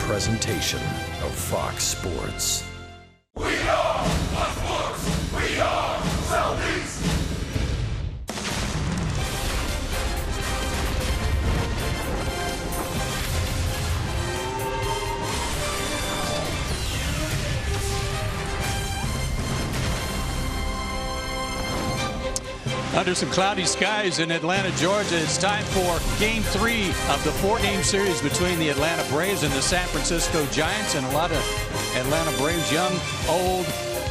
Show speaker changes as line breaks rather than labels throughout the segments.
presentation of Fox Sports.
We are sports. We are Southeast.
Under some cloudy skies in Atlanta, Georgia, it's time for Game 3 of the 4-game series between the Atlanta Braves and the San Francisco Giants. And a lot of Atlanta Braves, young, old,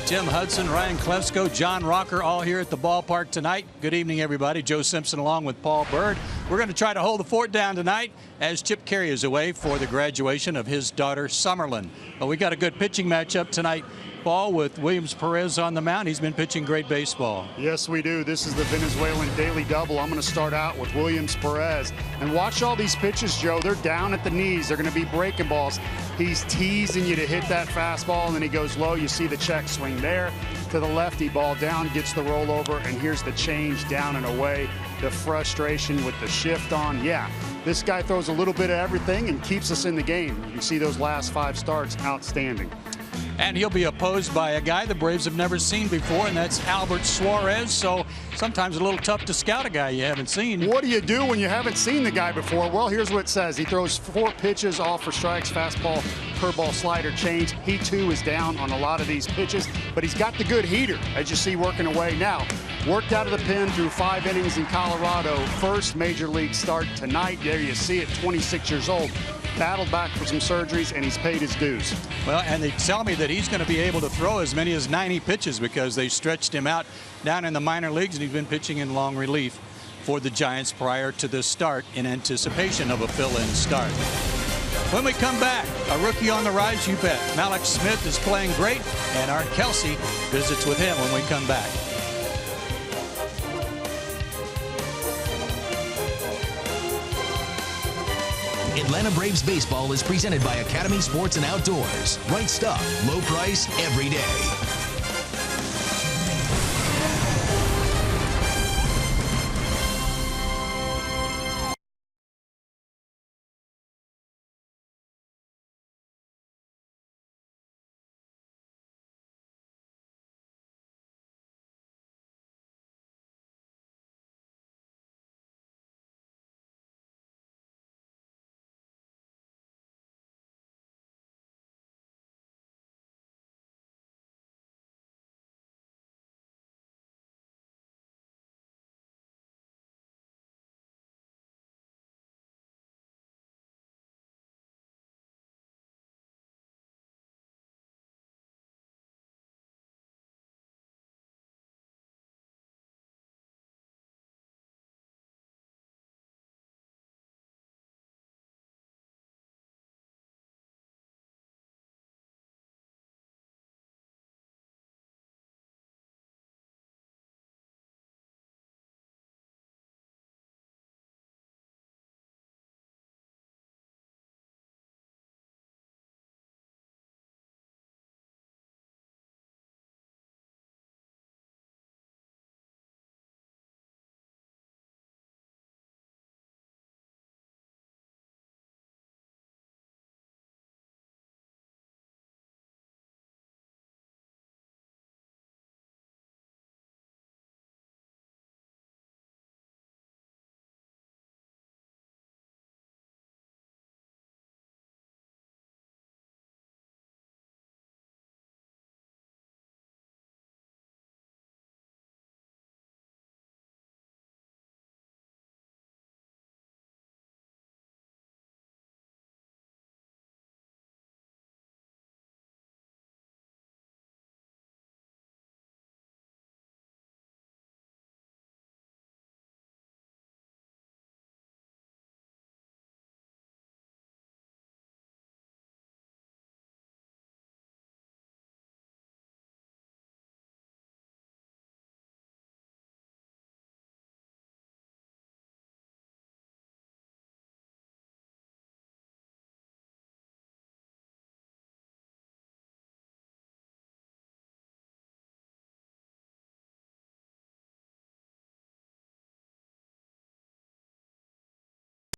Tim Hudson, Ryan Klesko, John Rocker, all here at the ballpark tonight. Good evening, everybody. Joe Simpson along with Paul Bird. We're going to try to hold the fort down tonight as Chip Carey is away for the graduation of his daughter, Summerlin. But we got a good pitching matchup tonight, Paul, with Williams Perez on the mound. He's been pitching great baseball.
Yes, we do. This is the Venezuelan daily double. I'm going to start out with Williams Perez. And watch all these pitches, Joe. They're down at the knees. They're going to be breaking balls. He's teasing you to hit that fastball, and then he goes low. You see the check swing there to the lefty, ball down, gets the rollover, and here's the change down and away. The frustration with the shift on. Yeah, this guy throws a little bit of everything and keeps us in the game. You see those last 5 starts, outstanding.
And he'll be opposed by a guy the Braves have never seen before, and that's Albert Suarez. So sometimes a little tough to scout a guy you haven't seen.
What do you do when you haven't seen the guy before? Well, here's what it says. He throws 4 pitches, all for strikes, fastball, curveball, slider, change. He, too, is down on a lot of these pitches, but he's got the good heater, as you see, working away now. Worked out of the pen through 5 innings in Colorado. First major league start tonight. There you see it, 26 years old. Battled back for some surgeries, and he's paid his dues.
Well, and they tell me that he's going to be able to throw as many as 90 pitches because they stretched him out down in the minor leagues, and he's been pitching in long relief for the Giants prior to this start in anticipation of a fill-in start. When we come back, a rookie on the rise, you bet. Malik Smith is playing great, and Art Kelsey visits with him when we come back.
Atlanta Braves baseball is presented by Academy Sports and Outdoors. Right stuff, low price, every day.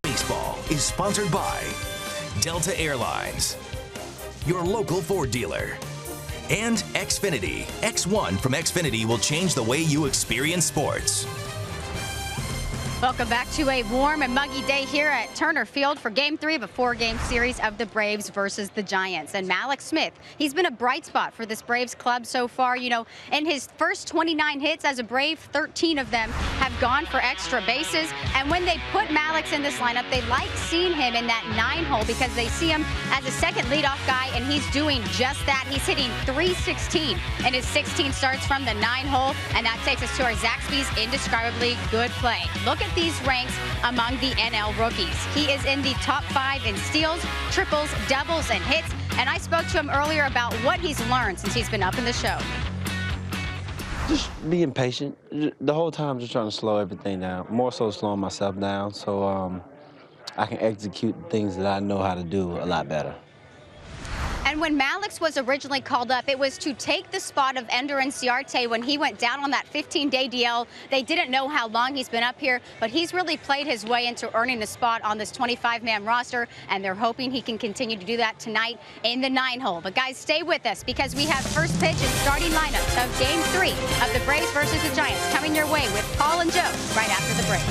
Baseball is sponsored by Delta Airlines, your local Ford dealer, and Xfinity. X1 from Xfinity will change the way you experience sports.
Welcome back to a warm and muggy day here at Turner Field for Game 3 of a 4-game series of the Braves versus the Giants. And Mallex Smith, he's been a bright spot for this Braves club so far. You know, in his first 29 hits as a Brave, 13 of them have gone for extra bases. And when they put Mallex in this lineup, they like seeing him in that 9-hole because they see him as a second leadoff guy, and he's doing just that. He's hitting .316 in his 16 starts from the 9-hole, and that takes us to our Zaxby's indescribably good play. Look at these ranks among the NL rookies. He is in the top 5 in steals, triples, doubles, and hits. And I spoke to him earlier about what he's learned since he's been up in the show.
Just being patient. The whole time just trying to slow everything down. More so slowing myself down so I can execute things that I know how to do a lot better.
And when Mallex was originally called up, it was to take the spot of Ender Inciarte when he went down on that 15-day DL. They didn't know how long he's been up here, but he's really played his way into earning a spot on this 25-man roster, and they're hoping he can continue to do that tonight in the 9-hole. But guys, stay with us because we have first pitch and starting lineups of Game 3 of the Braves versus the Giants coming your way with Paul and Joe right after the break.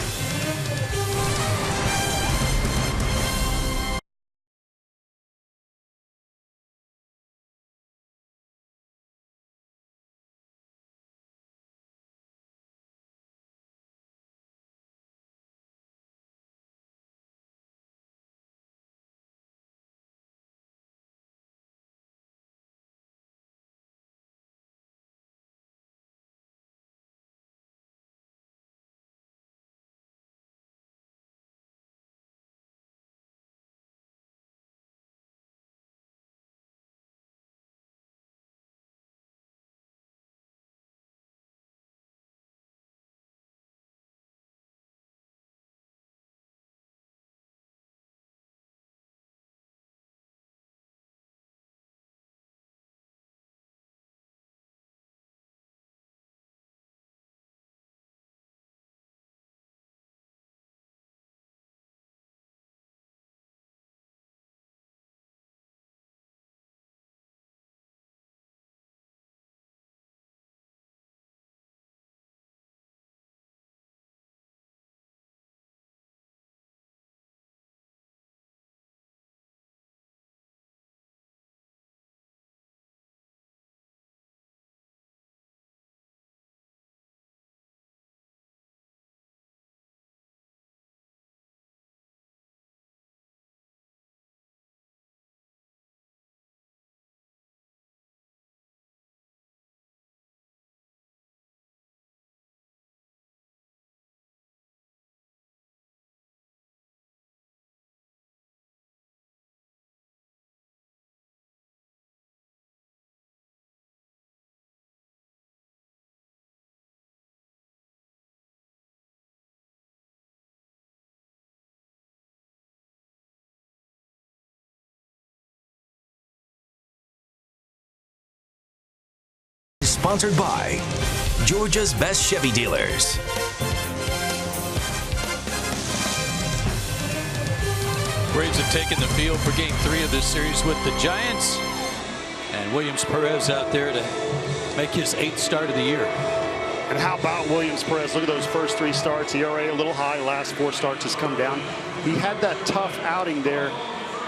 Sponsored by Georgia's best Chevy dealers.
Braves have taken the field for Game 3 of this series with the Giants. And Williams Perez out there to make his 8th start of the year.
And how about Williams Perez? Look at those first 3 starts. ERA a little high. Last 4 starts has come down. He had that tough outing there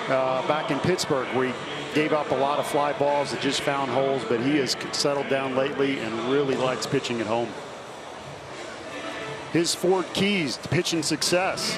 back in Pittsburgh where he gave up a lot of fly balls that just found holes, but he has settled down lately and really likes pitching at home. His 4 keys to pitching success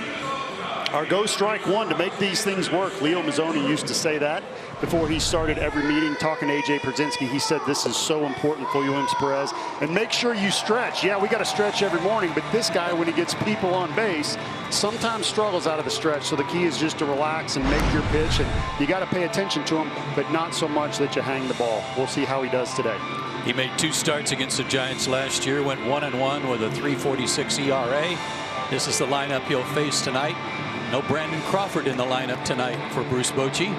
are go strike one to make these things work. Leo Mazzoni used to say that before he started every meeting. Talking to A.J. Przinsky, he said this is so important for Williams Perez. And make sure you stretch. Yeah, we got to stretch every morning, but this guy, when he gets people on base, sometimes struggles out of the stretch. So the key is just to relax and make your pitch. And you got to pay attention to him, but not so much that you hang the ball. We'll see how he does today.
He made 2 starts against the Giants last year, went 1-1 with a 3.46 ERA. This is the lineup he'll face tonight. No Brandon Crawford in the lineup tonight for Bruce Bochy.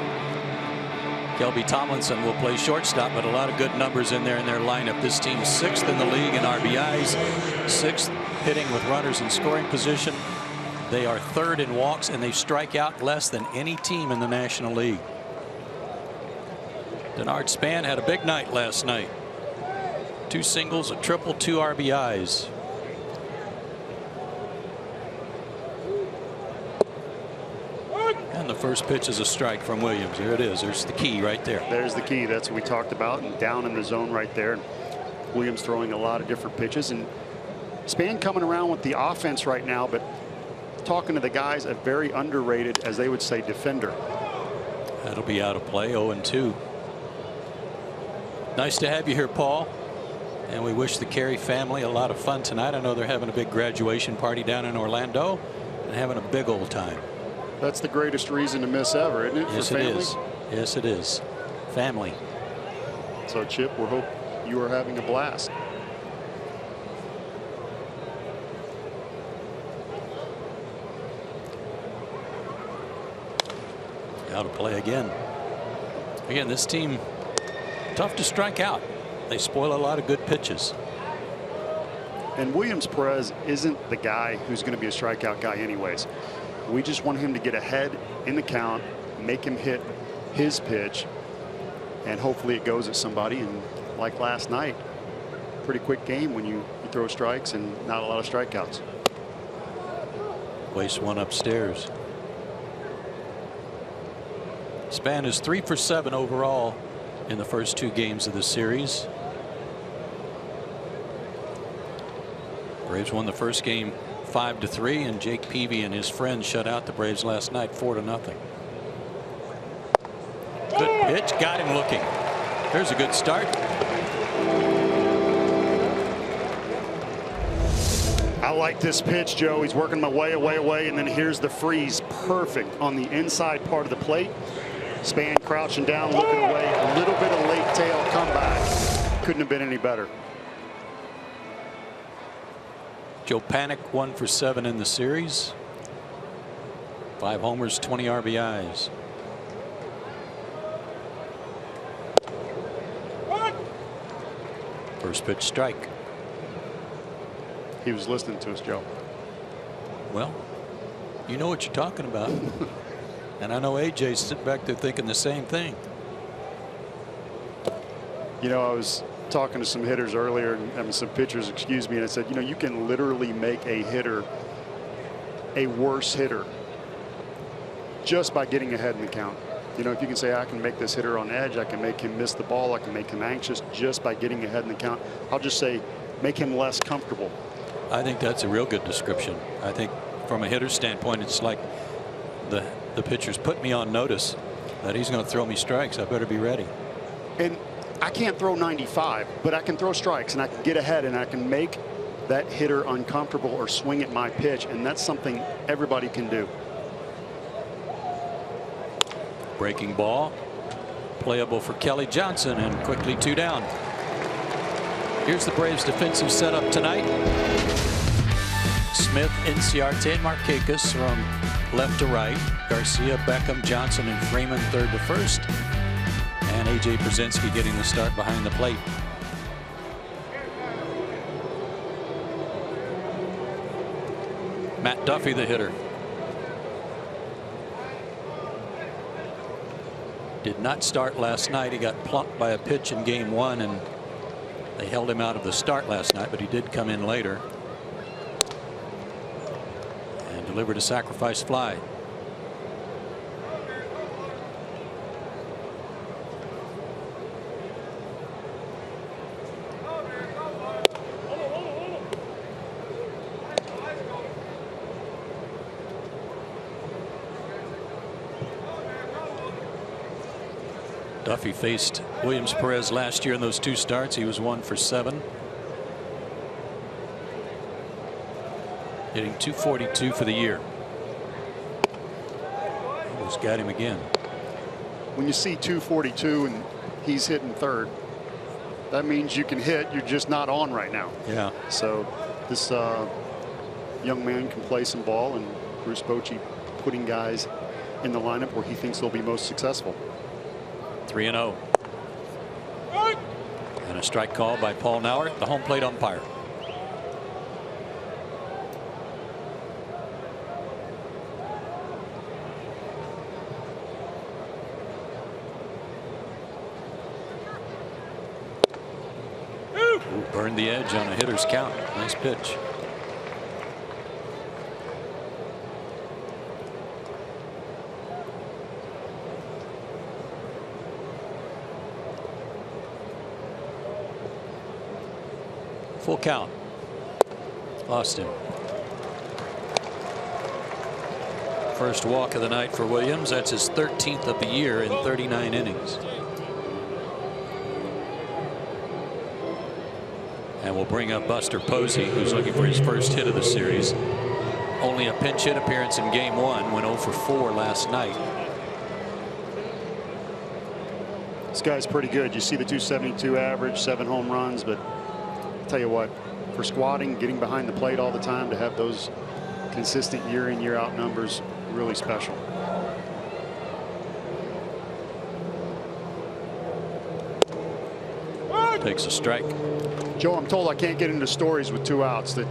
Kelby Tomlinson will play shortstop, but a lot of good numbers in their lineup. This team's 6th in the league in RBIs, 6th hitting with runners in scoring position. They are third in walks, and they strike out less than any team in the National League. Denard Span had a big night last night. 2 singles, a triple, 2 RBIs. And the first pitch is a strike from Williams. There it is. There's the key right there.
There's the key. That's what we talked about. And down in the zone right there. Williams throwing a lot of different pitches. And Span coming around with the offense right now, but talking to the guys, a very underrated, as they would say, defender.
That'll be out of play. 0-2. Nice to have you here, Paul. And we wish the Carey family a lot of fun tonight. I know they're having a big graduation party down in Orlando and having a big old time.
That's the greatest reason to miss ever, isn't it?
Yes,
for
it
family?
is. Yes, it is. Family.
So, Chip, we hope you are having a blast.
Out of play again. Again, this team tough to strike out. They spoil a lot of good pitches.
And Williams Perez isn't the guy who's going to be a strikeout guy anyways. We just want him to get ahead in the count, make him hit his pitch, and hopefully it goes at somebody. And like last night, pretty quick game when you throw strikes and not a lot of strikeouts.
Waste one upstairs. Span is 3 for 7 overall in the first 2 games of the series. Braves won the first game 5-3, and Jake Peavy and his friends shut out the Braves last night 4-0. Good pitch, got him looking. There's a good start.
I like this pitch, Joe. He's working my way away, and then here's the freeze. Perfect on the inside part of the plate. Span crouching down, looking away. A little bit of late tail comeback. Couldn't have been any better.
Joe Panik 1 for 7 in the series. 5 homers, 20 RBIs. First pitch strike.
He was listening to us, Joe.
Well, you know what you're talking about. And I know AJ's sitting back there thinking the same thing.
You know, I was talking to some hitters earlier, and some pitchers, excuse me, and I said, you know, you can literally make a hitter a worse hitter just by getting ahead in the count. You know, if you can say, I can make this hitter on edge, I can make him miss the ball, I can make him anxious just by getting ahead in the count. I'll just say make him less comfortable.
I think that's a real good description. I think from a hitter's standpoint, it's like the pitcher's put me on notice that he's going to throw me strikes. I better be ready.
And I can't throw 95, but I can throw strikes, and I can get ahead, and I can make that hitter uncomfortable or swing at my pitch, and that's something everybody can do.
Breaking ball, playable for Kelly Johnson, and quickly 2 down. Here's the Braves defensive setup tonight. Smith, Inciarte, and Markakis from left to right. Garcia, Beckham, Johnson, and Freeman third to first. And A.J. Brzezinski getting the start behind the plate. Matt Duffy, the hitter. Did not start last night. He got plunked by a pitch in game 1, and they held him out of the start last night, but he did come in later and delivered a sacrifice fly. Duffy faced Williams Perez last year in those 2 starts. He was 1 for 7. Hitting .242 for the year. Almost got him again.
When you see .242 and he's hitting third, that means you can hit. You're just not on right now.
Yeah.
So this young man can play some ball, and Bruce Bochy putting guys in the lineup where he thinks they'll be most successful.
3-0. And a strike call by Paul Nauer, the home plate umpire. Burned the edge on a hitter's count. Nice pitch. Full count. Lost him. First walk of the night for Williams. That's his 13th of the year in 39 innings. And we'll bring up Buster Posey, who's looking for his first hit of the series. Only a pinch hit appearance in game 1, went 0 for 4 last night.
This guy's pretty good. You see the 272 average, 7 home runs, but I'll tell you what, for squatting, getting behind the plate all the time, to have those consistent year in, year out numbers, really special.
Takes a strike.
Joe, I'm told I can't get into stories with 2 outs, that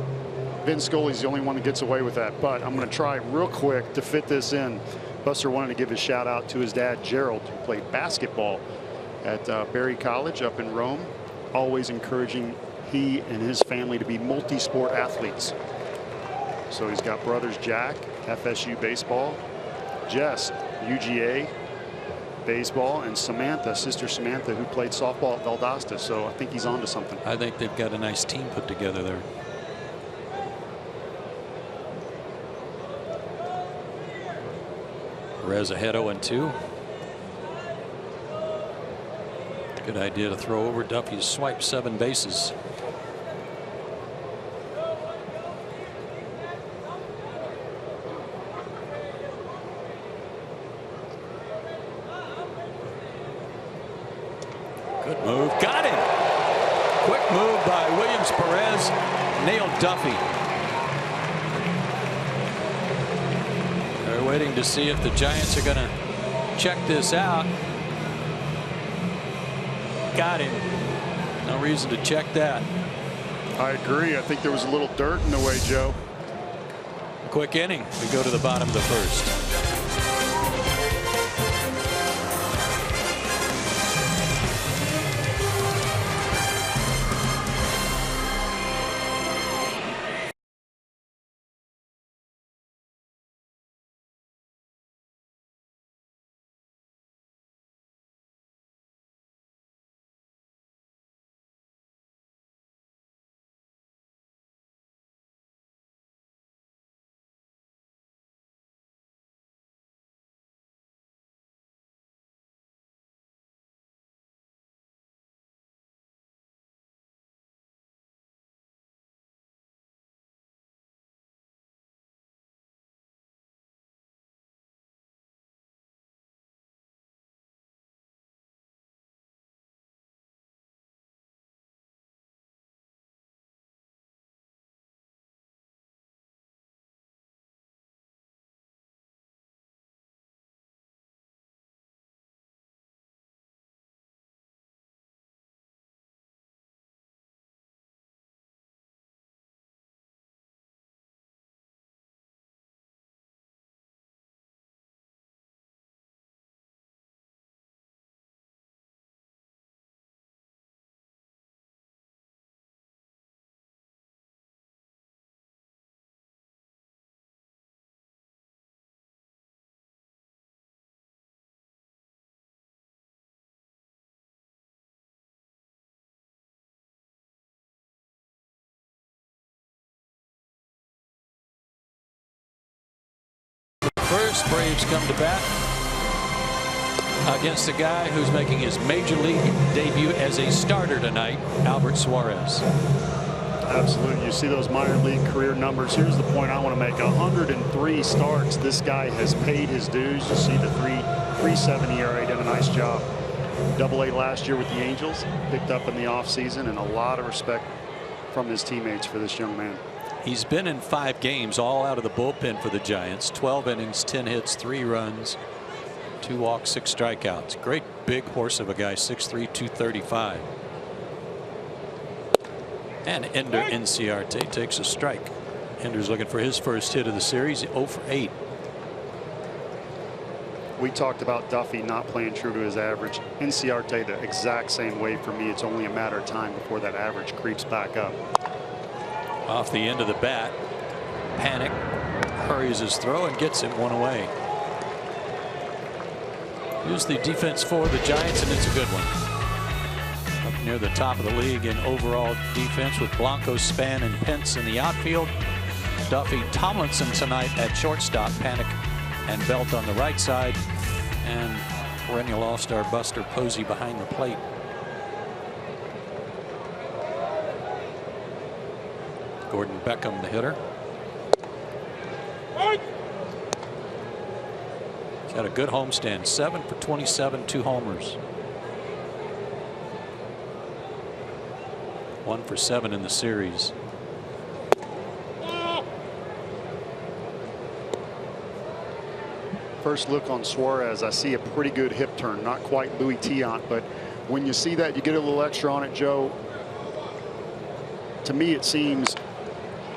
Vince Scully's the only one that gets away with that, but I'm going to try real quick to fit this in. Buster wanted to give his shout out to his dad, Gerald, who played basketball at Berry College up in Rome, always encouraging he and his family to be multi-sport athletes. So he's got brothers Jack, FSU baseball, Jess, UGA baseball, and Samantha, sister Samantha, who played softball at Valdosta. So I think he's on to something.
I think they've got a nice team put together there. Perez ahead 0-2. Good idea to throw over. Duffy swiped 7 bases. Good move. Got him. Quick move by Williams. Perez nailed Duffy. They're waiting to see if the Giants are going to check this out. Got him. No reason to check that.
I agree. I think there was a little dirt in the way, Joe.
Quick inning. We go to the bottom of the first. First, Braves come to bat against a guy who's making his major league debut as a starter tonight, Albert Suarez.
Absolutely. You see those minor league career numbers. Here's the point I want to make. 103 starts. This guy has paid his dues. You see the 3.37 ERA. Done a nice job. Double-A last year with the Angels. Picked up in the offseason, and a lot of respect from his teammates for this young man.
He's been in 5 games, all out of the bullpen for the Giants. 12 innings, 10 hits, 3 runs, 2 walks, 6 strikeouts. Great big horse of a guy, 6'3", 235. And Ender Inciarte takes a strike. Ender's looking for his first hit of the series, 0 for 8.
We talked about Duffy not playing true to his average. Inciarte the exact same way for me. It's only a matter of time before that average creeps back up.
Off the end of the bat, Panic hurries his throw and gets him one away. Here's the defense for the Giants, and it's a good one. Up near the top of the league in overall defense with Blanco, Span, and Pence in the outfield. Duffy, Tomlinson tonight at shortstop. Panic and Belt on the right side, and perennial all-star Buster Posey behind the plate. Gordon Beckham, the hitter. He's had a good homestand, 7 for 27, 2 homers. 1 for 7 in the series.
First look on Suarez, I see a pretty good hip turn, not quite Louis Tiant, but when you see that, you get a little extra on it, Joe. To me, it seems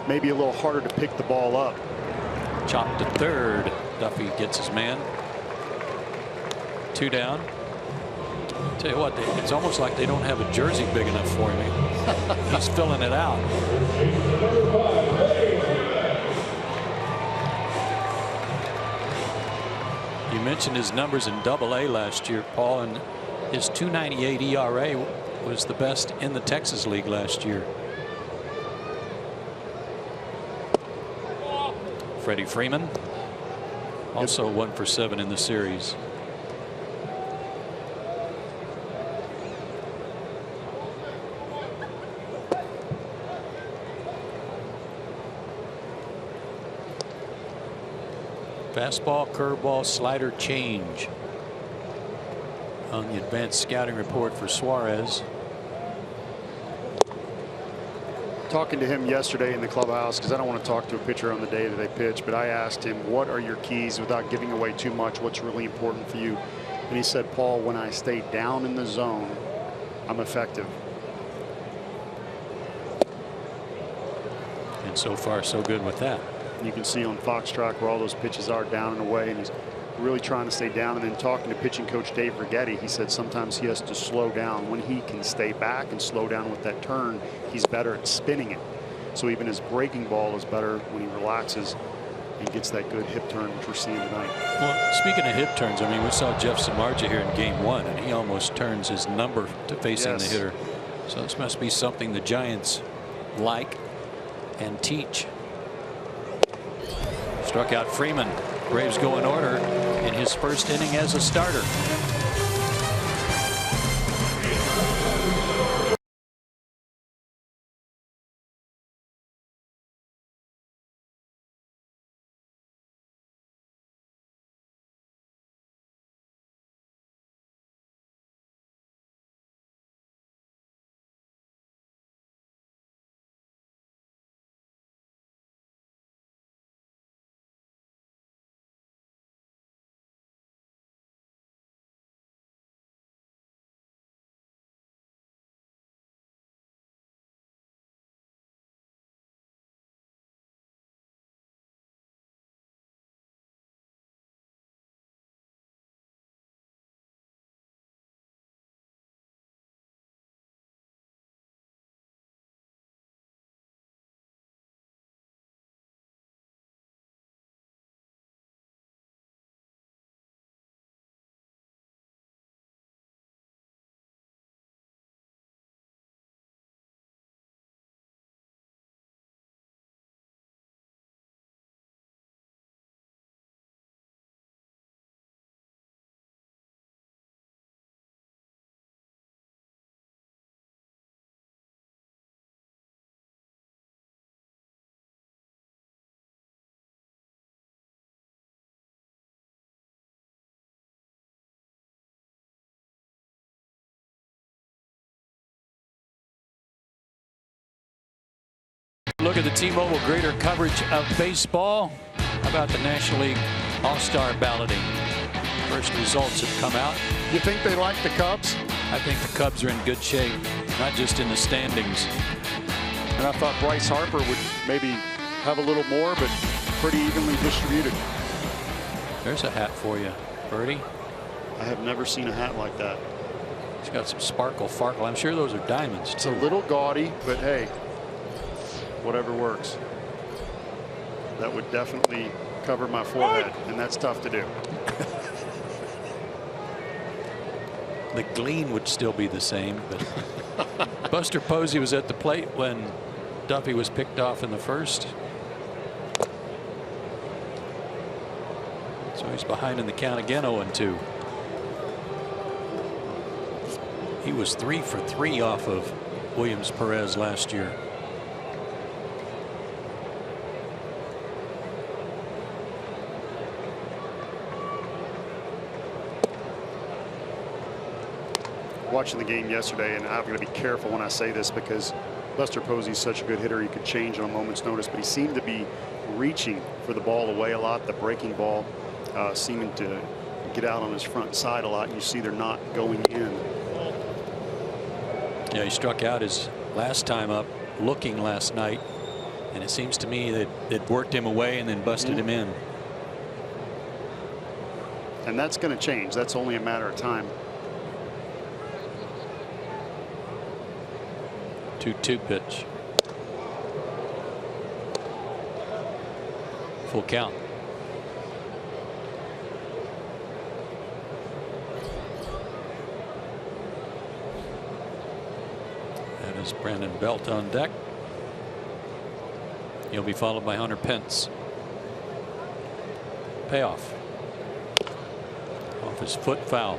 maybe a little harder to pick the ball up.
Chopped to third. Duffy gets his man. 2 down. Tell you what, it's almost like they don't have a jersey big enough for him. He's filling it out. You mentioned his numbers in Double-A last year, Paul, and his .298 ERA was the best in the Texas League last year. Freddie Freeman, also 1 for 7 in the series. Fastball, curveball, slider change on the advanced scouting report for Suarez.
Talking to him yesterday in the clubhouse, because I don't want to talk to a pitcher on the day that they pitch, but I asked him, what are your keys without giving away too much? What's really important for you? And he said, Paul, when I stay down in the zone, I'm effective.
And so far, so good with that.
You can see on Fox Track where all those pitches are down and away, and he's really trying to stay down. And then talking to pitching coach Dave Rigetti, he said sometimes he has to slow down. When he can stay back and slow down with that turn, he's better at spinning it. So even his breaking ball is better when he relaxes and gets that good hip turn, which we're seeing tonight.
Well, speaking of hip turns, I mean, we saw Jeff Samardzija here in game 1, and he almost turns his number to facing the hitter. So this must be something the Giants like and teach. Struck out Freeman. Braves go in order in his first inning as a starter. Look at the T-Mobile greater coverage of baseball. How about the National League All-Star balloting? First results have come out.
You think they like the Cubs?
I think the Cubs are in good shape, not just in the standings.
And I thought Bryce Harper would maybe have a little more, but pretty evenly distributed.
There's a hat for you. Birdie.
I have never seen a hat like that.
It's got some sparkle. I'm sure those are diamonds too.
It's a little gaudy, but hey, whatever works. That would definitely cover my forehead, and that's tough to do.
The gleam would still be the same, but Buster Posey was at the plate when Duffy was picked off in the first. So he's behind in the count again, 0-2. He was 3 for 3 off of Williams Perez last year.
Watching the game yesterday, and I'm going to be careful when I say this because Buster Posey's such a good hitter. He could change on a moment's notice, but he seemed to be reaching for the ball away a lot. The breaking ball seeming to get out on his front side a lot. You see they're not going in.
Yeah, he struck out his last time up looking last night, and it seems to me that it worked him away and then busted him in.
And that's going to change. That's only a matter of time.
2-2 pitch. Full count. That is Brandon Belt on deck. He'll be followed by Hunter Pence. Payoff. Off his foot, foul.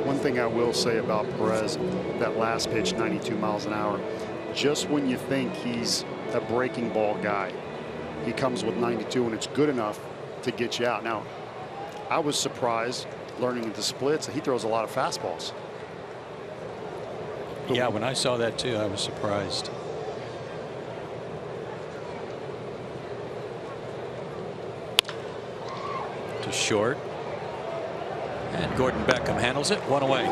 One thing I will say about Perez, that last pitch, 92 miles an hour, just when you think he's a breaking ball guy, he comes with 92, and it's good enough to get you out. Now, I was surprised learning the splits that he throws a lot of fastballs.
Yeah, when I saw that too, I was surprised. To short. And Gordon Beckham handles it, 1 away.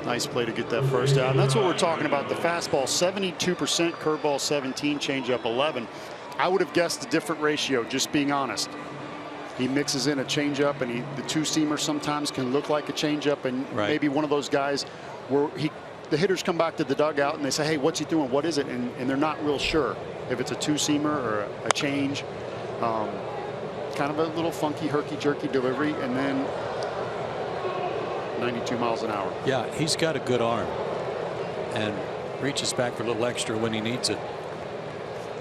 Nice play to get that first out. And that's what we're talking about. The fastball 72%, curveball 17, changeup 11. I would have guessed a different ratio, just being honest. He mixes in a changeup, and the two-seamer sometimes can look like a changeup, and maybe one of those guys where the hitters come back to the dugout and they say, hey, what's he doing? What is it? And they're not real sure if it's a two-seamer or a change. Kind of a little funky, herky-jerky delivery, and then 92 miles an hour.
Yeah, he's got a good arm and reaches back for a little extra when he needs it.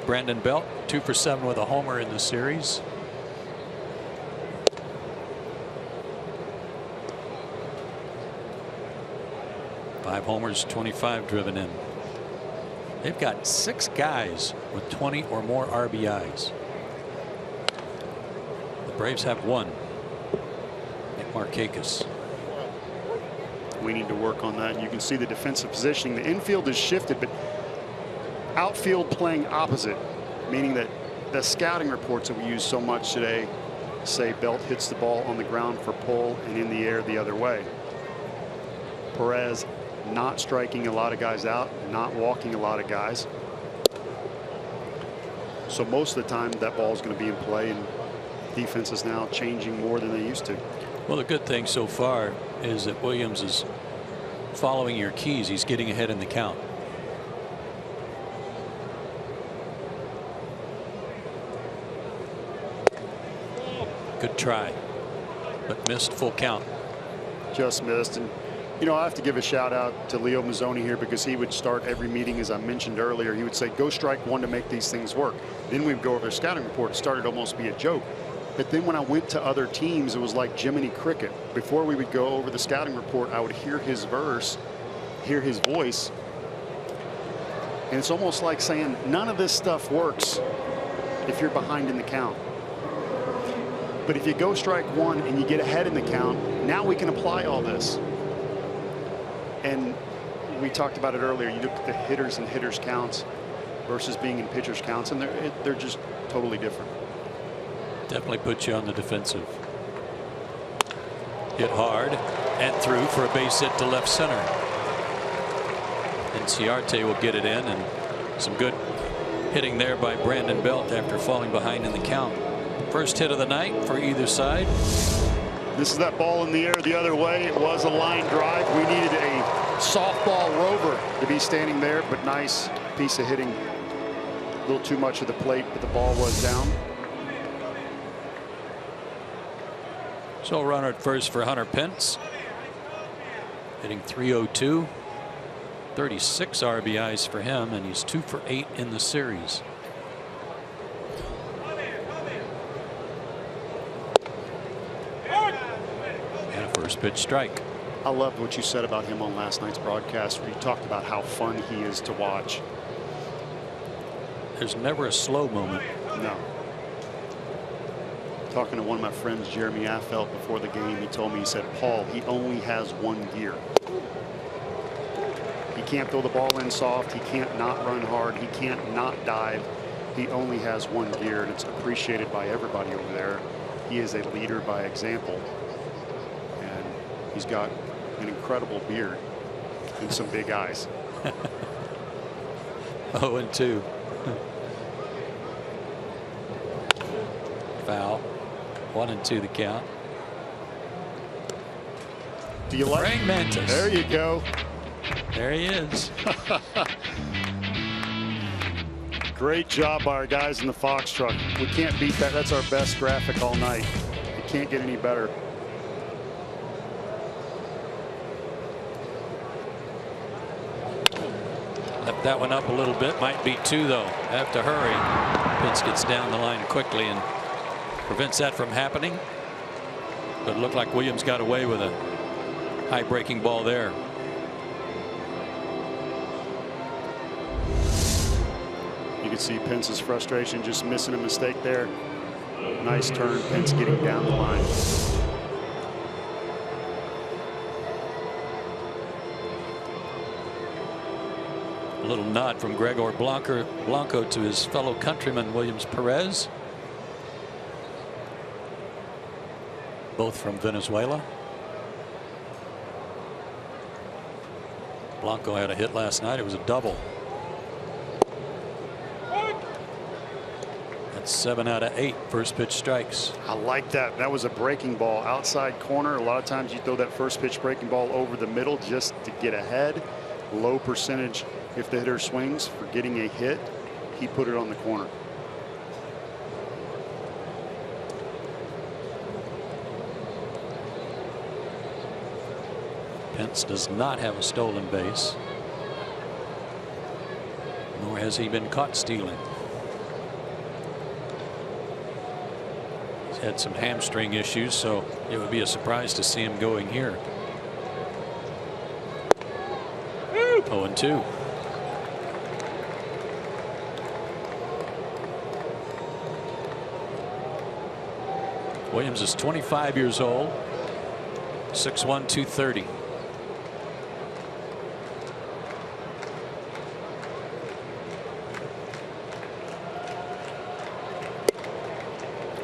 Brandon Belt, 2 for 7 with a homer in the series. Five homers, 25 driven in. They've got 6 guys with 20 or more RBIs. The Braves have 1. Nick Markakis.
We need to work on that. You can see the defensive positioning. The infield is shifted, but outfield playing opposite, meaning that the scouting reports that we use so much today say Belt hits the ball on the ground for pull and in the air the other way. Perez not striking a lot of guys out, not walking a lot of guys. So most of the time that ball is going to be in play, and defense is now changing more than they used to.
Well, the good thing so far is that Williams is following your keys. He's getting ahead in the count. Good try, but missed. Full count.
Just missed. And you know, I have to give a shout out to Leo Mazzoni here, because he would start every meeting, as I mentioned earlier. He would say, go strike one to make these things work. Then we'd go over the scouting report. It started almost to be a joke. But then when I went to other teams, it was like Jiminy Cricket. Before we would go over the scouting report, I would hear his verse, hear his voice. And it's almost like saying none of this stuff works if you're behind in the count. But if you go strike one and you get ahead in the count, now we can apply all this. And we talked about it earlier. You look at the hitters and hitters counts versus being in pitchers counts, and they're just totally different.
Definitely puts you on the defensive. Hit hard and through for a base hit to left center. And Ciarte will get it in, and some good hitting there by Brandon Belt after falling behind in the count. First hit of the night for either side.
This is that ball in the air the other way. It was a line drive. We needed a softball rover to be standing there, but nice piece of hitting. A little too much of the plate, but the ball was down.
So a runner at first for Hunter Pence, hitting .302, 36 RBIs for him, and he's 2 for 8 in the series. And a first pitch strike.
I loved what you said about him on last night's broadcast, where you talked about how fun he is to watch.
There's never a slow moment.
No. Talking to one of my friends, Jeremy Affelt, before the game, he told me, he said, Paul, he only has one gear. He can't throw the ball in soft. He can't not run hard. He can't not dive. He only has one gear, and it's appreciated by everybody over there. He is a leader by example. And he's got an incredible beard and some big eyes.
0-2. Foul. 1-2 the count.
Do you like
Frank Mantis?
There you go.
There he is.
Great job by our guys in the Fox truck. We can't beat that. That's our best graphic all night. It can't get any better.
Left that one up a little bit. Might be 2 though. Have to hurry. Pitts gets down the line quickly and prevents that from happening. But it looked like Williams got away with a high breaking ball there.
You can see Pence's frustration, just missing a mistake there. Nice turn. Pence getting down the line.
A little nod from Gregor Blanco to his fellow countryman Williams Perez. Both from Venezuela. Blanco had a hit last night. It was a double. That's 7 out of 8 first pitch strikes.
I like that. That was a breaking ball outside corner. A lot of times you throw that first pitch breaking ball over the middle just to get ahead. Low percentage if the hitter swings for getting a hit. He put it on the corner.
Pence does not have a stolen base, nor has he been caught stealing. He's had some hamstring issues, so it would be a surprise to see him going here. 0-2. Williams is 25 years old, 6'1", 230.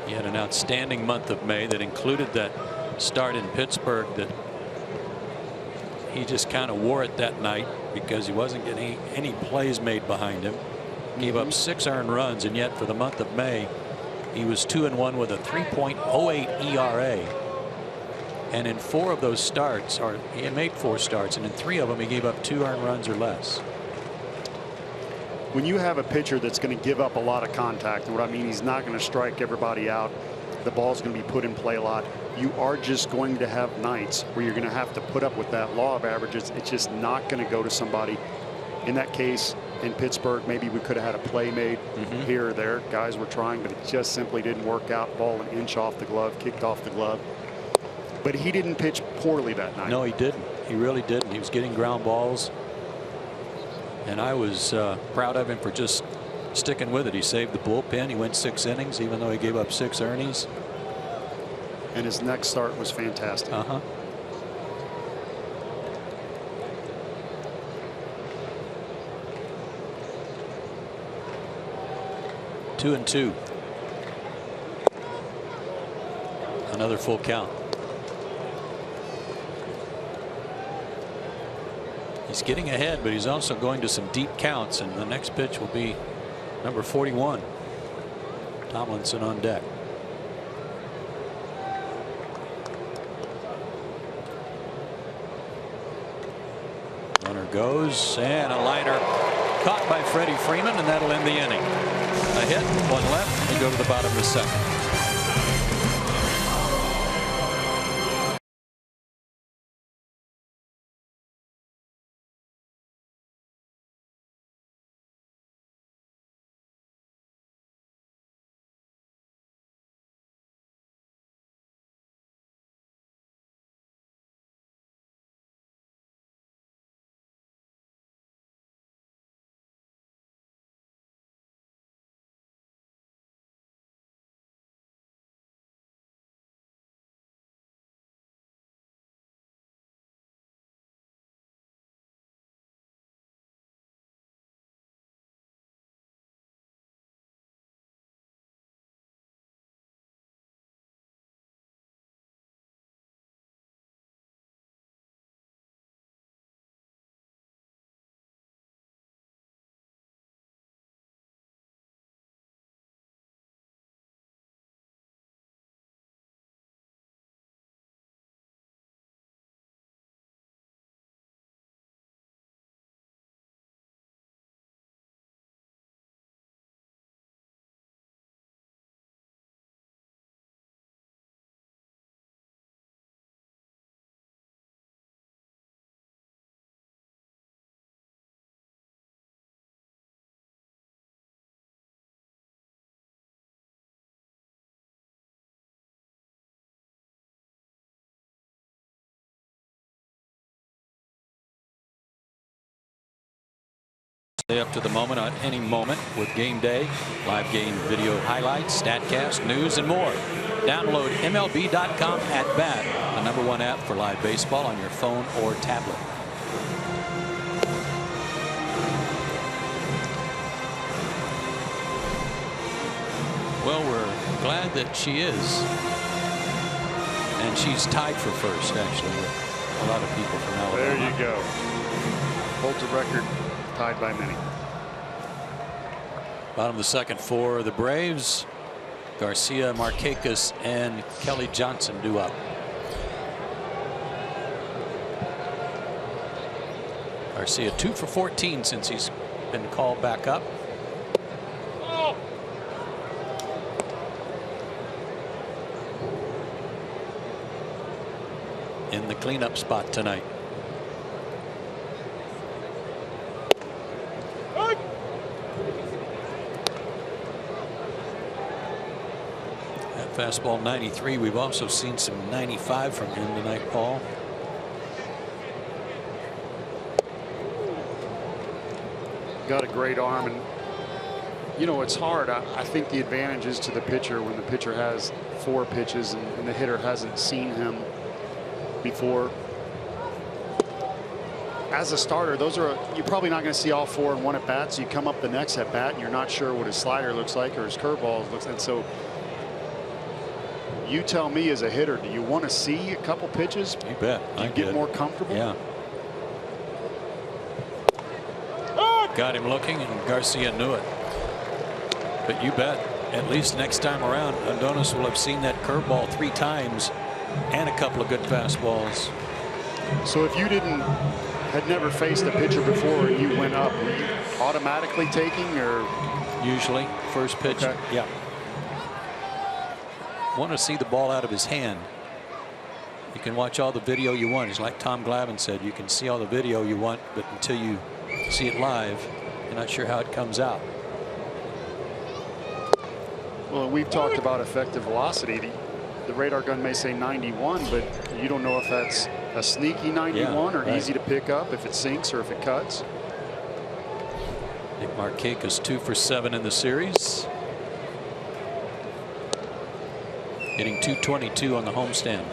He had an outstanding month of May that included that start in Pittsburgh that he just kind of wore it that night because he wasn't getting any plays made behind him. Gave up 6 earned runs, and yet for the month of May he was 2-1 with a 3.08 ERA. And in 4 of those starts, or he had made 4 starts, and in 3 of them he gave up 2 earned runs or less.
When you have a pitcher that's going to give up a lot of contact, and what I mean, he's not going to strike everybody out, the ball's going to be put in play a lot, you are just going to have nights where you're going to have to put up with that law of averages. It's just not going to go to somebody. In that case, in Pittsburgh, maybe we could have had a play made here or there. Guys were trying, but it just simply didn't work out. Ball an inch off the glove, kicked off the glove. But he didn't pitch poorly that night.
No, he didn't. He really didn't. He was getting ground balls. And I was proud of him for just sticking with it. He saved the bullpen. He went 6 innings, even though he gave up 6 earnings.
And his next start was fantastic.
2-2. Another full count. He's getting ahead, but he's also going to some deep counts, and the next pitch will be number 41. Tomlinson on deck. Runner goes, and a liner caught by Freddie Freeman, and that'll end the inning. A hit, one left. We go to the bottom of the second. Stay up to the moment on any moment with Game Day, live game video highlights, StatCast, news, and more. Download MLB.com at Bat, the #1 app for live baseball on your phone or tablet. Well, we're glad that she is. And she's tied for first, actually, with a lot of people from Alabama.
There you go. Holds a record. Tied by many.
Bottom of the second for the Braves. Garcia, Markakis, and Kelly Johnson due up. Garcia 2 for 14 since he's been called back up. In the cleanup spot tonight. Fastball 93. We've also seen some 95 from him tonight, Paul.
Got a great arm, and you know it's hard. I think the advantage is to the pitcher when the pitcher has 4 pitches and the hitter hasn't seen him before. As a starter, you're probably not going to see all 4 in one at bat. So you come up the next at bat and you're not sure what his slider looks like or his curveball looks like. And so you tell me, as a hitter, do you want to see a couple pitches?
You bet.
Do you get more comfortable?
Yeah. Got him looking, and Garcia knew it. But you bet, at least next time around, Adonis will have seen that curveball 3 times and a couple of good fastballs.
So if you had never faced a pitcher before and you went up, were you automatically taking, or?
Usually, first pitch.
Okay.
Yeah. Want to see the ball out of his hand. You can watch all the video you want. It's like Tom Glavine said, you can see all the video you want, but until you see it live, you're not sure how it comes out.
Well, we've talked about effective velocity. The radar gun may say 91, but you don't know if that's a sneaky 91 or easy to pick up, if it sinks or if it cuts.
Nick Markakis 2 for 7 in the series. Hitting .222 on the homestand.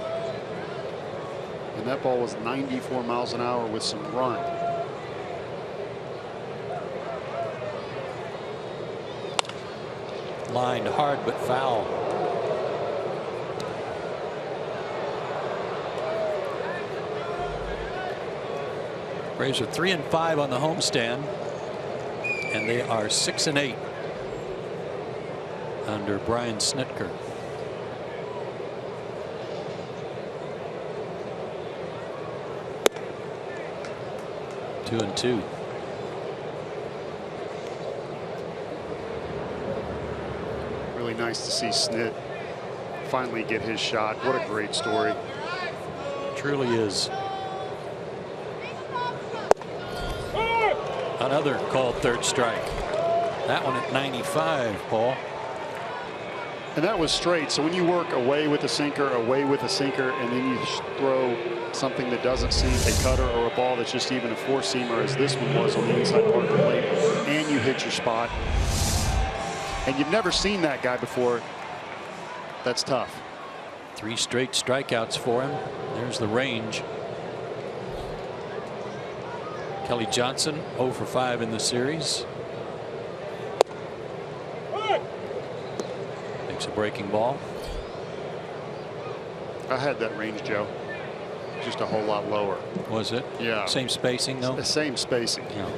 And that ball was 94 miles an hour with some run.
Lined hard but foul. Braves are 3-5 on the homestand, and they are 6-8 under Brian Snitker. Two and two.
Really nice to see Snit finally get his shot. What a great story.
Truly is. Another called third strike. That one at 95, Paul.
And that was straight. So when you work away with a sinker, and then you throw something that doesn't seem a cutter or a ball that's just even a four-seamer, as this one was on the inside part of the plate, and you hit your spot, and you've never seen that guy before, that's tough.
3 straight strikeouts for him. There's the range. Kelly Johnson 0 for 5 in the series. Makes a breaking ball.
I had that range, Joe. Just a whole lot lower.
Was it?
Yeah.
Same spacing, though?
The same spacing.
Yeah.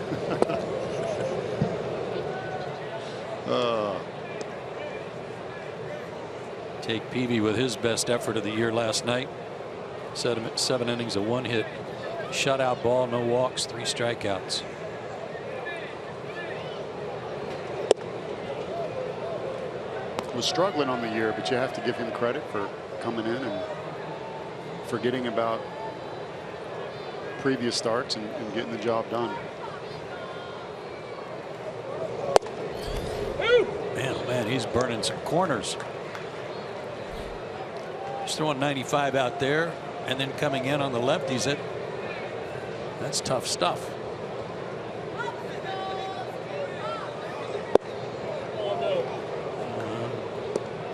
Take Peavy with his best effort of the year last night. 7 innings of 1 hit. Shutout ball, no walks, 3 strikeouts.
Was struggling on the year, but you have to give him credit for coming in and forgetting about previous starts and getting the job done.
Man, oh man, he's burning some corners. He's throwing 95 out there, and then coming in on the left, he's at. That's tough stuff.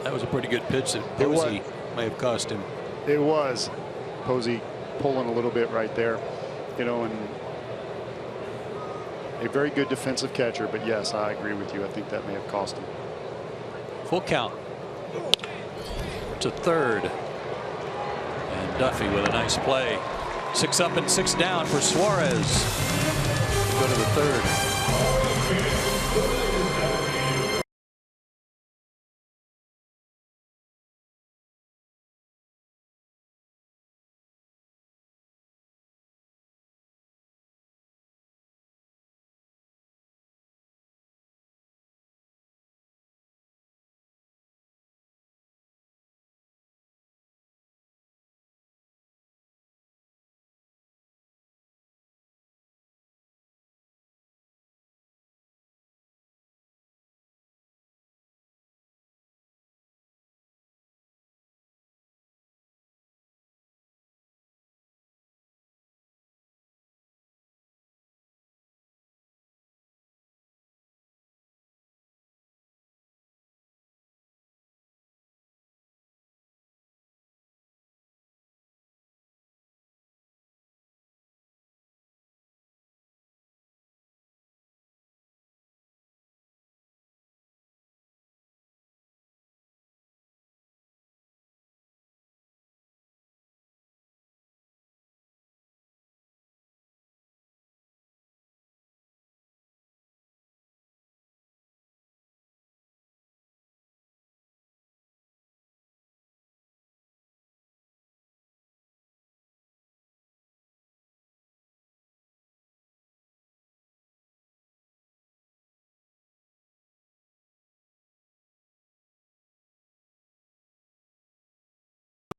That was a pretty good pitch that Posey may have cost him.
It was. Posey pulling a little bit right there, you know, and a very good defensive catcher. But yes, I agree with you. I think that may have cost him.
Full count to third, and Duffy with a nice play. 6 up and 6 down for Suarez. Go to the third.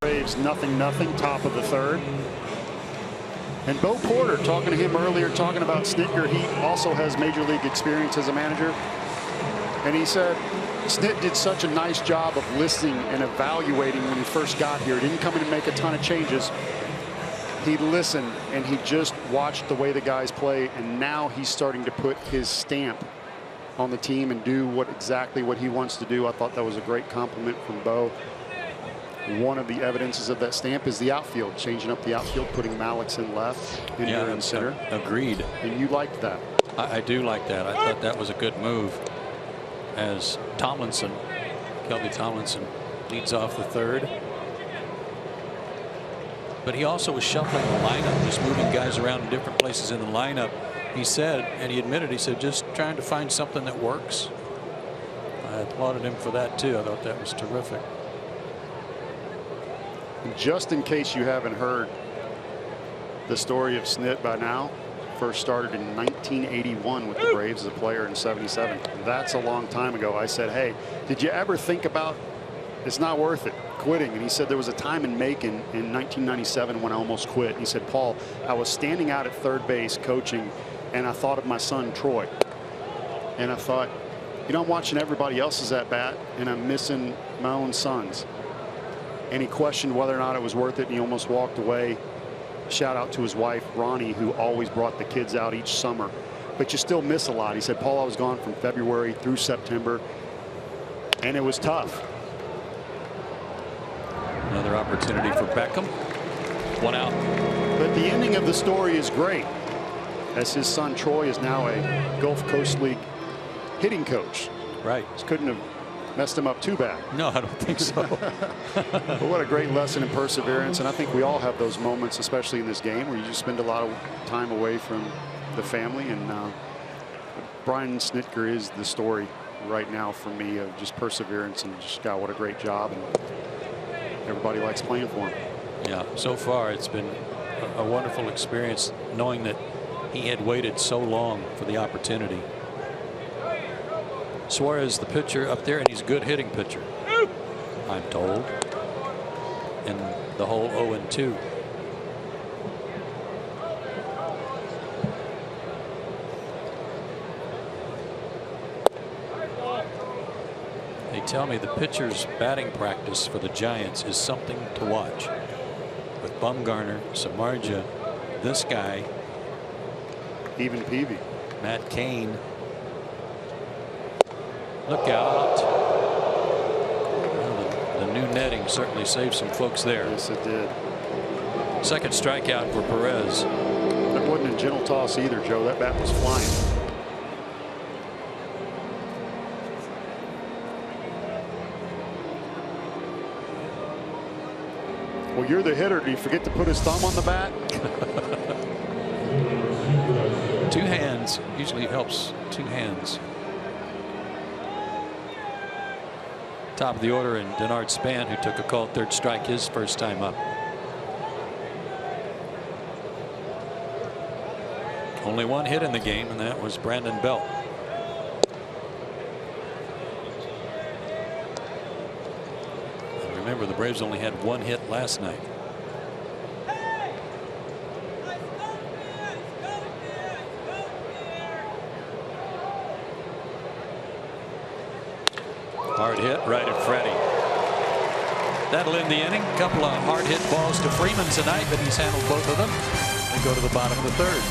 Braves 0-0, top of the third. And Bo Porter, talking to him earlier, talking about Snitker, he also has major league experience as a manager. And he said Snit did such a nice job of listening and evaluating when he first got here. He didn't come in and make a ton of changes. He listened and he just watched the way the guys play, and now he's starting to put his stamp on the team and do exactly what he wants to do. I thought that was a great compliment from Bo. One of the evidences of that stamp is the outfield, changing up the outfield, putting Malik in left, and you're in center.
Agreed.
And you liked that.
I do like that. I thought that was a good move. As Kelby Tomlinson leads off the third. but he also was shuffling the lineup, just moving guys around in different places in the lineup. He said, and he admitted, he said, just trying to find something that works. I applauded him for that too. I thought that was terrific.
Just in case you haven't heard the story of Snit by now, first started in 1981 with the Braves as a player in '77. That's a long time ago. I said, hey, did you ever think about it's not worth it quitting? And he said there was a time in Macon in 1997 when I almost quit. And he said, Paul, I was standing out at third base coaching, and I thought of my son Troy, and I thought, you know, I'm watching everybody else's at bat and I'm missing my own son's. And he questioned whether or not it was worth it, and he almost walked away. Shout out to his wife Ronnie, who always brought the kids out each summer. But you still miss a lot. He said, Paul, I was gone from February through September, and it was tough.
Another opportunity for Beckham. One out.
But the ending of the story is great, as his son Troy is now a Gulf Coast League hitting coach.
Right.
Just couldn't have messed him up too bad.
No, I don't think so.
But what a great lesson in perseverance. And I think we all have those moments, especially in this game, where you just spend a lot of time away from the family. And Brian Snitker is the story right now for me of just perseverance, and just, God, what a great job. And everybody likes playing for him.
Yeah, so far it's been a wonderful experience knowing that he had waited so long for the opportunity. Suarez, the pitcher up there, and he's a good hitting pitcher, I'm told. And the whole 0-2. They tell me the pitcher's batting practice for the Giants is something to watch. With Bumgarner, Samardzija, this guy,
even Peavy,
Matt Cain. Look out. Well, the new netting certainly saved some folks there.
Yes, it did.
Second strikeout for Perez.
That wasn't a gentle toss either, Joe. That bat was flying. Well, you're the hitter. Do you forget to put his thumb on the bat?
Two hands usually helps. Two hands. Top of the order, and Denard Span, who took a called third strike his first time up. Only one hit in the game, and that was Brandon Belt. And remember, the Braves only had one hit last night. Hard hit right at Freddie. That'll end the inning. A couple of hard hit balls to Freeman tonight, but he's handled both of them. They go to the bottom of the third.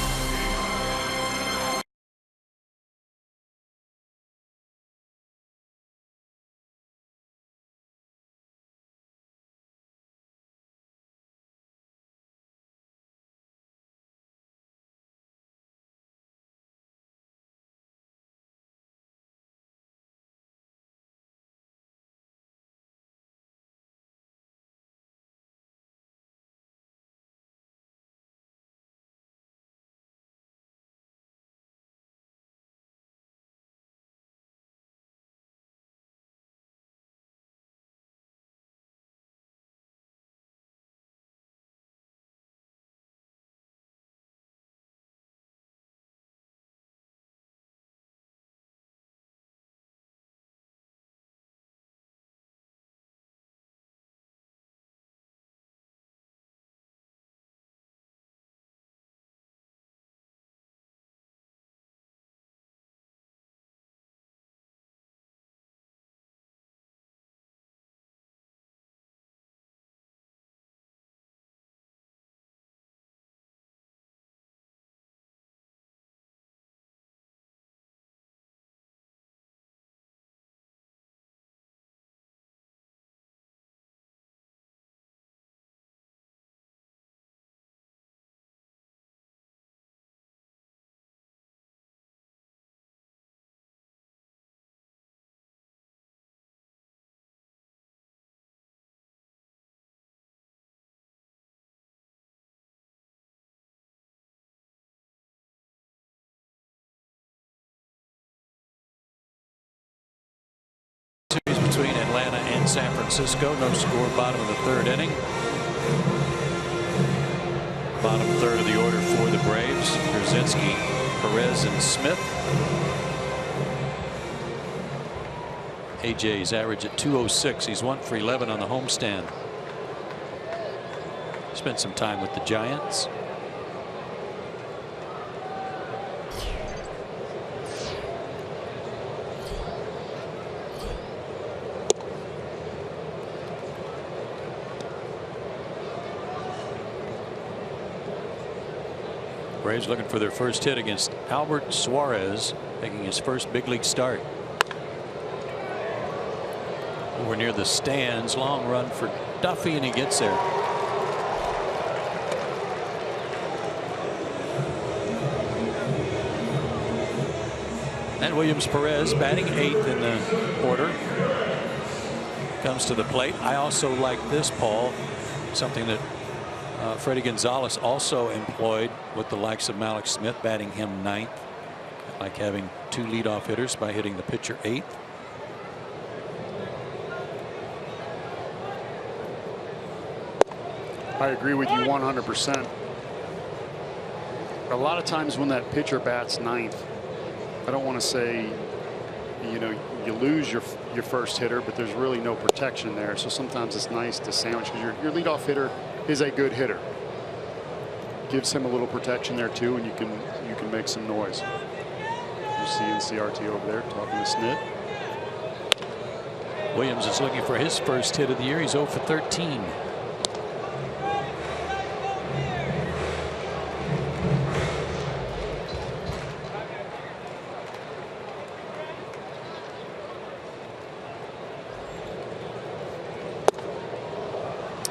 between Atlanta and San Francisco. No score, bottom of the third inning. Bottom third of the order for the Braves. Krasinski, Perez, and Smith. AJ's average at 206. He's 1 for 11 on the homestand. Spent some time with the Giants. Braves looking for their first hit against Albert Suarez, making his first big league start. Over near the stands, long run for Duffy, and he gets there. And Williams Perez, batting 8th in the order, comes to the plate. I also like this, Paul, something that Freddie Gonzalez also employed with the likes of Mallex Smith, batting him 9th. I like having 2 leadoff hitters by hitting the pitcher 8th.
I agree with you 100%. A lot of times when that pitcher bats 9th, I don't want to say, you know, you lose your first hitter, but there's really no protection there. So sometimes it's nice to sandwich, because your leadoff hitter is a good hitter. Gives him a little protection there too, and you can make some noise. You see NCRT over there talking to Snit.
Williams is looking for his first hit of the year. He's 0 for 13.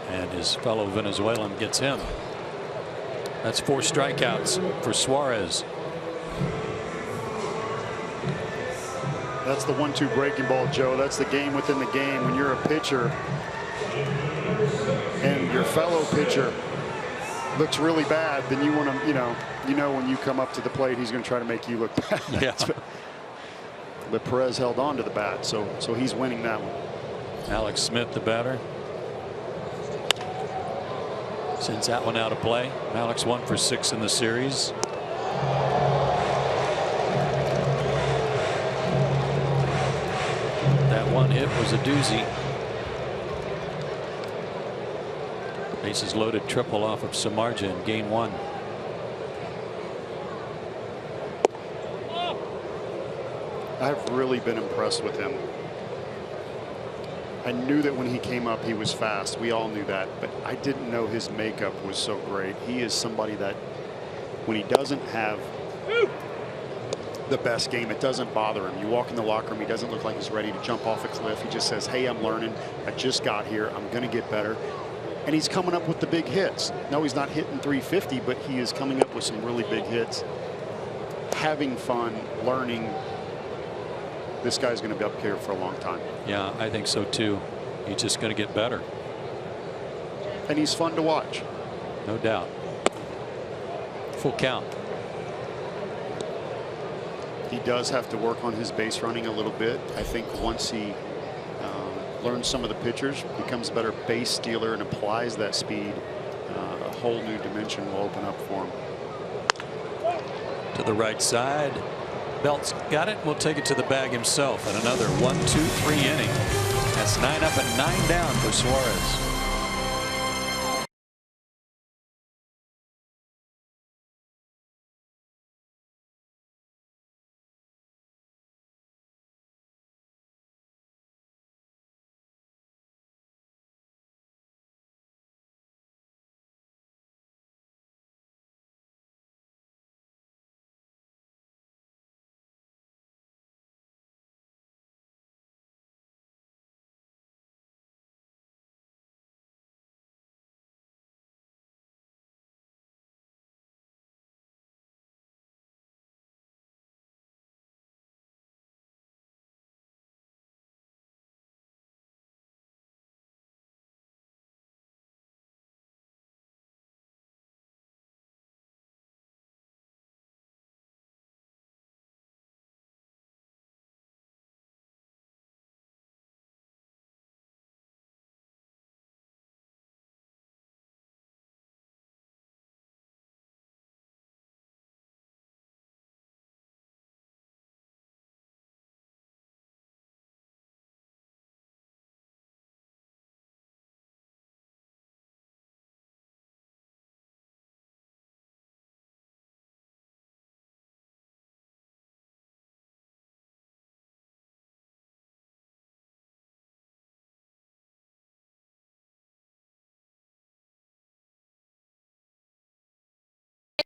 And his fellow Venezuelan gets him. That's 4 strikeouts for Suarez.
That's the 1-2 breaking ball, Joe. That's the game within the game. When you're a pitcher and your fellow pitcher looks really bad, then you want to, you know when you come up to the plate, he's going to try to make you look bad.
Yeah.
But Perez held on to the bat, so he's winning that one.
Alex Smith, the batter, sends that one out of play. Alex 1 for 6 in the series. That one hit was a doozy. Bases loaded triple off of Samardzija in game 1.
I've really been impressed with him. I knew that when he came up, he was fast. We all knew that, but I didn't know his makeup was so great. He is somebody that when he doesn't have the best game, it doesn't bother him. You walk in the locker room, he doesn't look like he's ready to jump off a cliff. He just says, hey, I'm learning. I just got here. I'm going to get better. And he's coming up with the big hits. No, he's not hitting 350, but he is coming up with some really big hits. Having fun, learning. This guy's going to be up here for a long time.
Yeah, I think so too. He's just going to get better.
And he's fun to watch.
No doubt. Full count.
He does have to work on his base running a little bit. I think once he learns some of the pitchers, becomes a better base stealer, and applies that speed, a whole new dimension will open up for him.
To the right side. Belt's got it. Will take it to the bag himself. And another 1-2-3 inning. That's 9 up and 9 down for Suarez.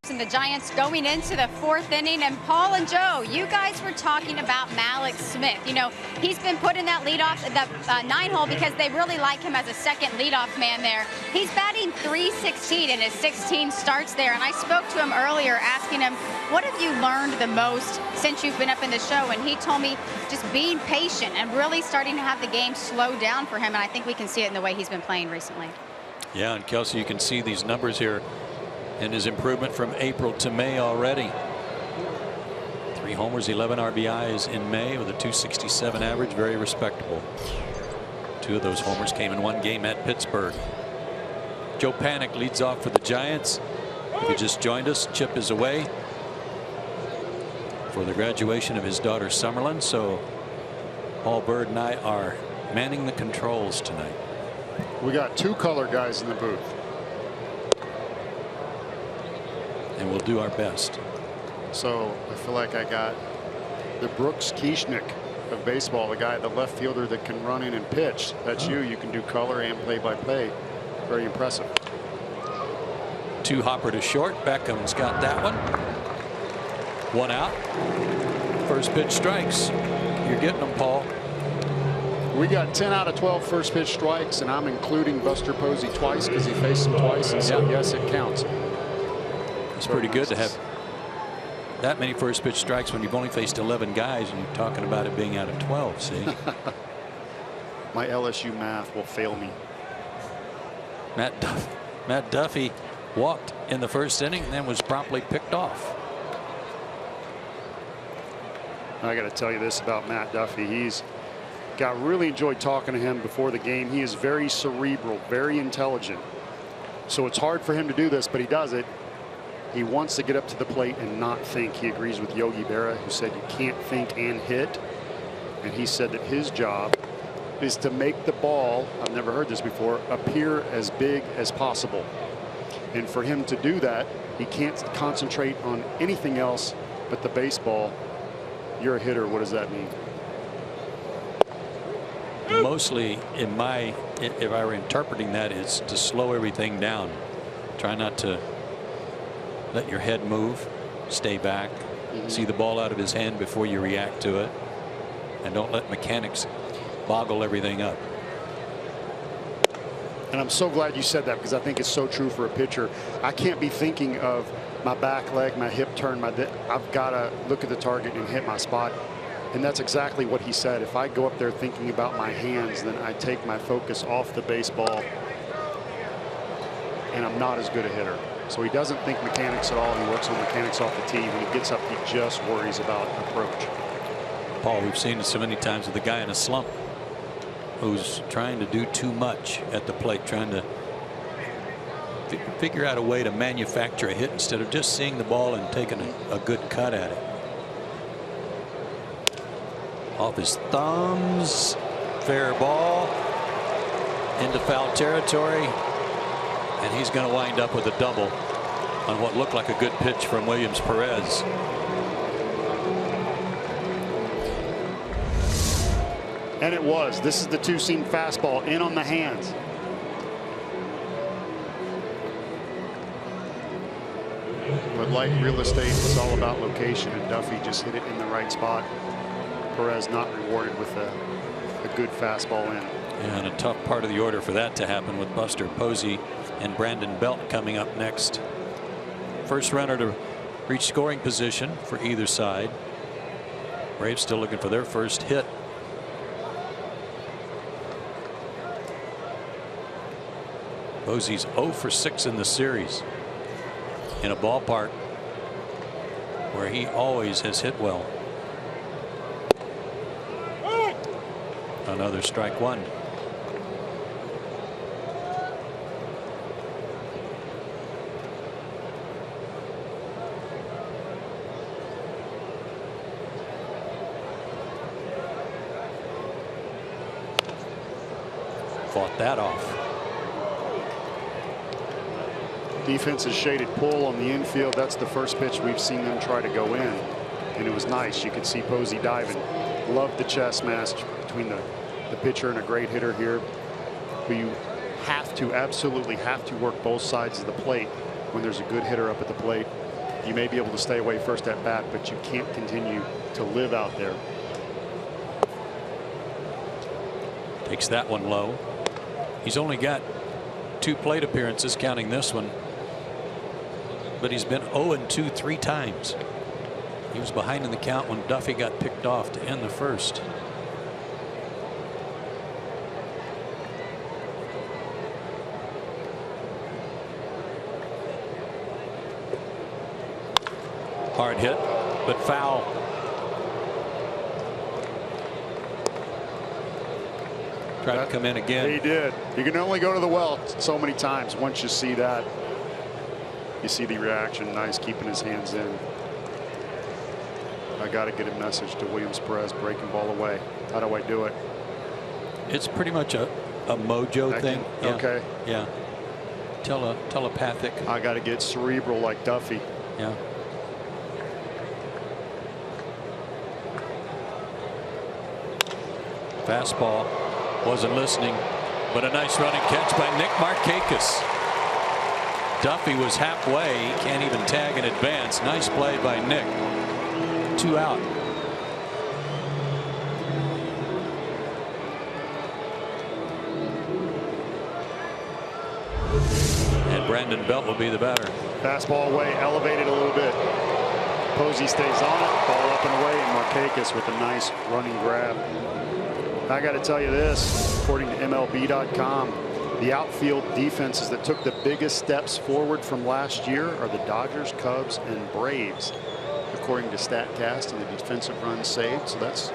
And the Giants going into the 4th inning. And Paul and Joe, you guys were talking about Mallex Smith. You know, he's been put in that leadoff, the 9 hole because they really like him as a second leadoff man there. He's batting .316 in his 16 starts there. And I spoke to him earlier asking him, what have you learned the most since you've been up in the show? And he told me just being patient and really starting to have the game slow down for him. And I think we can see it in the way he's been playing recently.
Yeah, and Kelsey, you can see these numbers here and his improvement from April to May already. 3 homers, 11 RBIs in May with a .267 average, very respectable. 2 of those homers came in 1 game at Pittsburgh. Joe Panik leads off for the Giants. If you just joined us, Chip is away for the graduation of his daughter Summerlin, so Paul Bird and I are manning the controls tonight.
We got 2 color guys in the booth.
And we'll do our best.
So I feel like I got the Brooks Kieschnick of baseball, the guy, the left fielder that can run in and pitch. That's you. You can do color and play-by-play. Very impressive.
2 hopper to short. Beckham's got that one. 1 out. First pitch strikes. You're getting them, Paul.
We got 10 out of 12 first pitch strikes, and I'm including Buster Posey twice because he faced him twice, and so yes, it counts.
It's pretty good to have that many first pitch strikes when you've only faced 11 guys and you're talking about it being out of 12. See,
my LSU math will fail me.
Matt Duffy walked in the first inning and then was promptly picked off.
I got to tell you this about Matt Duffy. He's got really enjoyed talking to him before the game. He is very cerebral, very intelligent. So it's hard for him to do this, but he does it. He wants to get up to the plate and not think. He agrees with Yogi Berra, who said you can't think and hit. And he said that his job is to make the ball, I've never heard this before, appear as big as possible. And for him to do that, he can't concentrate on anything else but the baseball. You're a hitter. What does that mean?
Mostly, if I were interpreting that, it's to slow everything down. Try not to let your head move, stay back, see the ball out of his hand before you react to it, and don't let mechanics boggle everything up.
And I'm so glad you said that, because I think it's so true for a pitcher. I can't be thinking of my back leg, my hip turn, I've got to look at the target and hit my spot. And that's exactly what he said. If I go up there thinking about my hands, then I take my focus off the baseball and I'm not as good a hitter. So he doesn't think mechanics at all. He works on mechanics off the tee. When he gets up, he just worries about approach.
Paul, we've seen it so many times with a guy in a slump who's trying to do too much at the plate, trying to figure out a way to manufacture a hit instead of just seeing the ball and taking a good cut at it. Off his thumbs, fair ball into foul territory, and he's going to wind up with a double on what looked like a good pitch from Williams Perez.
And it was. This is the 2-seam fastball in on the hands. But like real estate, it's all about location, and Duffy just hit it in the right spot. Perez not rewarded with a good fastball in.
Yeah, and a tough part of the order for that to happen with Buster Posey and Brandon Belt coming up next. First runner to reach scoring position for either side. Braves still looking for their first hit. Posey's 0 for 6 in the series in a ballpark where he always has hit well. Another strike one. Fought that off.
Defense is shaded pull on the infield. That's the first pitch we've seen them try to go in, and it was nice. You could see Posey diving. Loved the chess match between the pitcher and a great hitter here, who you absolutely have to work both sides of the plate when there's a good hitter up at the plate. You may be able to stay away first at bat, but you can't continue to live out there.
Takes that one low. He's only got 2 plate appearances, counting this one, but he's been 0-2 3 times. He was behind in the count when Duffy got picked off to end the first. Hard hit, but foul. Tried to come in again.
He did. You can only go to the well so many times. Once you see that, you see the reaction. Nice keeping his hands in. I got to get a message to Williams Perez, breaking ball away. How do I do it?
It's pretty much a mojo thing. Yeah.
Okay.
Yeah. Telepathic.
I got to get cerebral like Duffy.
Yeah. Fastball. Wasn't listening, but a nice running catch by Nick Markakis. Duffy was halfway. He can't even tag in advance. Nice play by Nick. 2 out. And Brandon Belt will be the batter.
Fastball away, elevated a little bit. Posey stays on it, ball up and away, and Markakis with a nice running grab. I got to tell you this, according to MLB.com, the outfield defenses that took the biggest steps forward from last year are the Dodgers, Cubs, and Braves, according to StatCast, and the defensive runs saved. So that's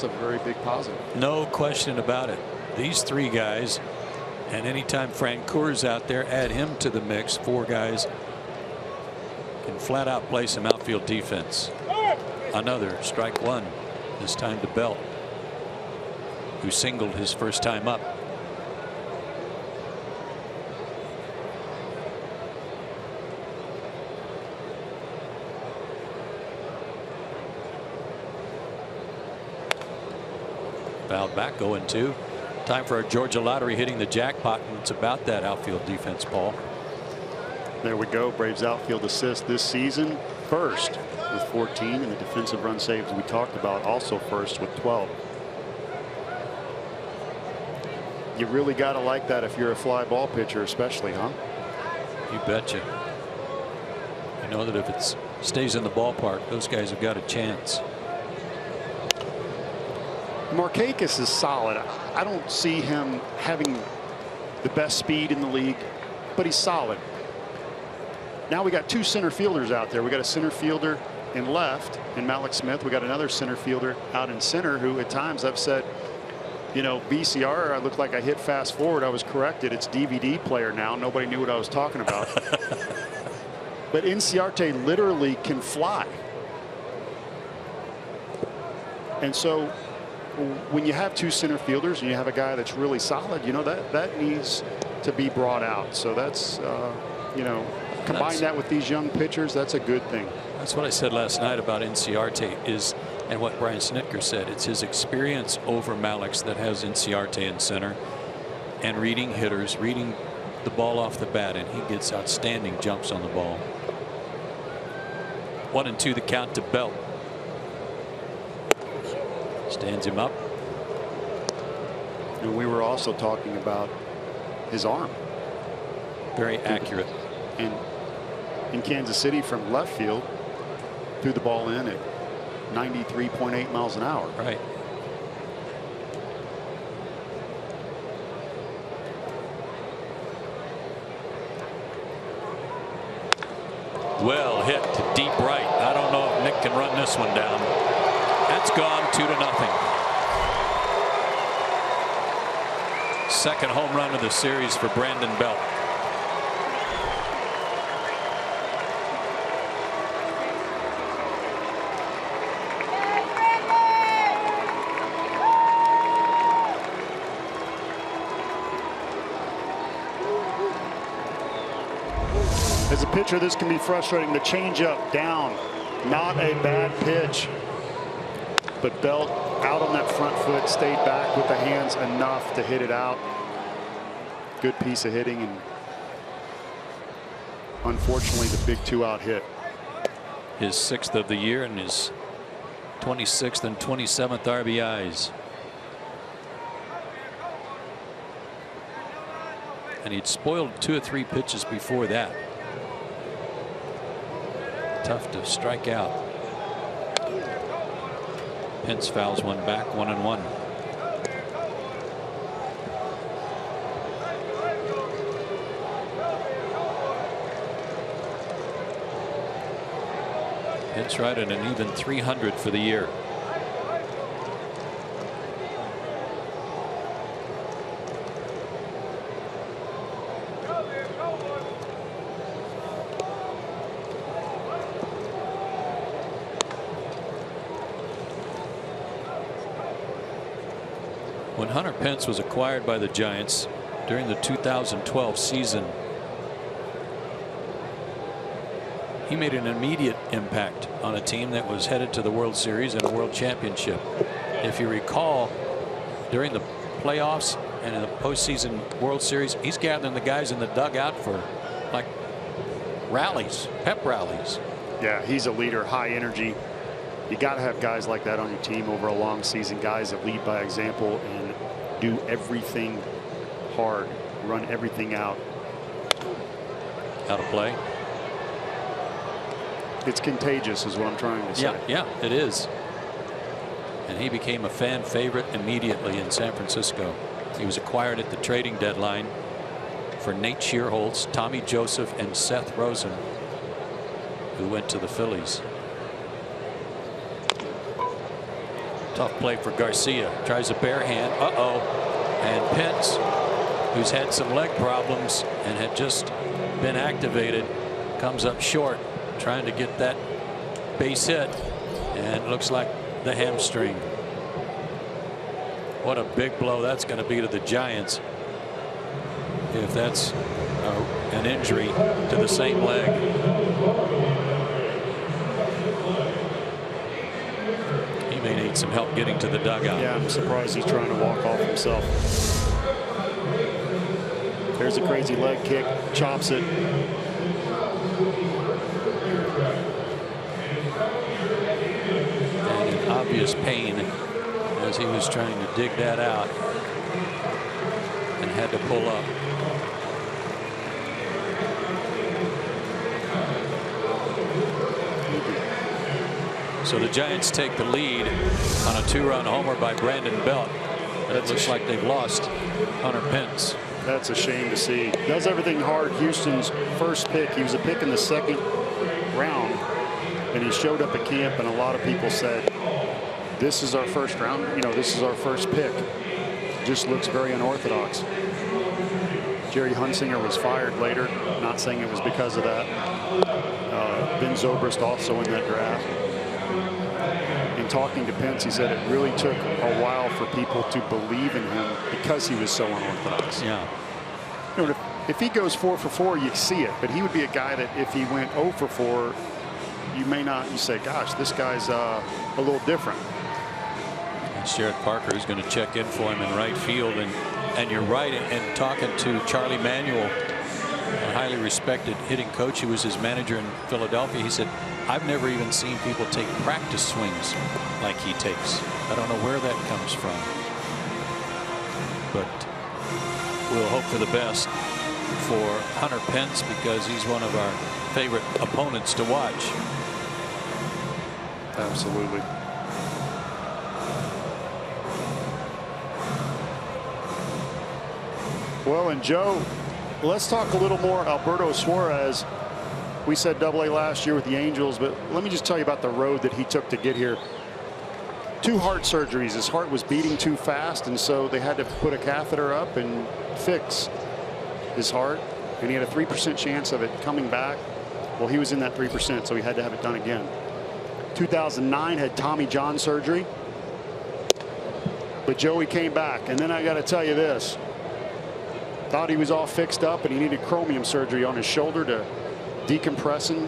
a very big positive.
No question about it. These 3 guys, and anytime Francoeur's out there, add him to the mix. 4 guys can flat out play some outfield defense. Another strike 1, this time to Belt, who singled his first time up. Fouled back, 0-2. Time for our Georgia lottery hitting the jackpot, and it's about that outfield defense, Paul.
There we go. Braves outfield assist this season, first with 14, and the defensive run saves we talked about also first with 12. You really got to like that if you're a fly ball pitcher, especially, huh?
You betcha. You know that if it stays in the ballpark, those guys have got a chance.
Markakis is solid. I don't see him having the best speed in the league, but he's solid. Now we got 2 center fielders out there. We got a center fielder in left in Malik Smith. We got another center fielder out in center who at times I've said, you know, VCR, I look like I hit fast forward. I was corrected. It's DVD player now. Nobody knew what I was talking about. But Inciarte literally can fly. And so when you have 2 center fielders and you have a guy that's really solid, you know, that needs to be brought out. So that's, you know, combine that with these young pitchers. That's a good thing.
That's what I said last night about Inciarte is, and what Brian Snitker said, it's his experience over Malik's that has Inciarte in center, and reading hitters, reading the ball off the bat, and he gets outstanding jumps on the ball. 1-2 the count to Belt. Stands him up.
And we were also talking about his arm.
Very accurate.
And in Kansas City from left field, threw the ball in at 93.8 miles an hour.
Right. Well hit to deep right. I don't know if Nick can run this one down. That's gone 2-0. Second home run of the series for Brandon Belt.
As a pitcher, this can be frustrating. The changeup down, not a bad pitch. But Belt out on that front foot, stayed back with the hands enough to hit it out. Good piece of hitting. And unfortunately, the big 2-out hit.
His 6th of the year and his 26th and 27th RBIs. And he'd spoiled 2 or 3 pitches before that. Tough to strike out. Pence fouls one back, 1-1. Pence right at an even 300 for the year. When Hunter Pence was acquired by the Giants during the 2012 season, he made an immediate impact on a team that was headed to the World Series and a World Championship. If you recall, during the playoffs and in the postseason World Series, he's gathering the guys in the dugout for like rallies, pep rallies.
Yeah, he's a leader, high energy. You got to have guys like that on your team over a long season, guys that lead by example and do everything hard, run everything out.
Out of play.
It's contagious is what I'm trying to say.
Yeah, it is. And he became a fan favorite immediately in San Francisco. He was acquired at the trading deadline for Nate Schierholtz, Tommy Joseph, and Seth Rosen, who went to the Phillies. Tough play for Garcia. Tries a bare hand. And Pence, who's had some leg problems and had just been activated, comes up short, trying to get that base hit, and it looks like the hamstring. What a big blow that's going to be to the Giants if that's an injury to the same leg. He may need some help getting to the dugout.
Yeah, I'm surprised he's trying to walk off himself. There's a crazy leg kick, chops it.
And in obvious pain as he was trying to dig that out and had to pull up. So the Giants take the lead on a 2-run homer by Brandon Belt. And it looks like they've lost Hunter Pence.
That's a shame to see. Does everything hard. Houston's first pick. He was a pick in the 2nd round, and he showed up at camp, and a lot of people said, this is our first round. You know, this is our first pick. Just looks very unorthodox. Jerry Hunsinger was fired later. Not saying it was because of that. Ben Zobrist also in that draft. In talking to Pence, he said it really took a while for people to believe in him because he was so unorthodox.
Yeah.
You know, if he goes 4 for 4, you see it. But he would be a guy that if he went 0 for 4, you may not. You say, gosh, this guy's a little different.
And Sherrod Parker is going to check in for him in right field. And you're right. And talking to Charlie Manuel, a highly respected hitting coach who was his manager in Philadelphia, he said, I've never even seen people take practice swings like he takes. I don't know where that comes from. But we'll hope for the best for Hunter Pence because he's one of our favorite opponents to watch.
Absolutely. Well, and Joe, let's talk a little more Alberto Suarez. We said AA last year with the Angels, but let me just tell you about the road that he took to get here. 2 heart surgeries. His heart was beating too fast, and so they had to put a catheter up and fix his heart, and he had a 3% chance of it coming back. Well, he was in that 3%, so he had to have it done again. 2009 had Tommy John surgery, but Joey came back, and then I got to tell you this. Thought he was all fixed up, and he needed chromium surgery on his shoulder to decompress him,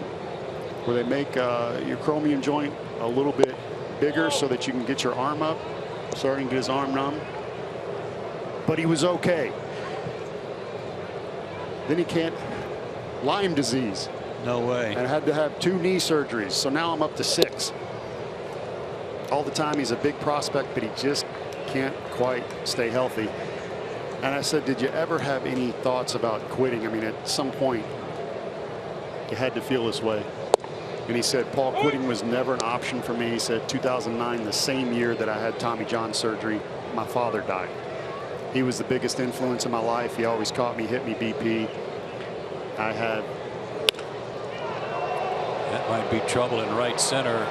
where they make your chromium joint a little bit bigger so that you can get your arm up, starting to get his arm numb. But he was okay. Then he can't Lyme disease.
No way.
And had to have 2 knee surgeries. So now I'm up to 6. All the time he's a big prospect, but he just can't quite stay healthy. And I said, did you ever have any thoughts about quitting? I mean, at some point you had to feel this way. And he said, Paul, quitting was never an option for me. He said 2009, the same year that I had Tommy John surgery, my father died. He was the biggest influence in my life. He always caught me, hit me BP. I had.
That might be trouble in right center.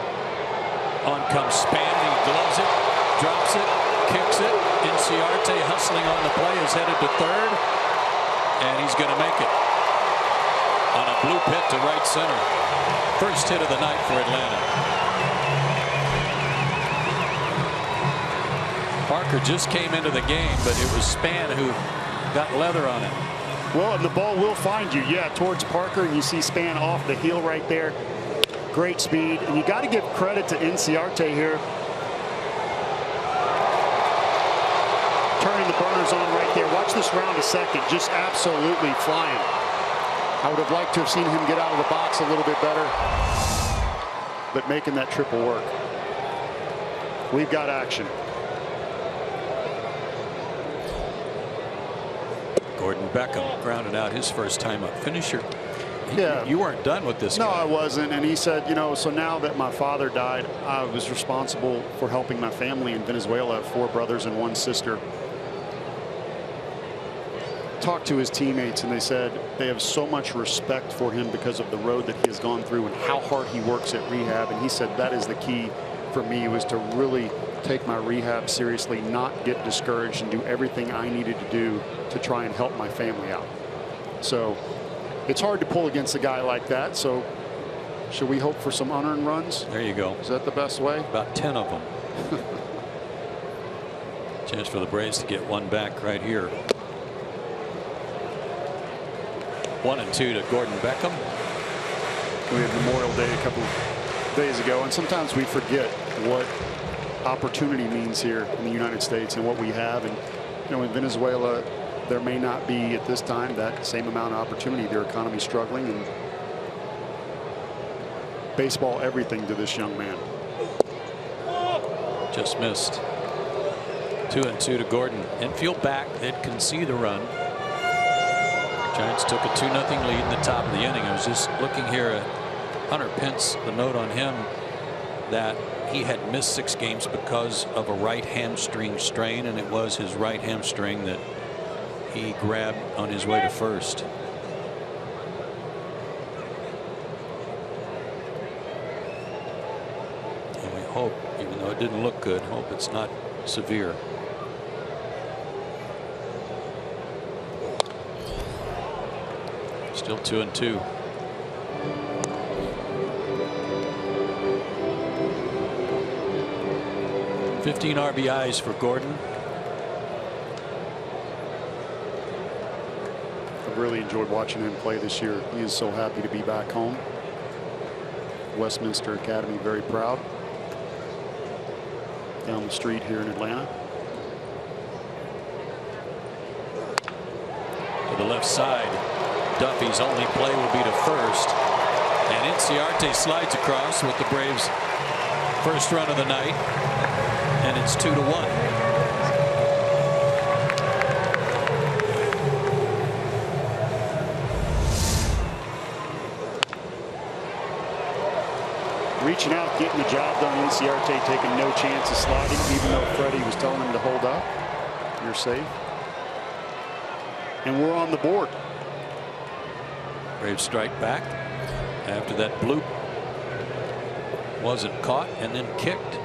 On comes Span. He gloves it, drops it, kicks it. Inciarte hustling on the play is headed to third. And he's going to make it. On a blue pit to right center. First hit of the night for Atlanta. Parker just came into the game, but it was Span who got leather on it.
Well, and the ball will find you. Yeah, towards Parker, and you see Span off the heel right there. Great speed, and you got to give credit to Inciarte here. Turning the burners on right there. Watch this round a second, just absolutely flying. I would have liked to have seen him get out of the box a little bit better, but making that triple work. We've got action.
Gordon Beckham grounded out his first time up. Finisher.
Yeah.
You weren't done with this
No,
guy.
I wasn't. And he said, you know, so now that my father died, I was responsible for helping my family in Venezuela. I have 4 brothers and 1 sister. Talked to his teammates, and they said they have so much respect for him because of the road that he has gone through and how hard he works at rehab. And he said that is the key for me, was to really take my rehab seriously, not get discouraged, and do everything I needed to do to try and help my family out. So it's hard to pull against a guy like that. So should we hope for some unearned runs?
There you go.
Is that the best way?
About 10 of them. Chance for the Braves to get one back right here. 1-2 to Gordon Beckham.
We had Memorial Day a couple of days ago, and sometimes we forget what opportunity means here in the United States and what we have. And you know, in Venezuela, there may not be at this time that same amount of opportunity. Their economy struggling, and baseball everything to this young man.
Just missed. 2-2 to Gordon. Infield back. They'd concede the run. Giants took a 2-0 lead in the top of the inning. I was just looking here at Hunter Pence, the note on him that he had missed 6 games because of a right hamstring strain, and it was his right hamstring that he grabbed on his way to first. And we hope, even though it didn't look good, hope it's not severe. Still 2-2. $15 RBIs for Gordon.
I've really enjoyed watching him play this year. He is so happy to be back home. Westminster Academy very proud. Down the street here in Atlanta.
To the left side. Duffy's only play will be to first. And Inciarte slides across with the Braves' first run of the night. And it's 2-1.
Reaching out, getting the job done. Inciarte taking no chances sliding, even though Freddie was telling him to hold up. You're safe. And we're on the board.
Braves strike back after that bloop wasn't caught and then kicked.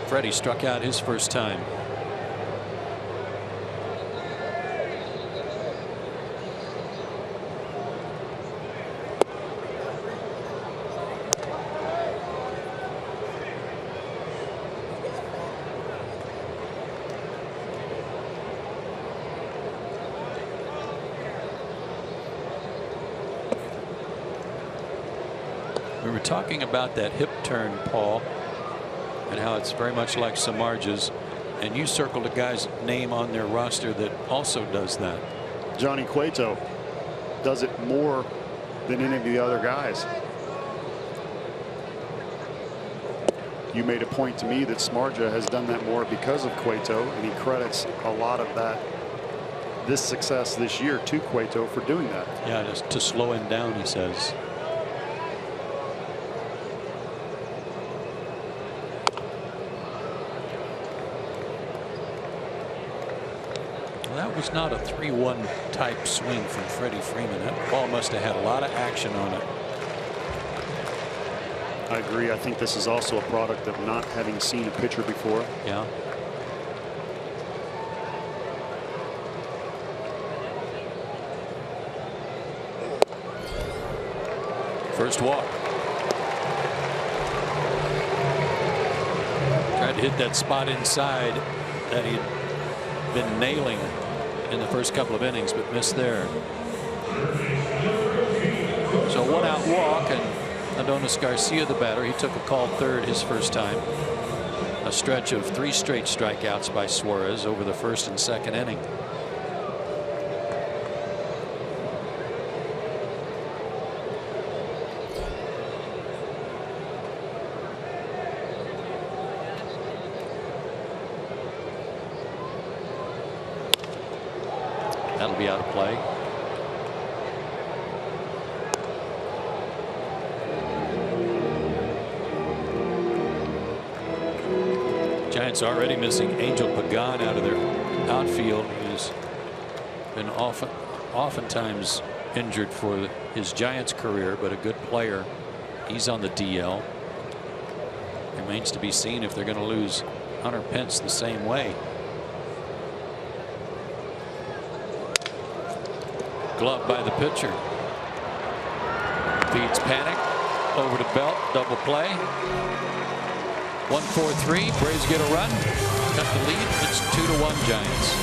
Freddie struck out his first time. We were talking about that hip turn, Paul, and how it's very much like Samardzij's, and you circled a guy's name on their roster that also does that.
Johnny Cueto does it more than any of the other guys. You made a point to me that Smarja has done that more because of Cueto, and he credits a lot of that, this success this year, to Cueto for doing that.
Yeah, just to slow him down, he says. Well, that was not a 3-1 type swing from Freddie Freeman. That ball must have had a lot of action on it.
I agree. I think this is also a product of not having seen a pitcher before.
Yeah. First walk. Tried to hit that spot inside that he'd been nailing in the first couple of innings, but missed there. So 1-out walk, and Adonis Garcia, the batter, he took a called third his first time. A stretch of 3 straight strikeouts by Suarez over the first and second inning. That'll be out of play. Giants already missing Angel Pagan out of their outfield, who's been oftentimes injured for his Giants career, but a good player. He's on the DL. Remains to be seen if they're going to lose Hunter Pence the same way. Glove by the pitcher. Feeds Panic over to Belt. Double play. 1-4-3. Braves get a run. Cut the lead. It's 2-1 Giants.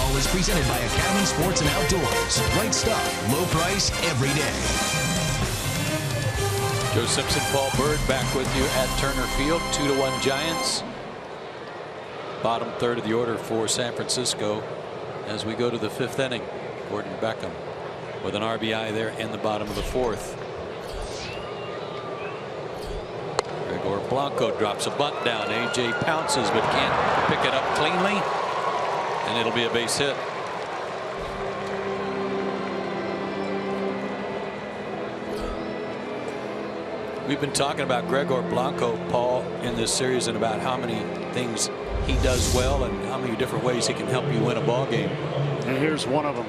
Is presented by Academy Sports and Outdoors. Right stuff, low price, every day.
Joe Simpson, Paul Bird back with you at Turner Field. 2-1 Giants. Bottom third of the order for San Francisco as we go to the 5th inning. Gordon Beckham with an RBI there in the bottom of the 4th. Gregor Blanco drops a bunt down. AJ pounces but can't pick it up cleanly. And it'll be a base hit. We've been talking about Gregor Blanco, Paul, in this series, and about how many things he does well and how many different ways he can help you win a ball game.
And here's one of them.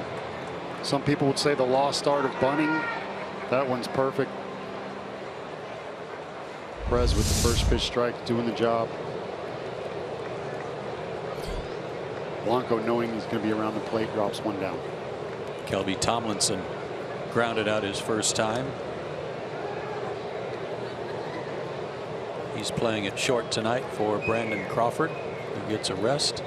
Some people would say the lost art of bunting. That one's perfect. Perez with the first pitch strike, doing the job. Blanco, knowing he's going to be around the plate, drops one down.
Kelby Tomlinson grounded out his first time. He's playing it short tonight for Brandon Crawford, who gets a rest.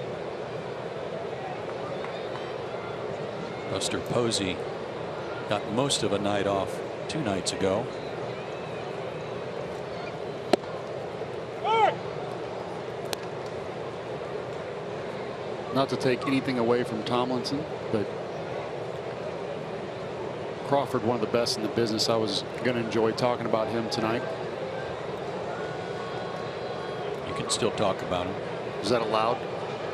Buster Posey got most of a night off 2 nights ago.
Not to take anything away from Tomlinson, but Crawford, one of the best in the business. I was going to enjoy talking about him tonight.
You can still talk about him.
Is that allowed?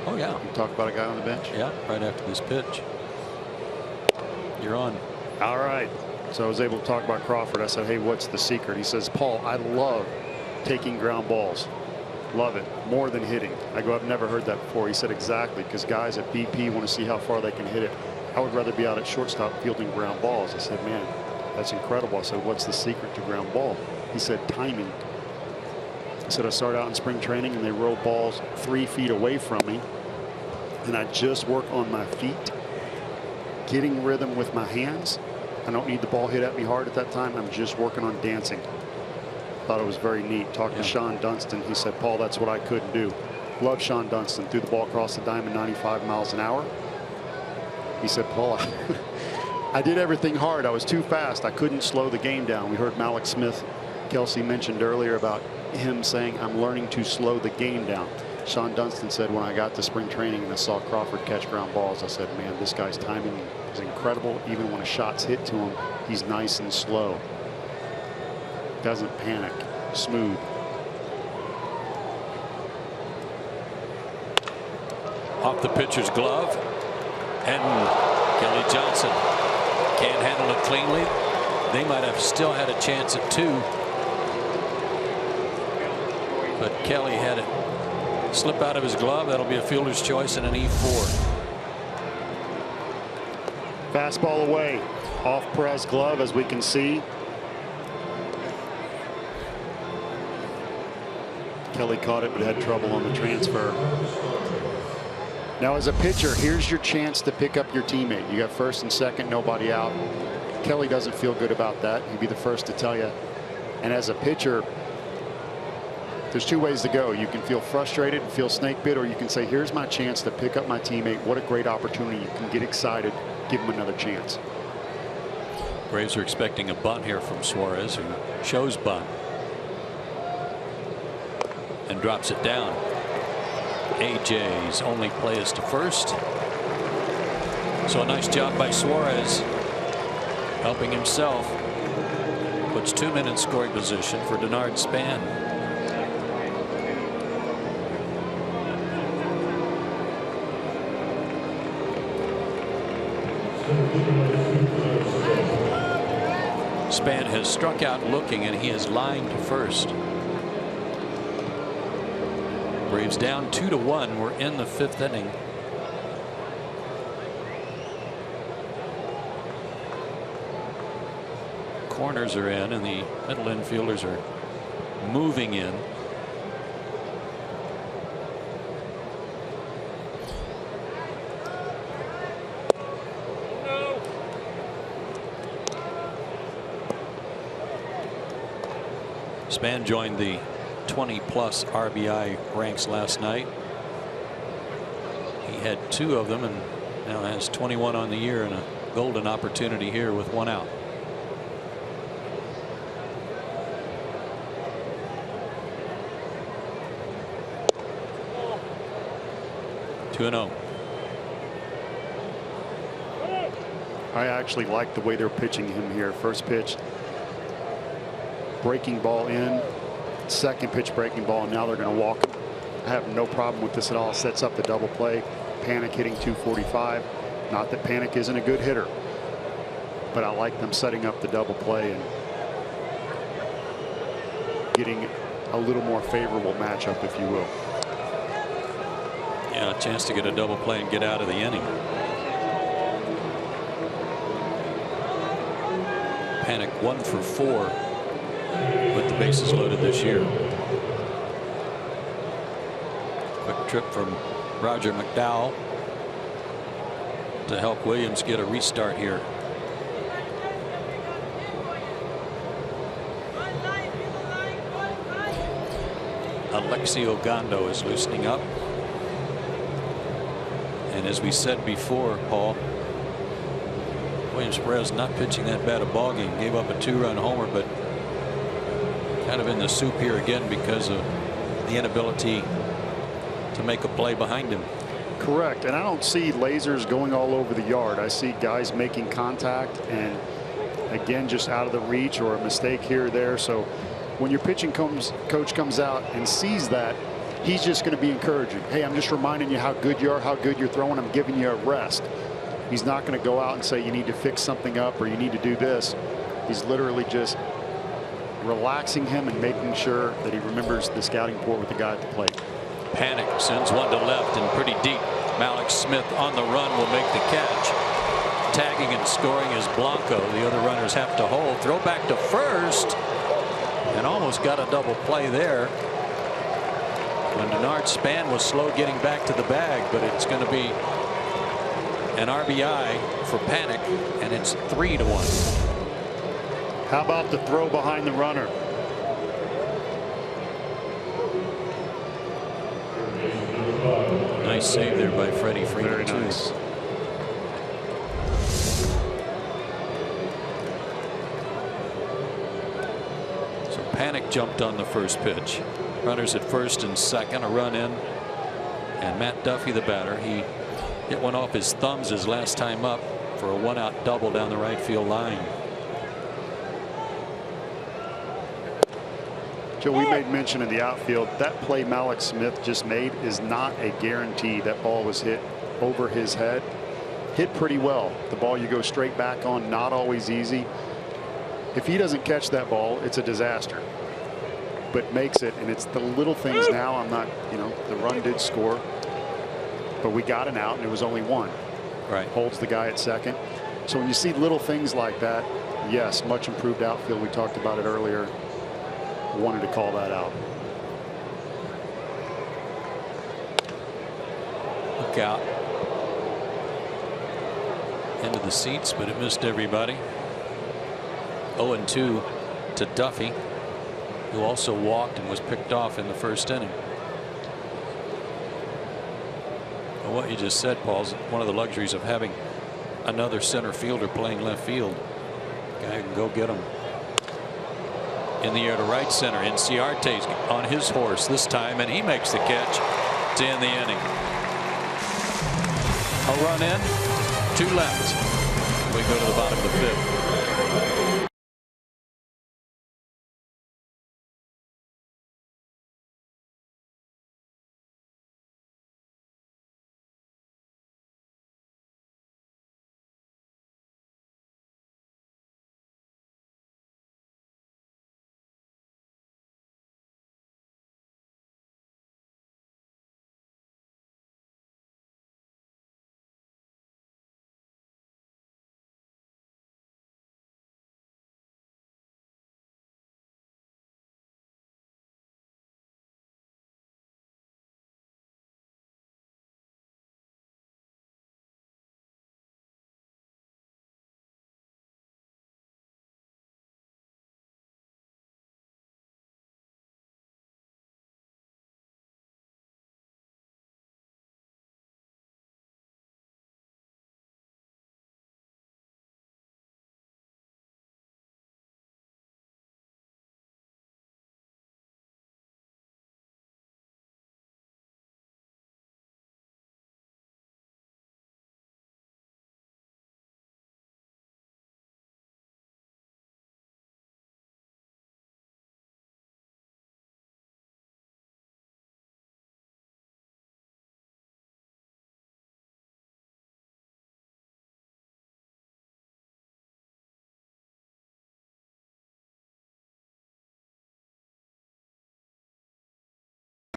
Oh, yeah.
You talk about a guy on the bench?
Yeah, right after this pitch. You're on.
All right. So I was able to talk about Crawford. I said, hey, what's the secret? He says, Paul, I love taking ground balls. Love it. More than hitting. I go, I've never heard that before. He said, exactly, because guys at BP want to see how far they can hit it. I would rather be out at shortstop fielding ground balls. I said, man, that's incredible. I said, what's the secret to ground ball? He said, timing. I said, I started out in spring training and they roll balls 3 feet away from me. And I just work on my feet, getting rhythm with my hands. I don't need the ball hit at me hard at that time. I'm just working on dancing. Thought it was very neat. Talked to Sean Dunston. He said, Paul, that's what I couldn't do. Love Sean Dunston. Threw the ball across the diamond 95 miles an hour. He said, Paul, I did everything hard. I was too fast. I couldn't slow the game down. We heard Malik Smith, Kelsey mentioned earlier about him saying, I'm learning to slow the game down. Sean Dunston said, when I got to spring training and I saw Crawford catch ground balls, I said, man, this guy's timing is incredible. Even when a shot's hit to him, he's nice and slow. Doesn't panic. Smooth.
Off the pitcher's glove. And Kelly Johnson can't handle it cleanly. They might have still had a chance at 2. But Kelly had it slip out of his glove. That'll be a fielder's choice and an E4.
Fastball away. Off Perez glove, as we can see. Kelly caught it but had trouble on the transfer. Now as a pitcher, here's your chance to pick up your teammate. You got first and second, nobody out. Kelly doesn't feel good about that. He'd be the first to tell you. And as a pitcher, there's 2 ways to go. You can feel frustrated and feel snake bit, or you can say, here's my chance to pick up my teammate. What a great opportunity. You can get excited, give him another chance.
Braves are expecting a bunt here from Suarez, who shows bunt and drops it down. AJ's only play is to first. So a nice job by Suarez, helping himself. Puts 2 men in scoring position for Denard Span. Span has struck out looking, and he is lined to first. Braves down 2-1. We're in the 5th inning. Corners are in, and the middle infielders are moving in. Span joined the 20-plus RBI ranks last night. He had 2 of them and now has 21 on the year, and a golden opportunity here with 1 out. (2-0).
I actually like the way they're pitching him here. First pitch, breaking ball in. Second pitch, breaking ball, and now they're going to walk him. I have no problem with this at all. Sets up the double play. Panic hitting 245. Not that Panic isn't a good hitter, but I like them setting up the double play and getting a little more favorable matchup, if you will.
Yeah, a chance to get a double play and get out of the inning. Panic 1 for 4 with the bases loaded this year. Quick trip from Roger McDowell to help Williams get a restart here. Alexi Ogando is loosening up. And as we said before, Paul, Williams Perez not pitching that bad a ball game. Gave up a 2-run homer, but kind of in the soup here again because of the inability to make a play behind him.
Correct. And I don't see lasers going all over the yard. I see guys making contact and again just out of the reach or a mistake here or there. So when your pitching coach comes out and sees that, he's just going to be encouraging. Hey, I'm just reminding you how good you are, how good you're throwing. I'm giving you a rest. He's not going to go out and say you need to fix something up or you need to do this. He's literally just relaxing him and making sure that he remembers the scouting report with the guy at the plate.
Panic sends one to left and pretty deep. Malik Smith on the run will make the catch. Tagging and scoring is Blanco. The other runners have to hold. Throw back to first. And almost got a double play there. When Denard Span was slow getting back to the bag, but it's going to be an RBI for Panic, and it's 3-1.
How about the throw behind the runner?
Nice save there by Freddie Freeman.
Very nice.
So Panic jumped on the first pitch. Runners at first and second, a run in, and Matt Duffy, the batter, he hit one off his thumbs his last time up for a 1-out double down the right field line.
Joe, we made mention in the outfield that play Malik Smith just made is not a guarantee. That ball was hit over his head. Hit pretty well. The ball you go straight back on, not always easy. If he doesn't catch that ball, it's a disaster. But makes it, and it's the little things now. I'm not, the run did score, but we got an out and it was only one.
Right.
Holds the guy at second. So when you see little things like that, yes, much improved outfield. We talked about it earlier. Wanted to call that out.
Look out. Into the seats, but it missed everybody. 0-2 to Duffy, who also walked and was picked off in the first inning. Well, what you just said, Paul, is one of the luxuries of having another center fielder playing left field. Guy can go get him. In the air to right center. Inciarte's on his horse this time, and he makes the catch to end the inning. A run in, 2 left. We go to the bottom of the 5th.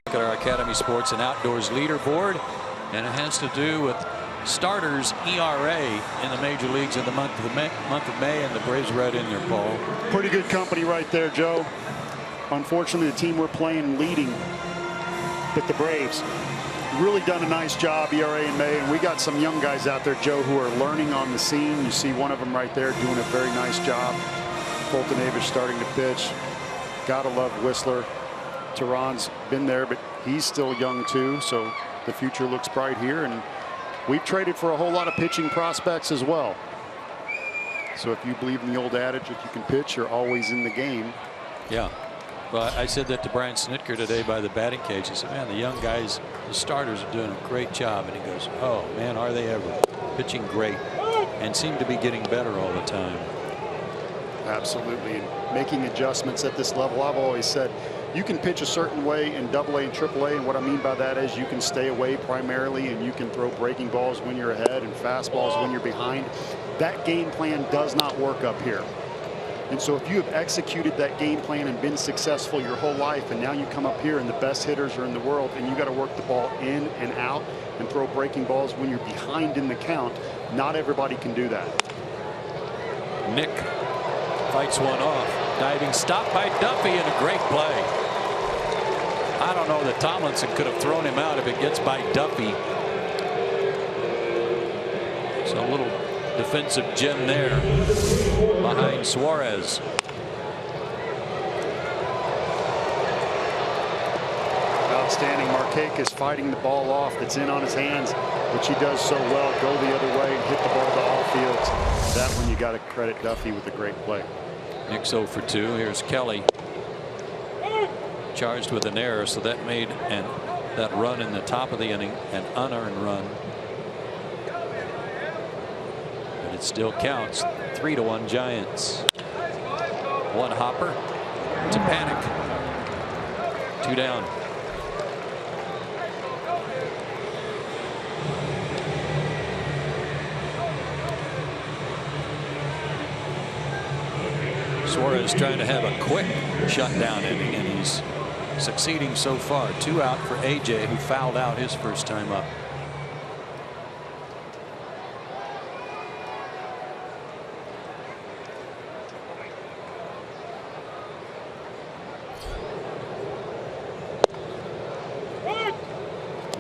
At our Academy Sports and Outdoors leaderboard, and it has to do with starters ERA in the major leagues in the month of May, and the Braves right in there, Paul.
Pretty good company right there, Joe. Unfortunately, the team we're playing leading, but the Braves really done a nice job ERA in May, and we got some young guys out there, Joe, who are learning on the scene. You see one of them right there doing a very nice job. Fulton Avish starting to pitch. Gotta love Whistler. Tehran's been there, but he's still young too, so the future looks bright here. And we've traded for a whole lot of pitching prospects as well. So if you believe in the old adage, if you can pitch, you're always in the game.
Yeah. Well, I said that to Brian Snitker today by the batting cage. He said, man, the young guys, the starters are doing a great job. And he goes, oh, man, are they ever. Pitching great and seem to be getting better all the time.
Absolutely. And making adjustments at this level. I've always said you can pitch a certain way in AA and AAA. And what I mean by that is you can stay away primarily and you can throw breaking balls when you're ahead and fastballs when you're behind. That game plan does not work up here. And so if you have executed that game plan and been successful your whole life, and now you come up here and the best hitters are in the world and you got to work the ball in and out and throw breaking balls when you're behind in the count, not everybody can do that.
Nick fights one off. Diving stop by Duffy and a great play. I don't know that Tomlinson could have thrown him out if it gets by Duffy. So a little defensive gem there behind Suarez.
Outstanding. Markakis fighting the ball off that's in on his hands, which he does so well. Go the other way and hit the ball to all fields. That one you got to credit Duffy with a great play.
Nick's 0 for 2. Here's Kelly charged with an error, so that made that run in the top of the inning an unearned run. But it still counts. 3-1 Giants. One hopper to Panic. 2 down. Suarez trying to have a quick shutdown inning, and he's succeeding so far. 2 out for AJ, who fouled out his first time up.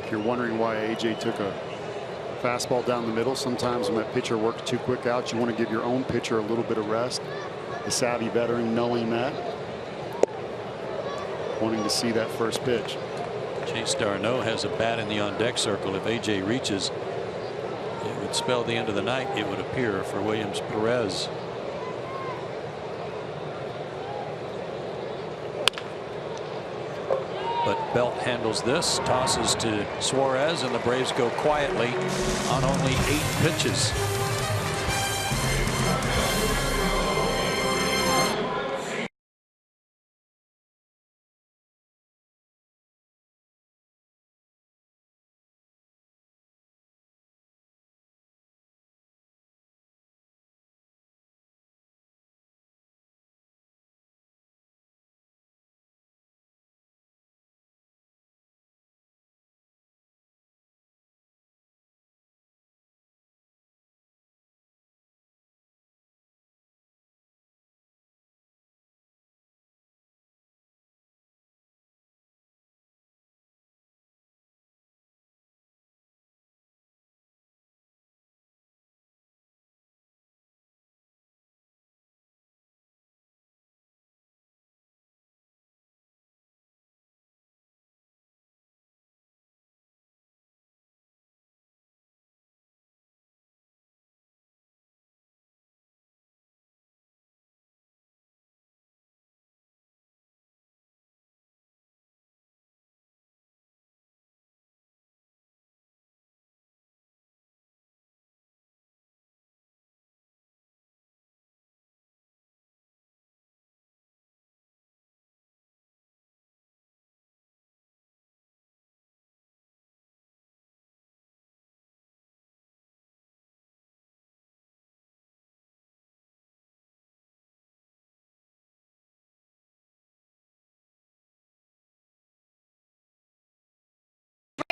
If you're wondering why AJ took a fastball down the middle, sometimes when that pitcher works 2 quick outs, you want to give your own pitcher a little bit of rest. The savvy veteran knowing that, wanting to see that first pitch.
Chase Darno has a bat in the on-deck circle. If AJ reaches, it would spell the end of the night, it would appear, for Williams Perez. But Belt handles this, tosses to Suarez, and the Braves go quietly on only 8 pitches.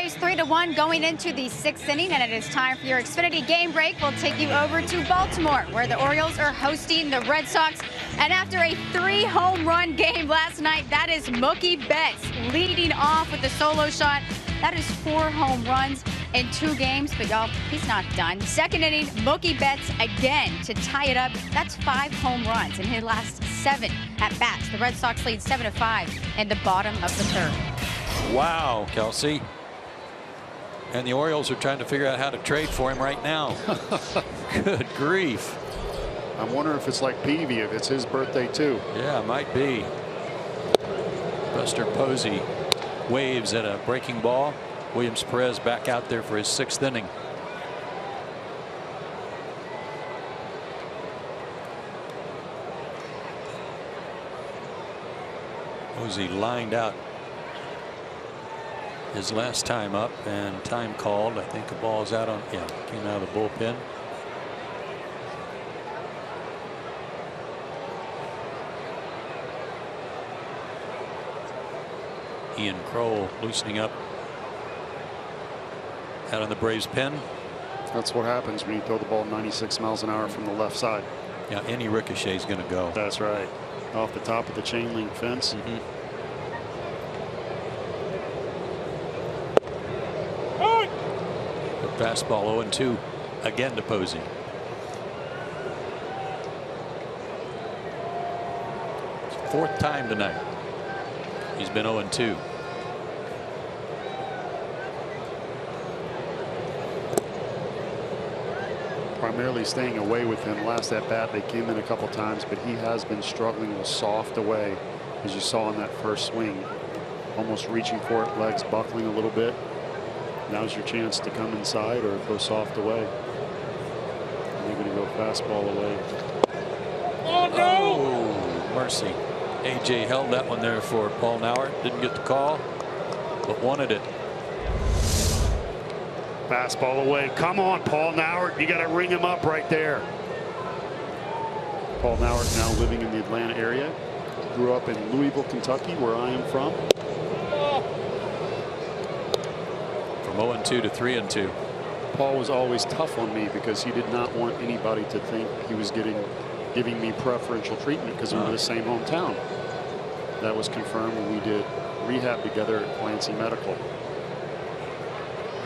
3-1 going into the 6th inning, and it is time for your Xfinity game break. We'll take you over to Baltimore, where the Orioles are hosting the Red Sox. And after a 3-home run game last night, that is Mookie Betts leading off with the solo shot. That is 4 home runs in 2 games, but y'all, he's not done. 2nd inning, Mookie Betts again to tie it up. That's 5 home runs in his last 7 at bats. The Red Sox lead 7-5 in the bottom of the 3rd.
Wow, Kelsey. And the Orioles are trying to figure out how to trade for him right now. Good grief.
I wonder if it's like Peavy, if it's his birthday too.
Yeah, it might be. Buster Posey waves at a breaking ball. Williams Perez back out there for his 6th inning. Posey lined out his last time up, and time called. I think the ball's out on, yeah, came out of the bullpen. Ian Kroll loosening up out on the Braves pen.
That's what happens when you throw the ball 96 miles an hour from the left side.
Yeah, any ricochet is going to go.
That's right. Off the top of the chain link fence.
Fastball 0-2 again to Posey. It's 4th time tonight. He's been 0-2.
Primarily staying away with him. Last at bat they came in a couple times, but he has been struggling with soft away, as you saw in that first swing. Almost reaching for it, legs buckling a little bit. Now's your chance to come inside or go soft away. They're going to go fastball away.
Oh no! Oh, mercy. AJ held that one there for Paul Nauert. Didn't get the call, but wanted it.
Fastball away. Come on, Paul Nauert. You got to ring him up right there. Paul Nauert now living in the Atlanta area. Grew up in Louisville, Kentucky, where I am from.
From 0-2 to 3-2.
Paul was always tough on me because he did not want anybody to think he was giving me preferential treatment because we were the same hometown. That was confirmed when we did rehab together at Clancy Medical.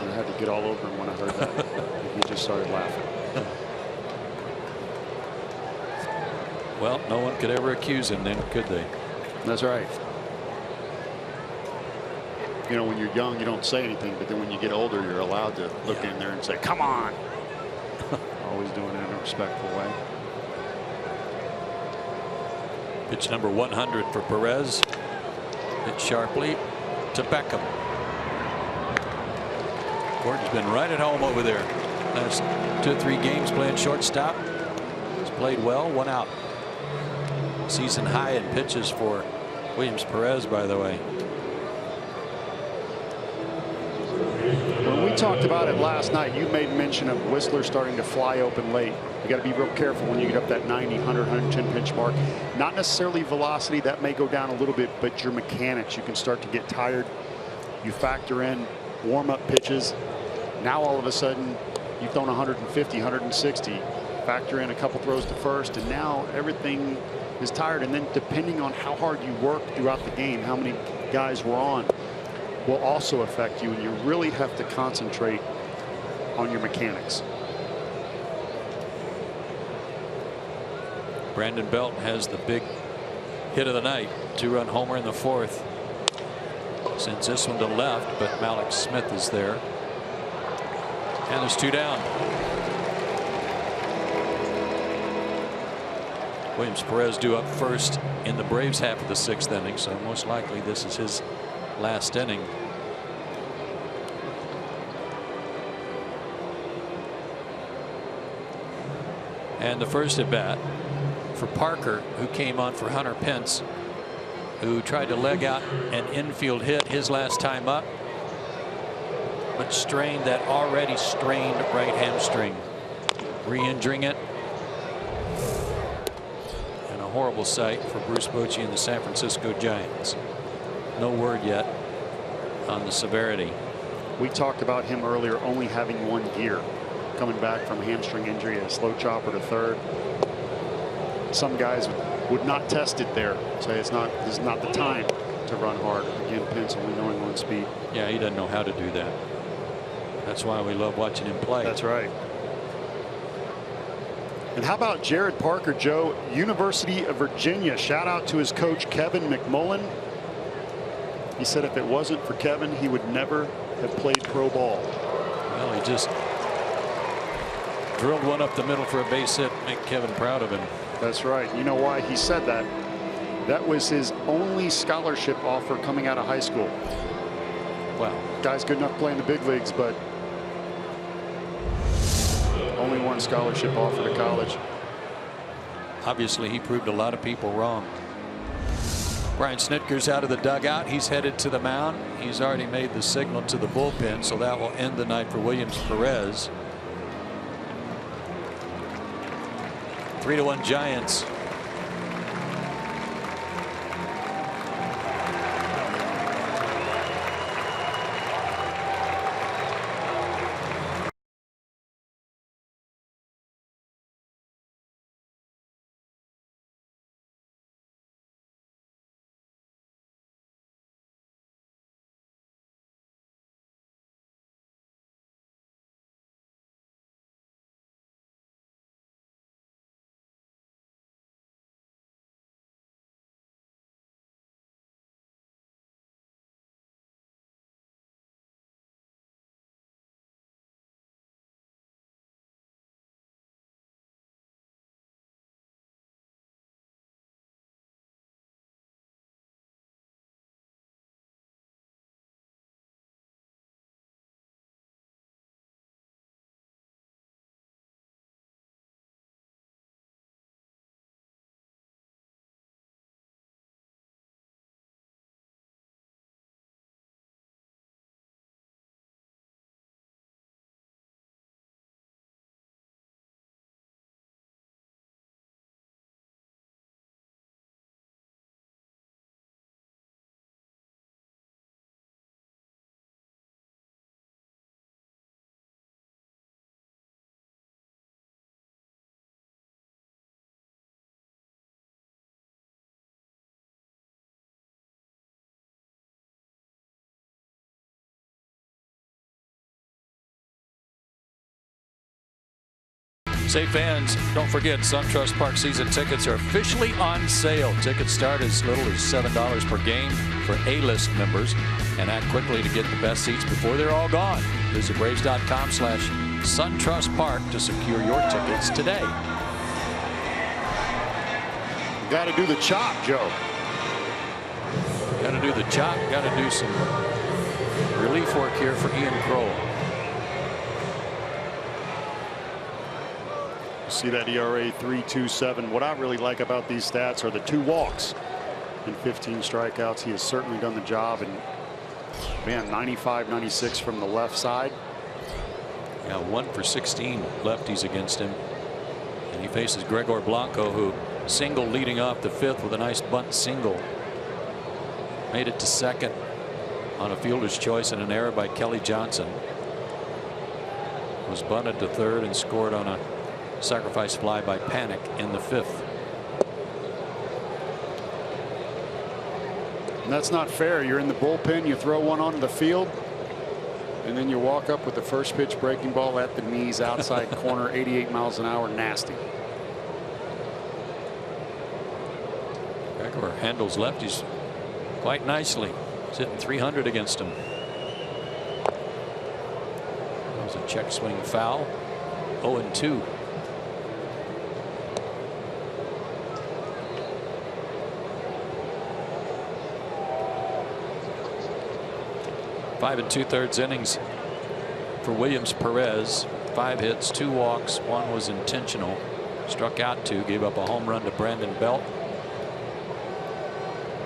And I had to get all over him when I heard that. He just started laughing.
Well, no one could ever accuse him then, could they?
That's right. You know, when you're young, you don't say anything, but then when you get older, you're allowed to look in there and say, come on. Always doing it in a respectful way.
Pitch number 100 for Perez. Hit sharply to Beckham. Gordon's been right at home over there. Last 2 or 3 games playing shortstop. He's played well, 1 out. Season high in pitches for Williams Perez, by the way.
When we talked about it last night, you made mention of Whistler starting to fly open late. You got to be real careful when you get up that 90, 100, 110 pitch mark. Not necessarily velocity, that may go down a little bit, but your mechanics, you can start to get tired. You factor in warm-up pitches. Now all of a sudden you've thrown 150, 160. Factor in a couple throws to first, and now everything is tired. And then depending on how hard you work throughout the game, how many guys were on, will also affect you, and you really have to concentrate on your mechanics.
Brandon Belt has the big hit of the night. 2-run homer in the 4th. Sends this one to left, but Malik Smith is there. And there's 2 down. Williams Perez due up first in the Braves half of the 6th inning, so most likely this is his last inning. And the first at bat for Parker, who came on for Hunter Pence, who tried to leg out an infield hit his last time up, but strained that already strained right hamstring, re-injuring it. And a horrible sight for Bruce Bochy and the San Francisco Giants. No word yet on the severity.
We talked about him earlier only having 1 year, coming back from hamstring injury, a slow chopper to third. Some guys would not test it there, say this is not the time to run hard. Again, Pence only knowing 1 speed.
Yeah, he doesn't know how to do that. That's why we love watching him play.
That's right. And how about Jared Parker, Joe? University of Virginia. Shout out to his coach, Kevin McMullen. He said if it wasn't for Kevin, he would never have played pro ball.
Well, he just drilled one up the middle for a base hit. Make Kevin proud of him.
That's right. You know why he said that? That was his only scholarship offer coming out of high school.
Wow.
Guy's good enough to play in the big leagues, but only 1 scholarship offer to college.
Obviously, he proved a lot of people wrong. Brian Snitker's out of the dugout. He's headed to the mound. He's already made the signal to the bullpen, so that will end the night for Williams Perez. 3-1 Giants. Say fans, don't forget SunTrust Park season tickets are officially on sale. Tickets start as little as $7 per game for A-list members, and act quickly to get the best seats before they're all gone. Visit Braves.com/SunTrust Park to secure your tickets today.
Got to do the chop, Joe.
Got to do the chop. Got to do some relief work here for Ian Kroll.
See that ERA 3.27. What I really like about these stats are the 2 walks and 15 strikeouts. He has certainly done the job. And man, 95-96 from the left side.
Yeah, 1 for 16 lefties against him. And he faces Gregor Blanco, who single leading off the 5th with a nice bunt single. Made it to second on a fielder's choice and an error by Kelly Johnson. Was bunted to third and scored on a sacrifice fly by Panic in the 5th.
And that's not fair. You're in the bullpen, you throw one onto the field, and then you walk up with the first pitch breaking ball at the knees, outside corner, 88 miles an hour, nasty.
Gregor handles lefties quite nicely. He's hitting 300 against him. That was a check swing foul. 0-2. Five and 2/3 innings for Williams Perez. 5 hits, 2 walks, 1 was intentional. Struck out 2, gave up a home run to Brandon Belt.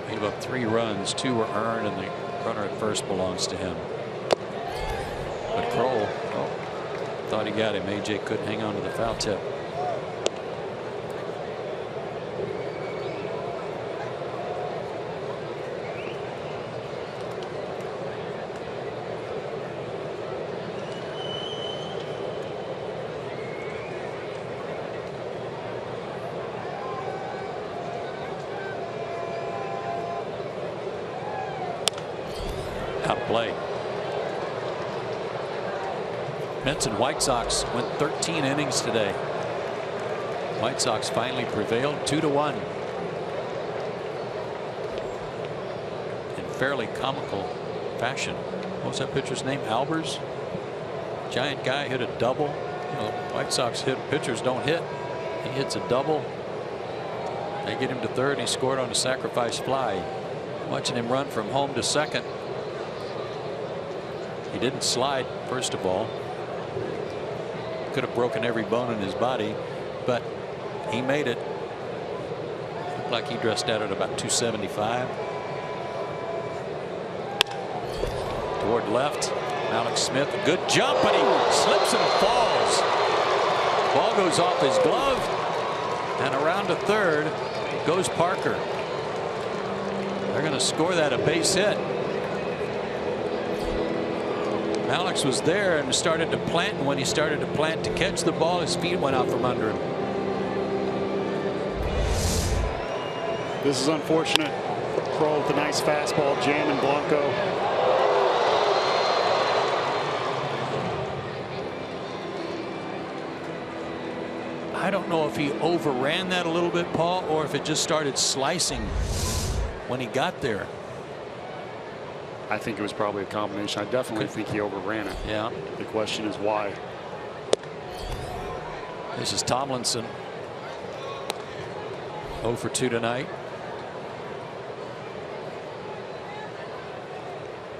Gave up 3 runs, 2 were earned, and the runner at first belongs to him. But Kroll thought he got him. AJ couldn't hang on to the foul tip. play. Mets and White Sox went 13 innings today. White Sox finally prevailed 2-1. In fairly comical fashion. What was that pitcher's name? Albers? Giant guy hit a double. You know, White Sox pitchers don't hit. He hits a double. They get him to third. He scored on a sacrifice fly. Watching him run from home to second. He didn't slide, first of all. Could have broken every bone in his body, but he made it. Looked like he dressed out at about 275. Toward left. Alex Smith, a good jump, but he slips and falls. Ball goes off his glove, and around to third goes Parker. They're going to score that a base hit. Alex was there and started to plant, and when he started to plant to catch the ball, his feet went out from under him.
This is unfortunate. Kroll with a nice fastball, jamming Blanco.
I don't know if he overran that a little bit, Paul, or if it just started slicing when he got there.
I think it was probably a combination. I definitely think he overran it.
Yeah.
The question is why.
This is Tomlinson. 0 for 2 tonight.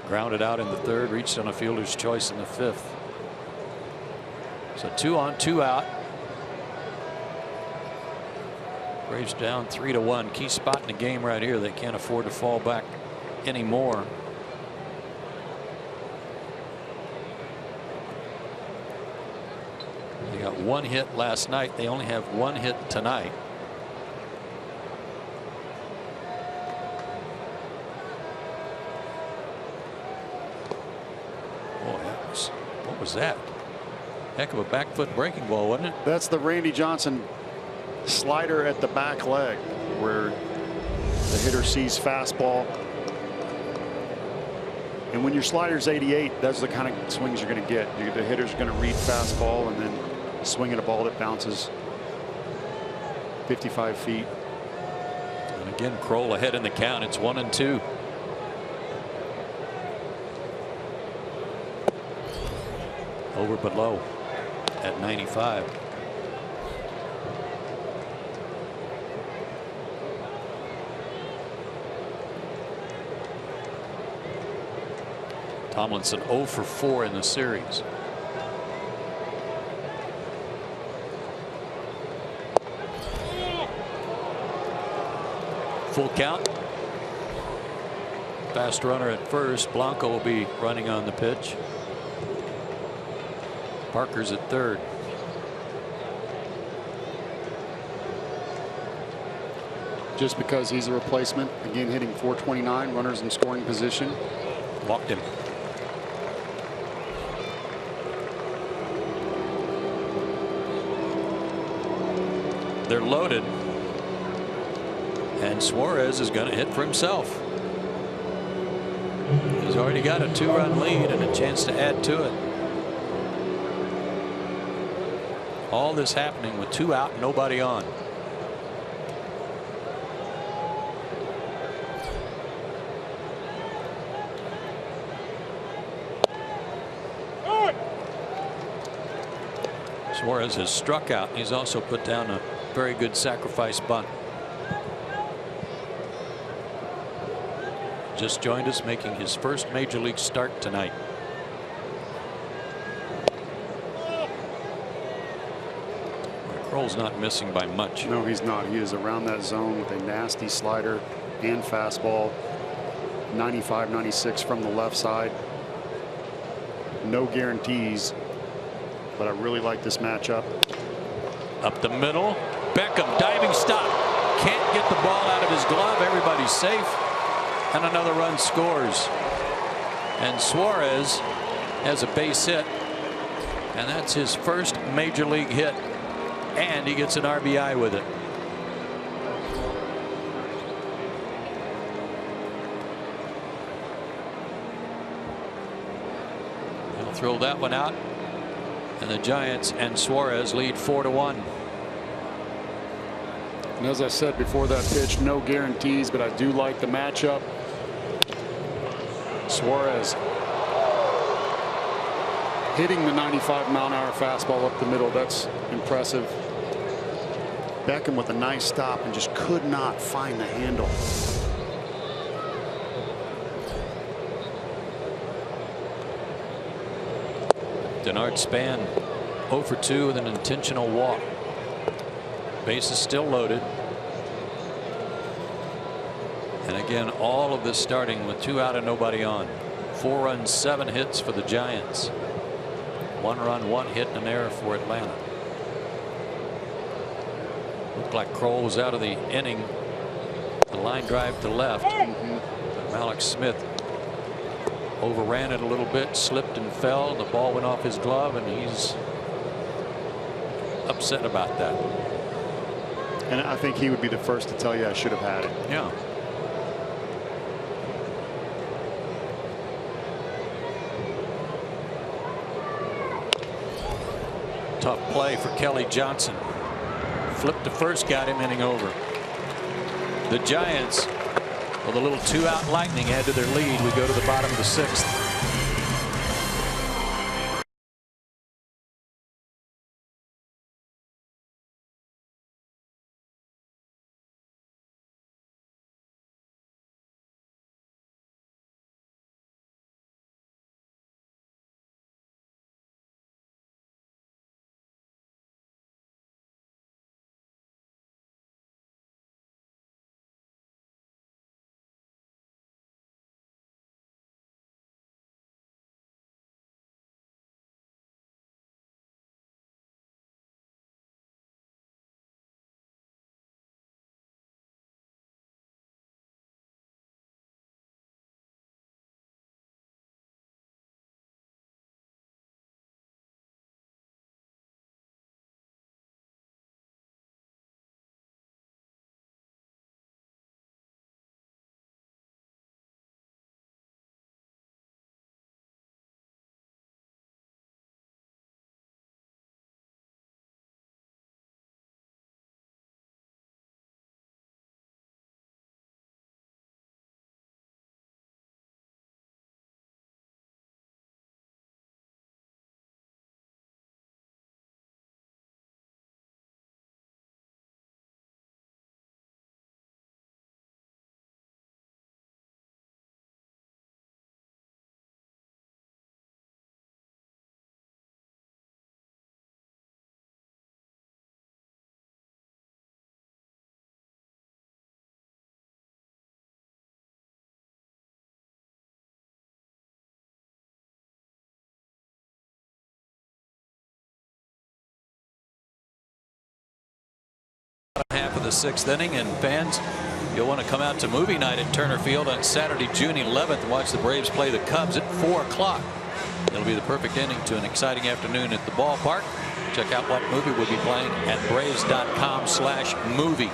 Grounded out in the third, reached on a fielder's choice in the fifth. So 2 on, 2 out. Braves down 3-1. Key spot in the game right here. They can't afford to fall back anymore. They got 1 hit last night. They only have 1 hit tonight. Boy, what was that? Heck of a back foot breaking ball, wasn't it?
That's the Randy Johnson slider at the back leg, where the hitter sees fastball. And when your slider's 88, that's the kind of swings you're going to get. The hitter's going to read fastball and then swing at a ball that bounces 55 feet.
And again, Kroll ahead in the count. It's 1-2. Over but low at 95. Tomlinson 0 for 4 in the series. Full count. Fast runner at first. Blanco will be running on the pitch. Parker's at third.
Just because he's a replacement, again hitting .429, runners in scoring position.
Walked him. They're loaded, and Suarez is going to hit for himself. He's already got a 2-run lead and a chance to add to it. All this happening with 2 out, nobody on. Suarez has struck out. He's also put down a very good sacrifice bunt. Just joined us, making his first major league start tonight. Kroll's not missing by much.
No, he's not. He is around that zone with a nasty slider and fastball. 95, 96 from the left side. No guarantees, but I really like this matchup.
Up the middle. Beckham diving stop. Can't get the ball out of his glove. Everybody's safe. And another run scores. And Suarez has a base hit. And that's his first major league hit. And he gets an RBI with it. We'll throw that one out. And the Giants and Suarez lead 4-1.
And as I said before that pitch, no guarantees, but I do like the matchup. Suarez hitting the 95-mile-an-hour fastball up the middle. That's impressive. Beckham with a nice stop and just could not find the handle.
Denard Span 0 for 2 with an intentional walk. Bases still loaded. And again, all of this starting with 2 out and nobody on. 4 runs, 7 hits for the Giants. 1 run, 1 hit, and an error for Atlanta. Looked like Kroll was out of the inning. The line drive to left. But Mallex Smith overran it a little bit, slipped and fell. The ball went off his glove, and he's upset about that.
And I think he would be the first to tell you I should have had it.
Yeah. Tough play for Kelly Johnson. Flipped to first, got him, inning over. The Giants, with a little 2-out lightning, add to their lead. We go to the bottom of the 6th. Half of the 6th inning, and fans, you'll want to come out to movie night at Turner Field on Saturday, June 11th, and watch the Braves play the Cubs at 4 o'clock. It'll be the perfect ending to an exciting afternoon at the ballpark. Check out what movie we'll be playing at braves.com/movie.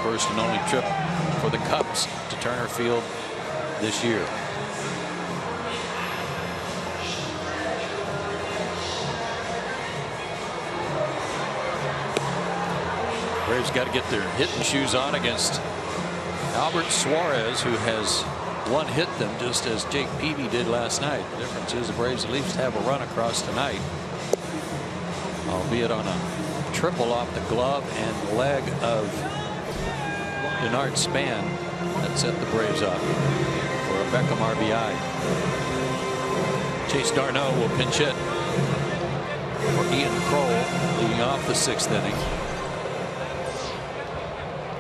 First and only trip for the Cubs to Turner Field this year. Braves got to get their hitting shoes on against Albert Suarez, who has 1 hit them just as Jake Peavy did last night. The difference is the Braves at least have a run across tonight, albeit on a triple off the glove and leg of Denard Span that set the Braves up for a Beckham RBI. Chase Darno will pinch hit for Ian Kroll leading off the 6th inning.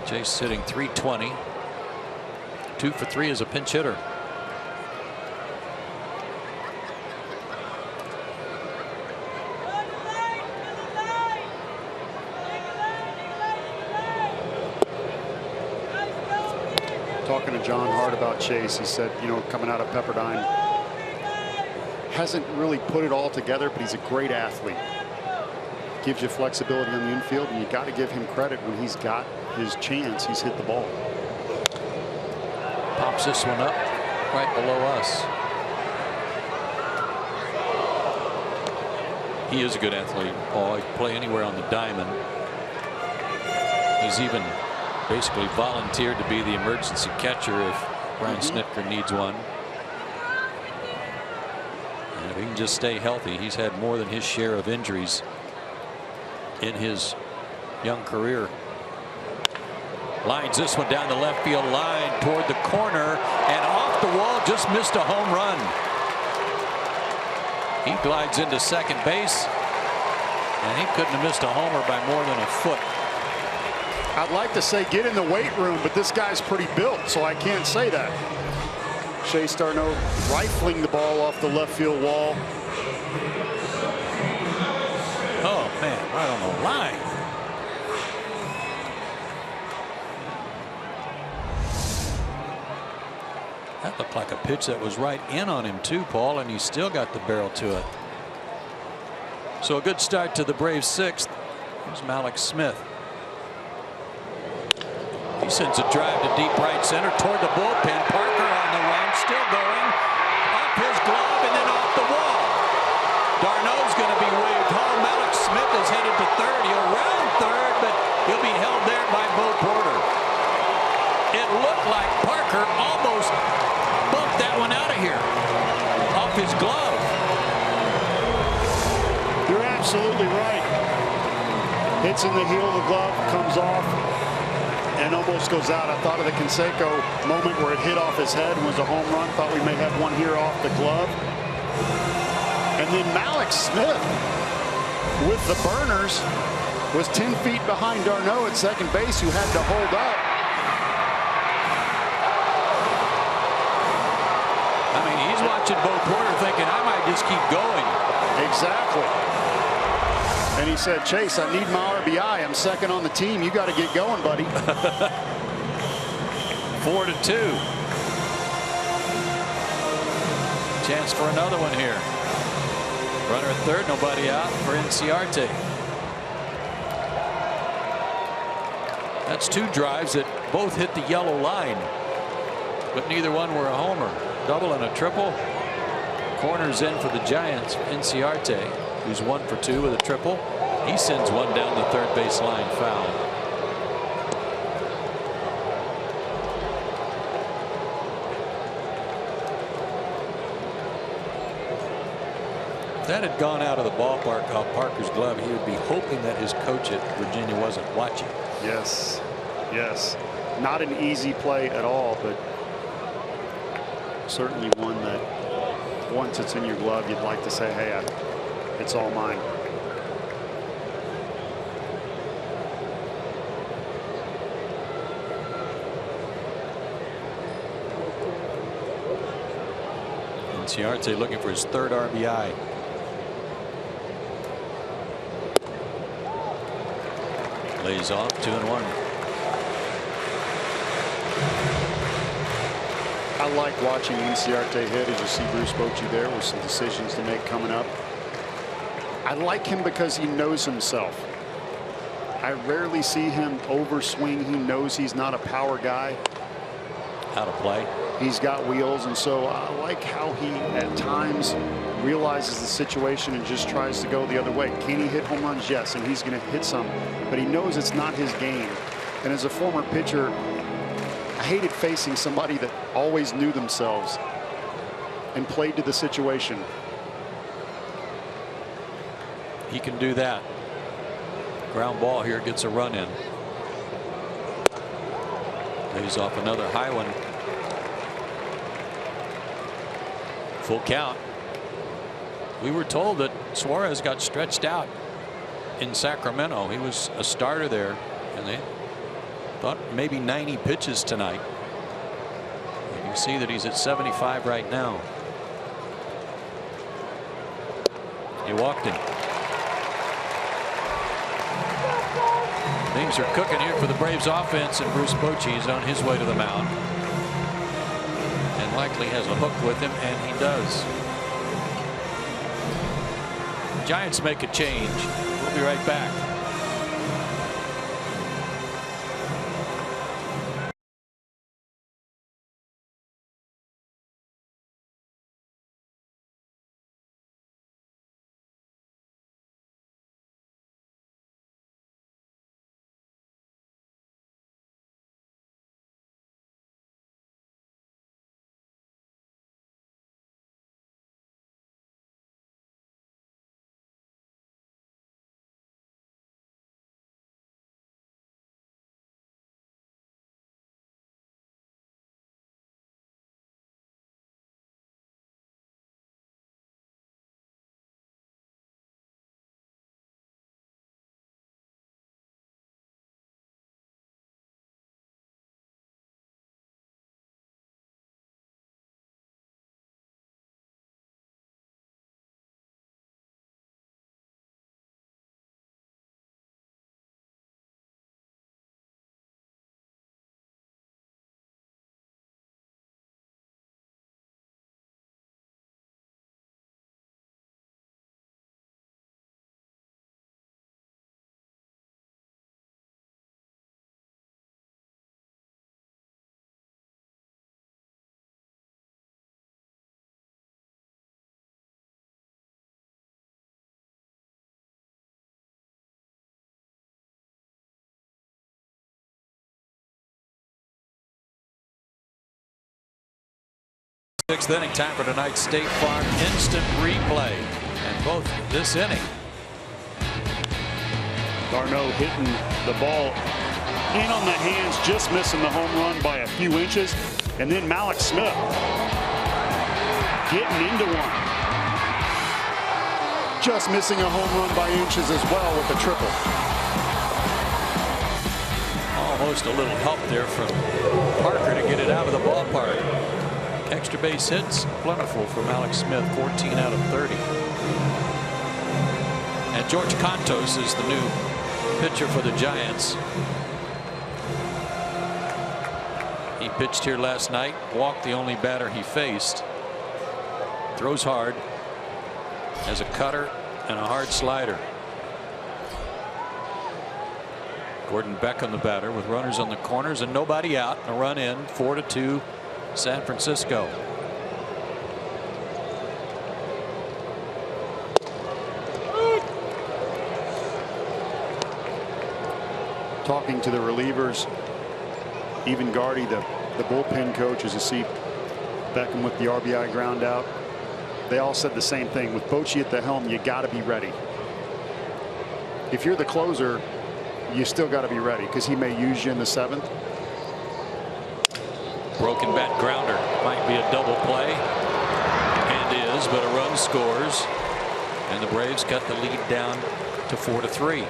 Chase hitting .320. 2 for 3 as a pinch hitter.
Talking to John Hart about Chase, he said, you know, coming out of Pepperdine, hasn't really put it all together, but he's a great athlete. Gives you flexibility on the infield, and you got to give him credit when he's got his chance. He's hit the ball.
Pops this one up right below us. He is a good athlete, Paul. He can play anywhere on the diamond. He's even basically volunteered to be the emergency catcher if Brian Snitker needs one. And if he can just stay healthy, he's had more than his share of injuries in his young career. Lines this one down the left field line toward the corner and off the wall, just missed a home run. He glides into second base, and he couldn't have missed a homer by more than a foot.
I'd like to say get in the weight room, but this guy's pretty built, so I can't say that. Chase Darno rifling the ball off the left field wall.
Oh man, right on the line. That looked like a pitch that was right in on him too, Paul, and he still got the barrel to it. So a good start to the Braves' sixth. Here's Mallex Smith. He sends a drive to deep right center toward the bullpen. Parker on the run, still going. Off his glove and then off the wall. Darno's going to be waved home. Mallex Smith is headed to third. He'll round third, but he'll be held there by Bo Porter. It looked like Parker almost bumped that one out of here. Off his glove.
You're absolutely right. Hits in the heel of the glove, comes off, and almost goes out. I thought of the Canseco moment where it hit off his head and was a home run. Thought we may have one here off the glove. And then Mallex Smith with the burners was 10 feet behind Darno at second base, who had to hold up.
I mean, he's watching Bo Porter thinking, I might just keep going.
Exactly. And he said, Chase, I need my RBI. I'm second on the team. You got to get going, buddy.
4-2. Chance for another one here. Runner at third, nobody out for Inciarte. That's two drives that both hit the yellow line, but neither one were a homer. Double and a triple. Corners in for the Giants. Inciarte, who's 1 for 2 with a triple. He sends one down the third base line, foul. If that had gone out of the ballpark off Parker's glove, he would be hoping that his coach at Virginia wasn't watching.
Yes. Yes. Not an easy play at all, but certainly one that once it's in your glove, you'd like to say, hey, it's all mine.
Inciarte looking for his third RBI. Lays off, 2-1.
I like watching Inciarte hit, as you see Bruce Bochy there with some decisions to make coming up. I like him because he knows himself. I rarely see him overswing. He knows he's not a power guy.
How to play.
He's got wheels, and so I like how he at times realizes the situation and just tries to go the other way. Can he hit home runs? Yes, and he's going to hit some, but he knows it's not his game. And as a former pitcher, I hated facing somebody that always knew themselves and played to the situation.
He can do that. Ground ball here, gets a run in. Lays off another high one. Full count. We were told that Suarez got stretched out in Sacramento. He was a starter there, and they thought maybe 90 pitches tonight. You can see that he's at 75 right now. He walked him. Things are cooking here for the Braves offense, and Bruce Bochy is on his way to the mound. And likely has a hook with him, and he does. Giants make a change. We'll be right back. Sixth inning, time for tonight's State Farm instant replay. And both this inning.
Garneau hitting the ball in on the hands, just missing the home run by a few inches. And then Malik Smith getting into one. Just missing a home run by inches as well with a triple.
Almost a little help there from Parker to get it out of the ballpark. Extra base hits plentiful for Malik Smith, 14 out of 30. And George Contos is the new pitcher for the Giants. He pitched here last night, walked the only batter he faced. Throws hard, has a cutter and a hard slider. Gordon Beckham the batter with runners on the corners and nobody out. A run in, 4-2 San Francisco.
Talking to the relievers, even Gardy, the bullpen coach, as you see Beckham with the RBI ground out, they all said the same thing. With Bochy at the helm, you got to be ready. If you're the closer, you still got to be ready because he may use you in the 7th.
Broken bat grounder might be a double play and is, but a run scores and the Braves cut the lead down to 4-3.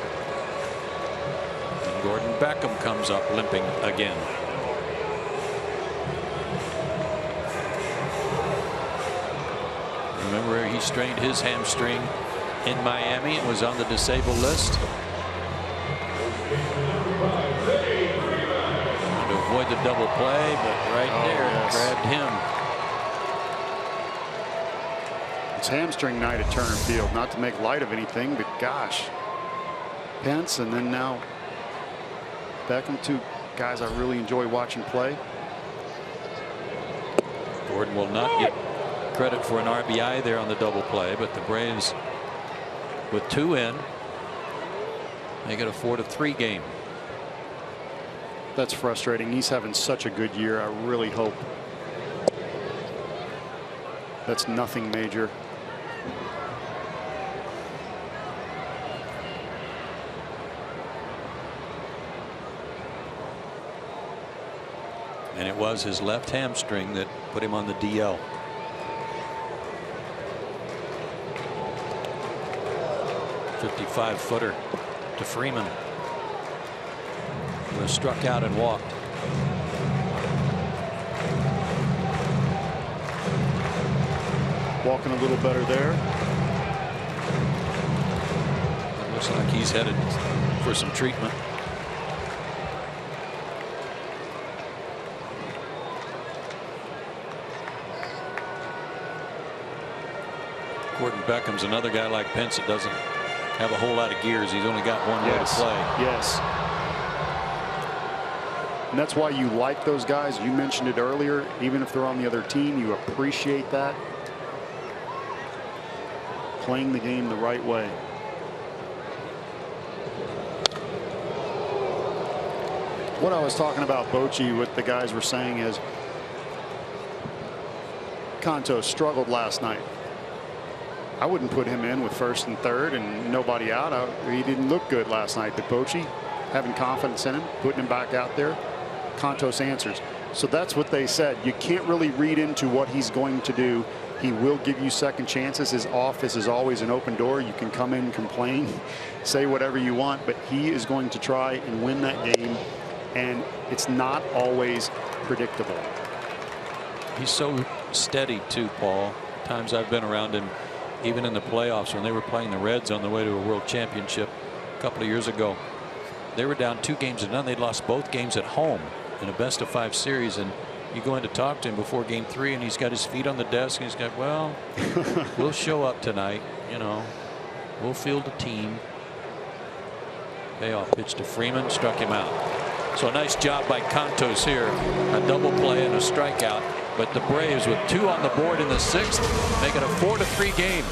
And Gordon Beckham comes up limping again. Remember, he strained his hamstring in Miami and was on the disabled list. To avoid the double play, but right there grabbed him.
It's hamstring night at Turner Field. Not to make light of anything, but gosh, Pence and then now Beckham, two guys I really enjoy watching play.
Gordon will not get credit for an RBI there on the double play, but the Braves with 2 in make it a 4-3 game.
That's frustrating. He's having such a good year. I really hope that's nothing major.
And it was his left hamstring that put him on the DL. .55-footer to Freeman, who was struck out and walked.
Walking a little better there.
It looks like he's headed for some treatment. Gordon Beckham's another guy like Pence that doesn't have a whole lot of gears. He's only got one way to play.
Yes. And that's why you like those guys. You mentioned it earlier. Even if they're on the other team, you appreciate that. Playing the game the right way. What I was talking about Bochy, what the guys were saying is Contos struggled last night. I wouldn't put him in with first and third and nobody out. He didn't look good last night. But Bochy, having confidence in him, putting him back out there, Contos answers. So that's what they said. You can't really read into what he's going to do. He will give you second chances. His office is always an open door. You can come in, complain, say whatever you want, but he is going to try and win that game. And it's not always predictable.
He's so steady too, Paul. Times I've been around him, even in the playoffs when they were playing the Reds on the way to a world championship a couple of years ago. They were down 2-0. They'd lost both games at home in a best-of-5 series, and you go in to talk to him before game 3 and he's got his feet on the desk and he's got, well, we'll show up tonight, you know, we'll field a team. Payoff pitch to Freeman, struck him out. So a nice job by Contos here, a double play and a strikeout, but the Braves with 2 on the board in the 6th make it a 4-3 game.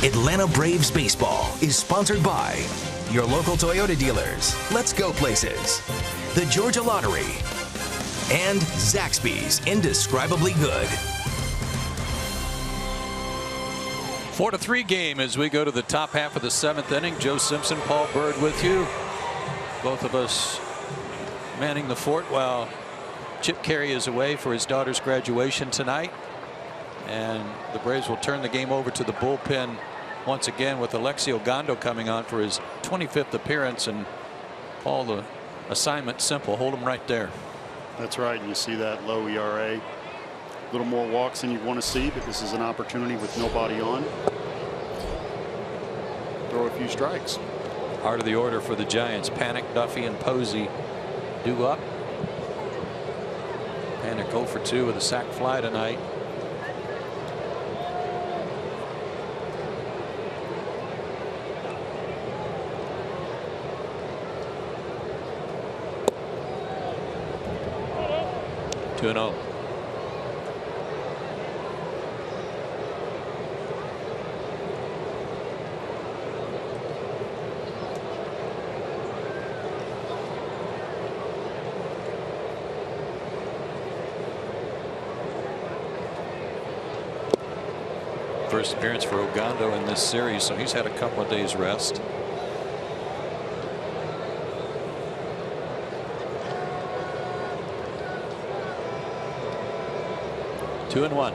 Atlanta Braves baseball is sponsored by your local Toyota dealers, Let's Go Places, the Georgia Lottery, and Zaxby's Indescribably Good.
4-3 game as we go to the top half of the 7th inning. Joe Simpson, Paul Bird with you. Both of us manning the fort while Chip Carey is away for his daughter's graduation tonight. And the Braves will turn the game over to the bullpen once again with Alexi Ogando coming on for his 25th appearance. And Paul, the assignment simple, hold him right there.
That's right. And you see that low ERA. A little more walks than you want to see, but this is an opportunity with nobody on. Throw a few strikes.
Heart of the order for the Giants. Panic, Duffy, and Posey due up. Panic 0 for 2 with a sac fly tonight. Two and 0. First appearance for Ogando in this series, so he's had a couple of days rest. Two and 1.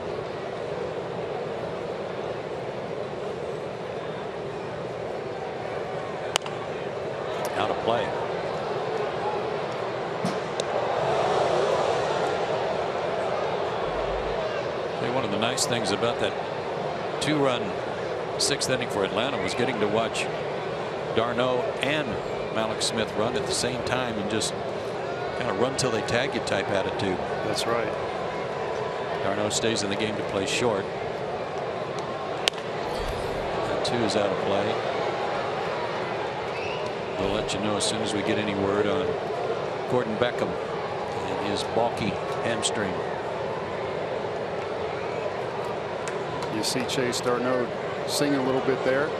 Out of play. Hey, one of the nice things about that 2-run 6th inning for Atlanta was getting to watch Darno and Malik Smith run at the same time and just kind of run till they tag you type attitude.
That's right.
Darno stays in the game to play short. That 2 is out of play. We'll let you know as soon as we get any word on Gordon Beckham and his bulky hamstring.
You see Chase Darno sing a little bit there.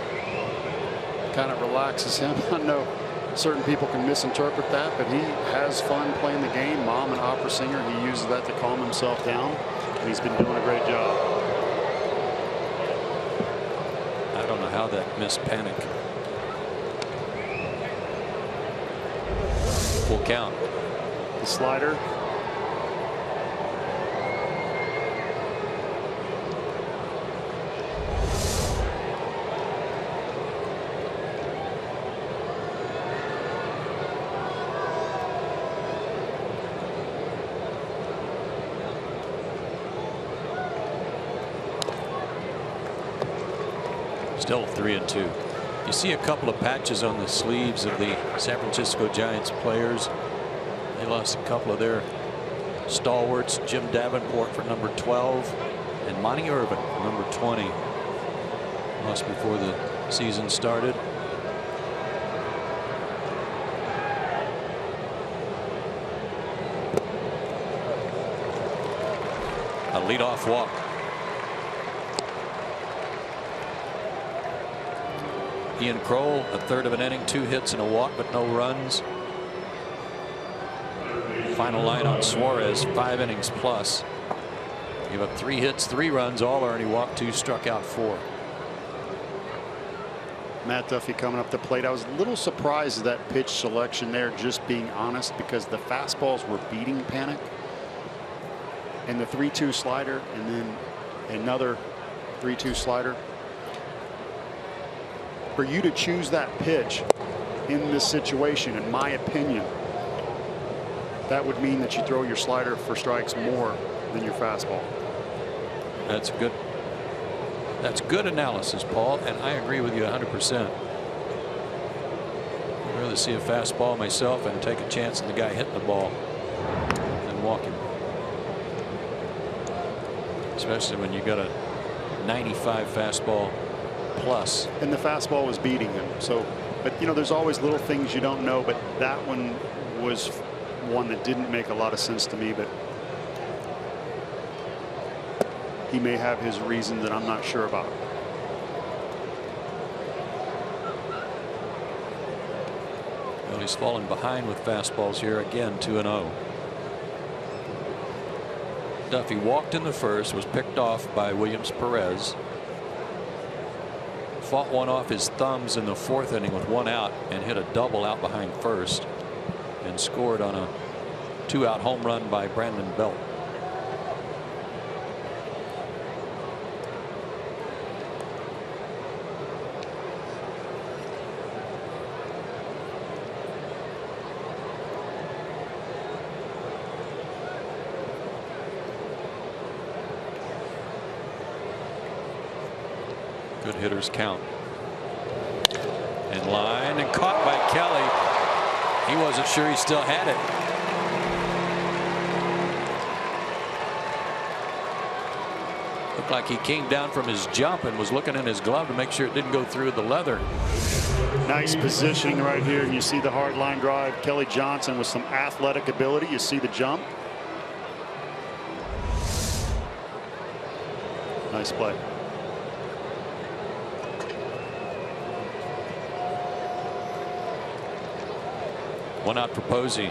Kind of relaxes him. I know certain people can misinterpret that, but he has fun playing the game. Mom, an opera singer, he uses that to calm himself down. And he's been doing a great job.
I don't know how that missed Panic. Full count.
The slider.
Still 3 and 2. You see a couple of patches on the sleeves of the San Francisco Giants players. They lost a couple of their stalwarts. Jim Davenport for number 12 and Monty Irvin for number 20. Lost before the season started. A leadoff walk. Ian Kroll, a third of an inning, 2 hits and a walk, but no runs. Final line on Suarez, 5 innings plus. Gave up 3 hits, 3 runs, all earned. He walked 2, struck out 4.
Matt Duffy coming up the plate. I was a little surprised at that pitch selection there, just being honest, because the fastballs were beating Panic. And the 3-2 slider and then another 3-2 slider. For you to choose that pitch in this situation, in my opinion, that would mean that you throw your slider for strikes more than your fastball.
That's good analysis, Paul, and I agree with you 100%. I'd rather see a fastball myself and take a chance on the guy hitting the ball than walk him. Especially when you got a 95 fastball plus.
And the fastball was beating him. So, but you know, there's always little things you don't know, but that one was one that didn't make a lot of sense to me, but he may have his reason that I'm not sure about.
He's fallen behind with fastballs here again. 2-0. Duffy walked in the first, was picked off by Williams Perez. Fought one off his thumbs in the fourth inning with one out and hit a double out behind first and scored on a 2-out home run by Brandon Belt. Good hitters count. In line and caught by Kelly. He wasn't sure he still had it. Looked like he came down from his jump and was looking in his glove to make sure it didn't go through the leather.
Nice positioning right here. And you see the hard line drive. Kelly Johnson with some athletic ability. You see the jump. Nice play.
One out for Posey.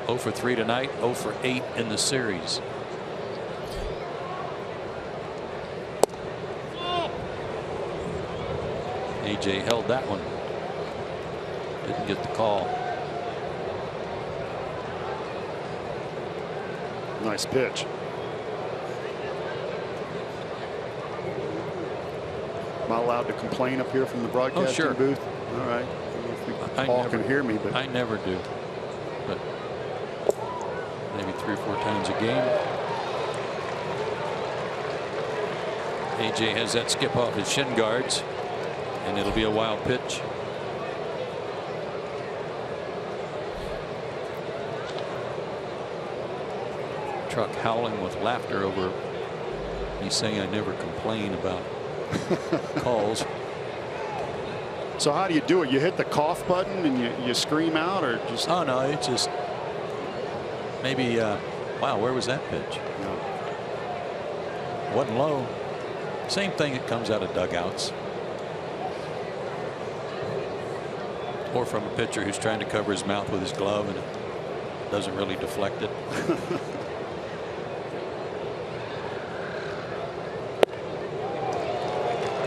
0 for 3 tonight, 0 for 8 in the series. AJ held that one. Didn't get the call.
Nice pitch. Am I allowed to complain up here from the broadcasting booth? All right. Paul can hear me, but
I never do. But maybe 3 or 4 times a game. AJ has that skip off his shin guards, and it'll be a wild pitch. Truck howling with laughter over me saying I never complain about calls.
So how do you do it? You hit the cough button and you scream out, or just?
Oh no, it's just maybe. Wow, where was that pitch?
No.
Wasn't low. Same thing that comes out of dugouts, or from a pitcher who's trying to cover his mouth with his glove and it doesn't really deflect it.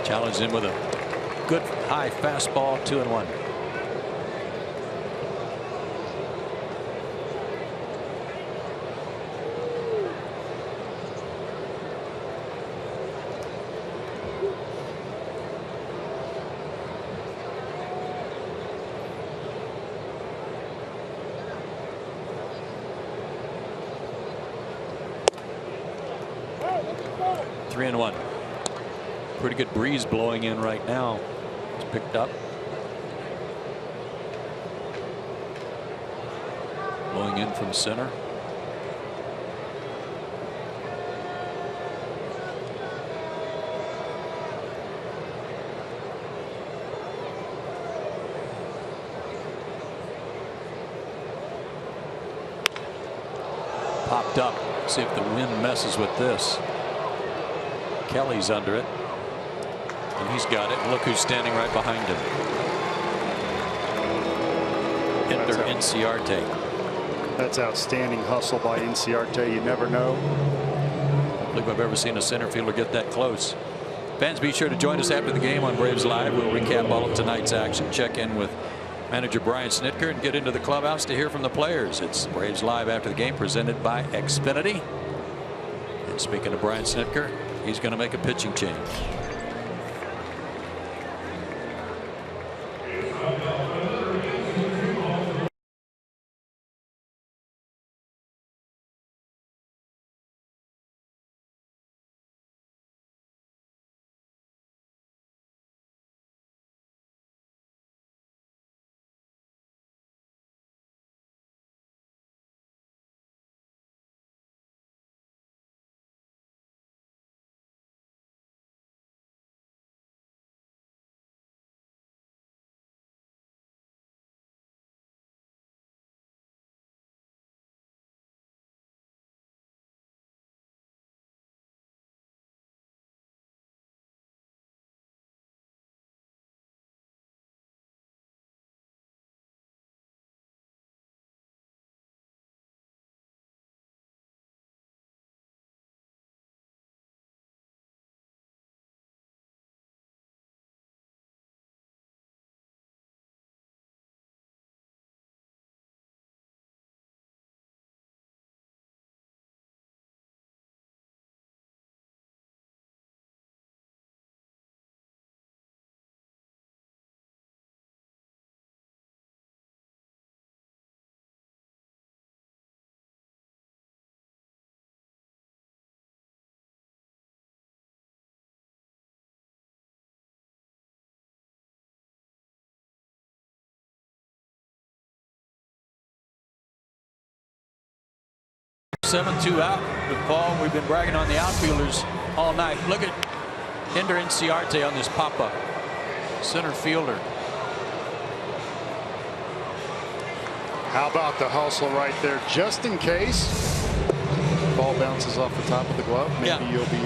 Challenged him with a good high fastball. 2-1. Three and 1. Pretty good breeze blowing in right now. It's picked up. Blowing in from center. Popped up. See if the wind messes with this. Kelly's under it. And he's got it. Look who's standing right behind him. Enter Inciarte.
That's outstanding hustle by Inciarte. You never know.
I don't believe I've ever seen a center fielder get that close. Fans, be sure to join us after the game on Braves Live. We'll recap all of tonight's action, check in with manager Brian Snitker, and get into the clubhouse to hear from the players. It's Braves Live after the game, presented by Xfinity. And speaking of Brian Snitker, he's going to make a pitching change. 7-2 out with Paul. We've been bragging on the outfielders all night. Look at Ender Inciarte on this pop-up. Center fielder.
How about the hustle right there, just in case ball bounces off the top of the glove? Maybe you'll be,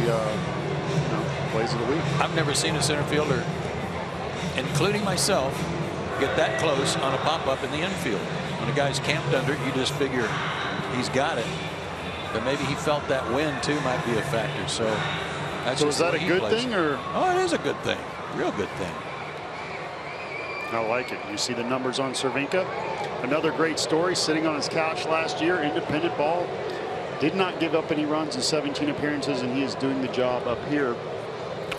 plays of the week.
I've never seen a center fielder, including myself, get that close on a pop-up in the infield. When a guy's camped under it, you just figure he's got it. But maybe he felt that wind too might be a factor. So that's
is that a good thing, or?
Oh, it is a good thing. Real good thing.
I like it. You see the numbers on Cervinka. Another great story, sitting on his couch last year, independent ball. Did not give up any runs in 17 appearances, and he is doing the job up here.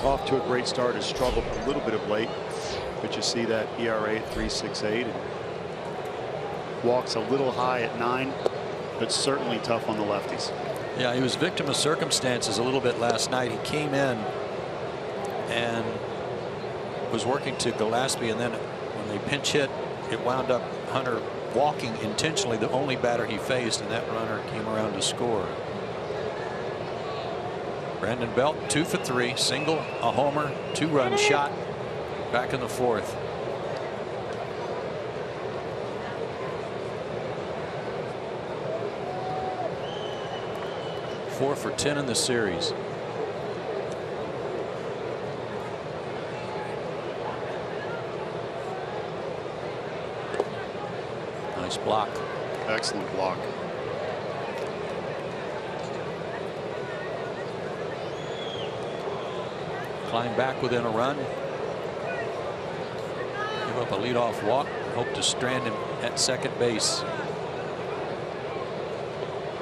Off to a great start. Has struggled a little bit of late, but you see that ERA at 3.68 and walks a little high at 9, but certainly tough on the lefties.
Yeah, he was victim of circumstances a little bit last night. He came in and was working to Gillespie, and then when they pinch hit, it wound up Hunter walking intentionally, the only batter he faced, and that runner came around to score. Brandon Belt 2 for 3, single, a homer, 2-run shot, back in the 4th. Four for 10 in the series. Nice block.
Excellent block.
Climb back within a run. Give up a leadoff walk. Hope to strand him at second base.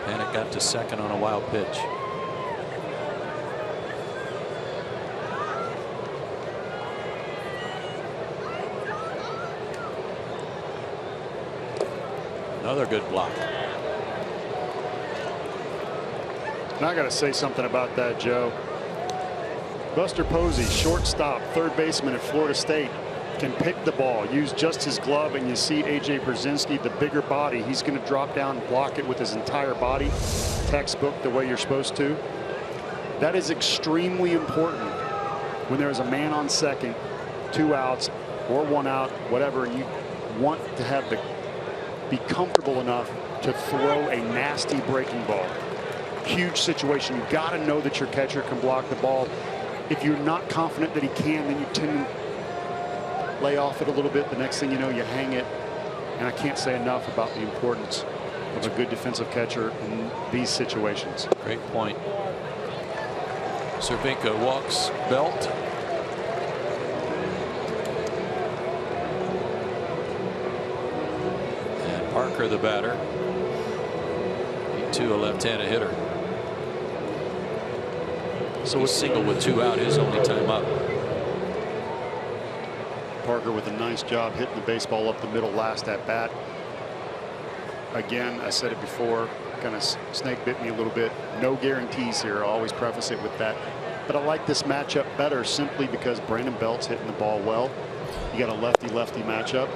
Panic got to second on a wild pitch. Another good block.
And I got to say something about that, Joe. Buster Posey, shortstop, third baseman at Florida State, can pick the ball, use just his glove, and you see A.J. Brzezinski, the bigger body, he's going to drop down and block it with his entire body. Textbook, the way you're supposed to. That is extremely important when there's a man on second, 2 outs, or 1 out, whatever, and you want to have be comfortable enough to throw a nasty breaking ball. Huge situation. You got to know that your catcher can block the ball. If you're not confident that he can, then you tend to lay off it a little bit. The next thing you know, you hang it. And I can't say enough about the importance of a good defensive catcher in these situations.
Great point. Cervinka walks Belt. And Parker, the batter. He too a left-handed hitter. So a single with 2 out, his only time up.
Parker with a nice job hitting the baseball up the middle last at bat. Again, I said it before, kind of snake bit me a little bit. No guarantees here. I'll always preface it with that. But I like this matchup better simply because Brandon Belt's hitting the ball well. You got a lefty-lefty matchup.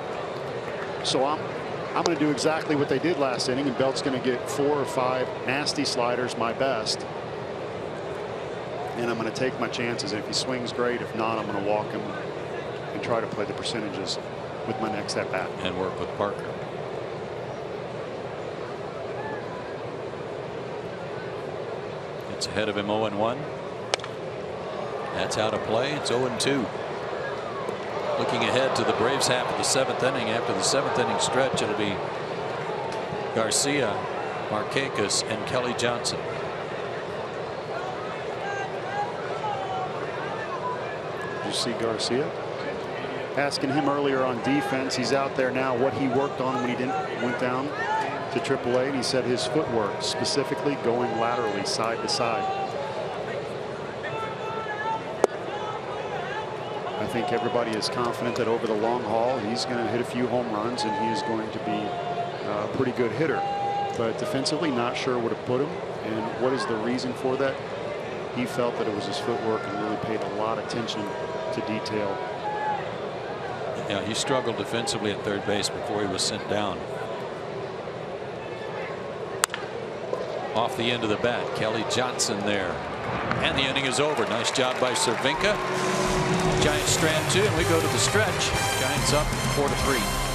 So I'm going to do exactly what they did last inning, and Belt's going to get 4 or 5 nasty sliders, my best. And I'm going to take my chances. If he swings, great. If not, I'm going to walk him and try to play the percentages with my next at bat.
And work with Parker. It's ahead of him 0-1. That's out of play. It's 0-2. Looking ahead to the Braves half of the 7th inning. After the 7th inning stretch, it'll be Garcia, Markakis, and Kelly Johnson.
See Garcia asking him earlier on defense. He's out there now, what he worked on when he went down to AAA, and he said his footwork, specifically going laterally side to side. I think everybody is confident that over the long haul he's going to hit a few home runs and he is going to be a pretty good hitter, but defensively not sure where to put him. And what is the reason for that? He felt that it was his footwork and really paid a lot of attention to detail.
Yeah, he struggled defensively at third base before he was sent down. off the end of the bat. Kelly Johnson there. And the inning is over. Nice job by Cervinka. Giants strand 2, and we go to the stretch. Giants up 4-3.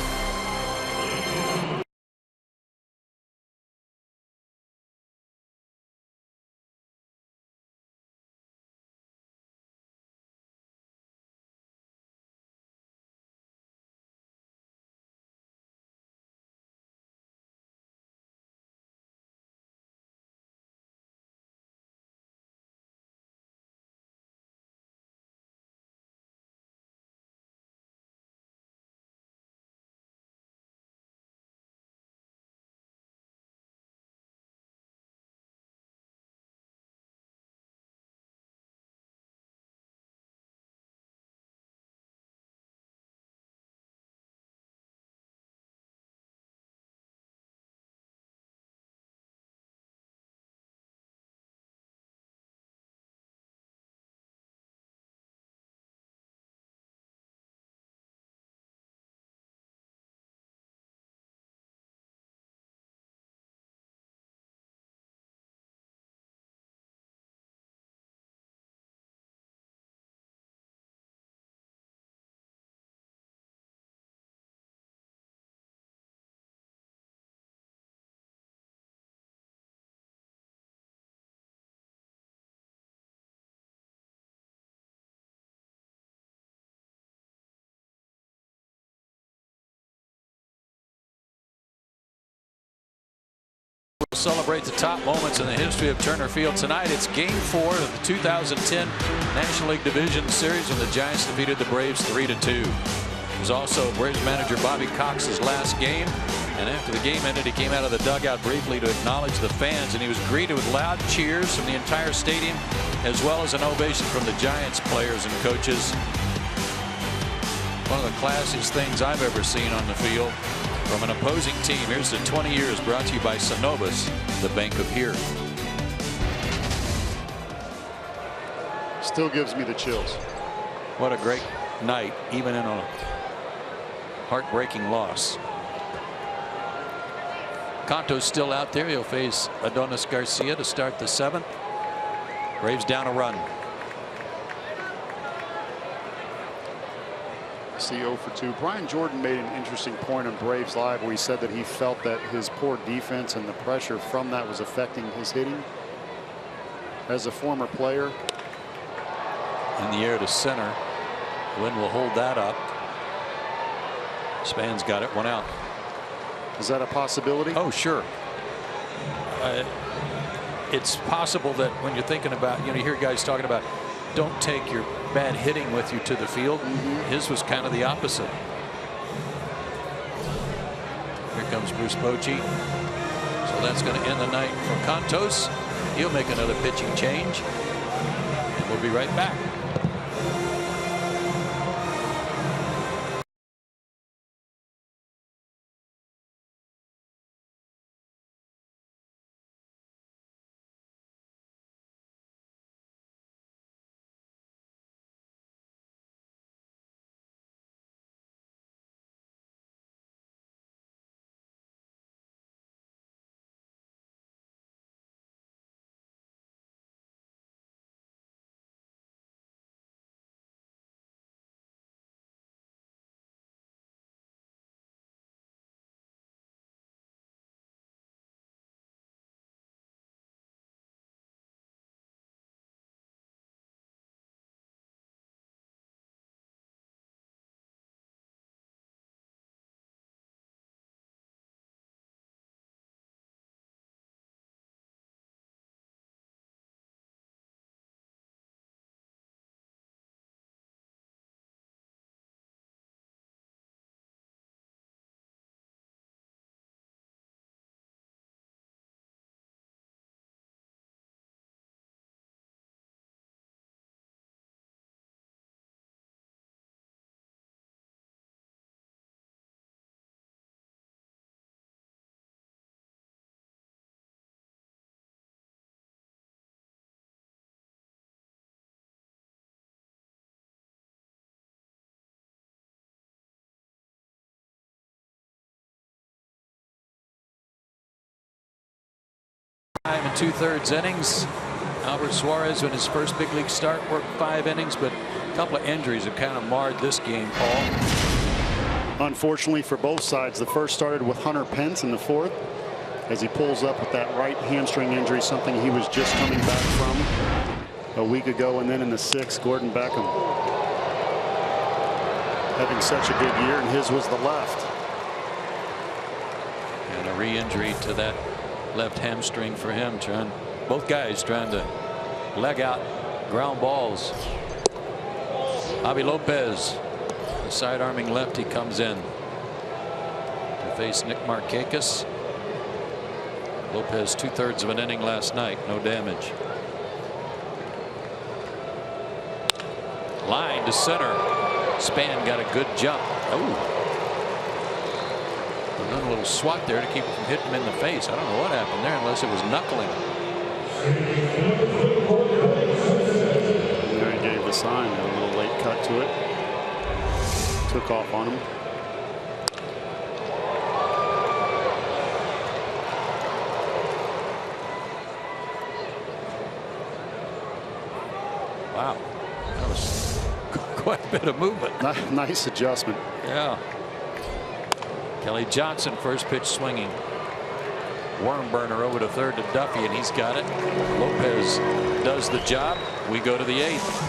We'll celebrate the top moments in the history of Turner Field tonight. It's Game 4 of the 2010 National League Division Series when the Giants defeated the Braves 3-2. It was also Braves manager Bobby Cox's last game, and after the game ended, he came out of the dugout briefly to acknowledge the fans, and he was greeted with loud cheers from the entire stadium, as well as an ovation from the Giants players and coaches. One of the classiest things I've ever seen on the field from an opposing team. Here's the 20 years, brought to you by Synovus, the Bank of Here.
Still gives me the chills.
What a great night, even in a heartbreaking loss. Canto's still out there. He'll face Adonis Garcia to start the 7th. Braves down a run.
See 0 for 2. Brian Jordan made an interesting point on Braves Live where he said that he felt that his poor defense and the pressure from that was affecting his hitting. As a former player.
In the air to center. Lynn will hold that up. Span's got it, 1 out.
Is that a possibility?
Oh, sure. It's possible that when you're thinking about, you hear guys talking about don't take your bad hitting with you to the field. His was kind of the opposite. Here comes Bruce Bochy. So that's going to end the night for Cantos. He'll make another pitching change. And we'll be right back. 5 2/3 innings. Albert Suarez, in his first big league start, worked 5 innings, but a couple of injuries have kind of marred this game, Paul.
Unfortunately for both sides, the first started with Hunter Pence in the 4th as he pulls up with that right hamstring injury, something he was just coming back from a week ago. And then in the 6th, Gordon Beckham having such a good year, and his was the left.
And a re-injury to that left hamstring for him. Both guys trying to leg out ground balls. Javi Lopez, the side-arming lefty, comes in to face Nick Markakis. Lopez 2/3 of an inning last night, no damage. Line to center. Span got a good jump. Oh. A little swat there to keep it from hitting him in the face. I don't know what happened there unless it was knuckling.
There he gave the sign. A little late cut to it. Took off on him.
Wow. That was quite a bit of movement.
Nice adjustment.
Yeah. Kelly Johnson, first pitch swinging. Worm burner over to third to Duffy, and he's got it. Lopez does the job. We go to the 8th.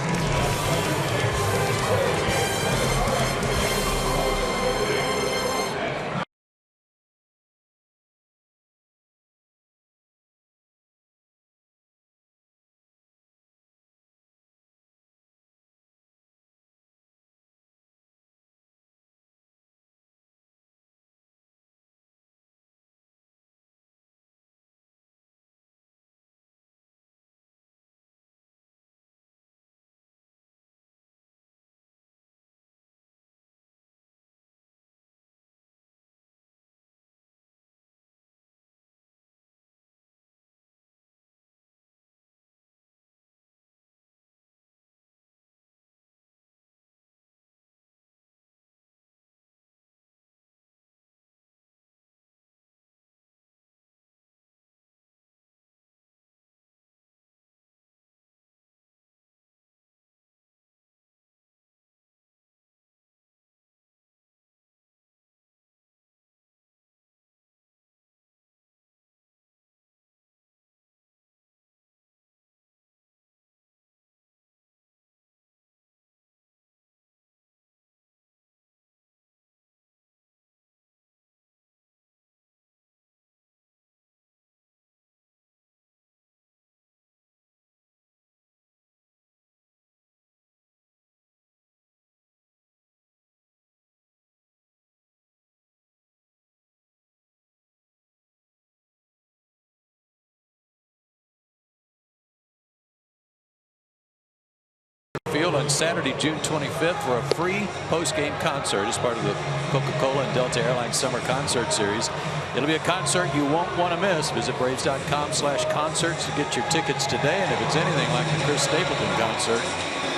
Field on Saturday, June 25th for a free post-game concert as part of the Coca-Cola and Delta Airlines Summer Concert Series. It'll be a concert you won't want to miss. Visit Braves.com/concerts to get your tickets today. And if it's anything like the Chris Stapleton concert,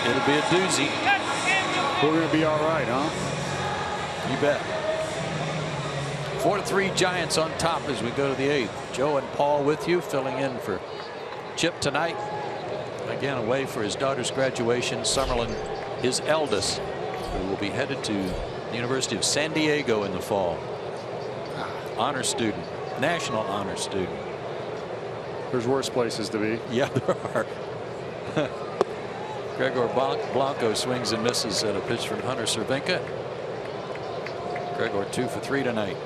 it'll be a doozy.
We're going to be all right, huh?
You bet. 4-3 Giants on top as we go to the 8th. Joe and Paul with you, filling in for Chip tonight. Again, away for his daughter's graduation. Summerlin, his eldest, who will be headed to the University of San Diego in the fall. Honor student, national honor student.
There's worse places to be.
Yeah, there are. Gregor Blanco swings and misses at a pitch from Hunter Cervenka. Gregor 2 for 3 tonight.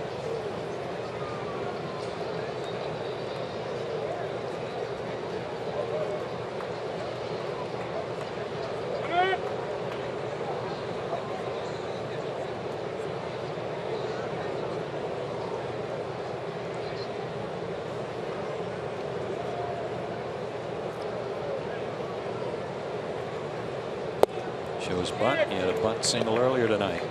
Shows bunt. He had a bunt single earlier tonight.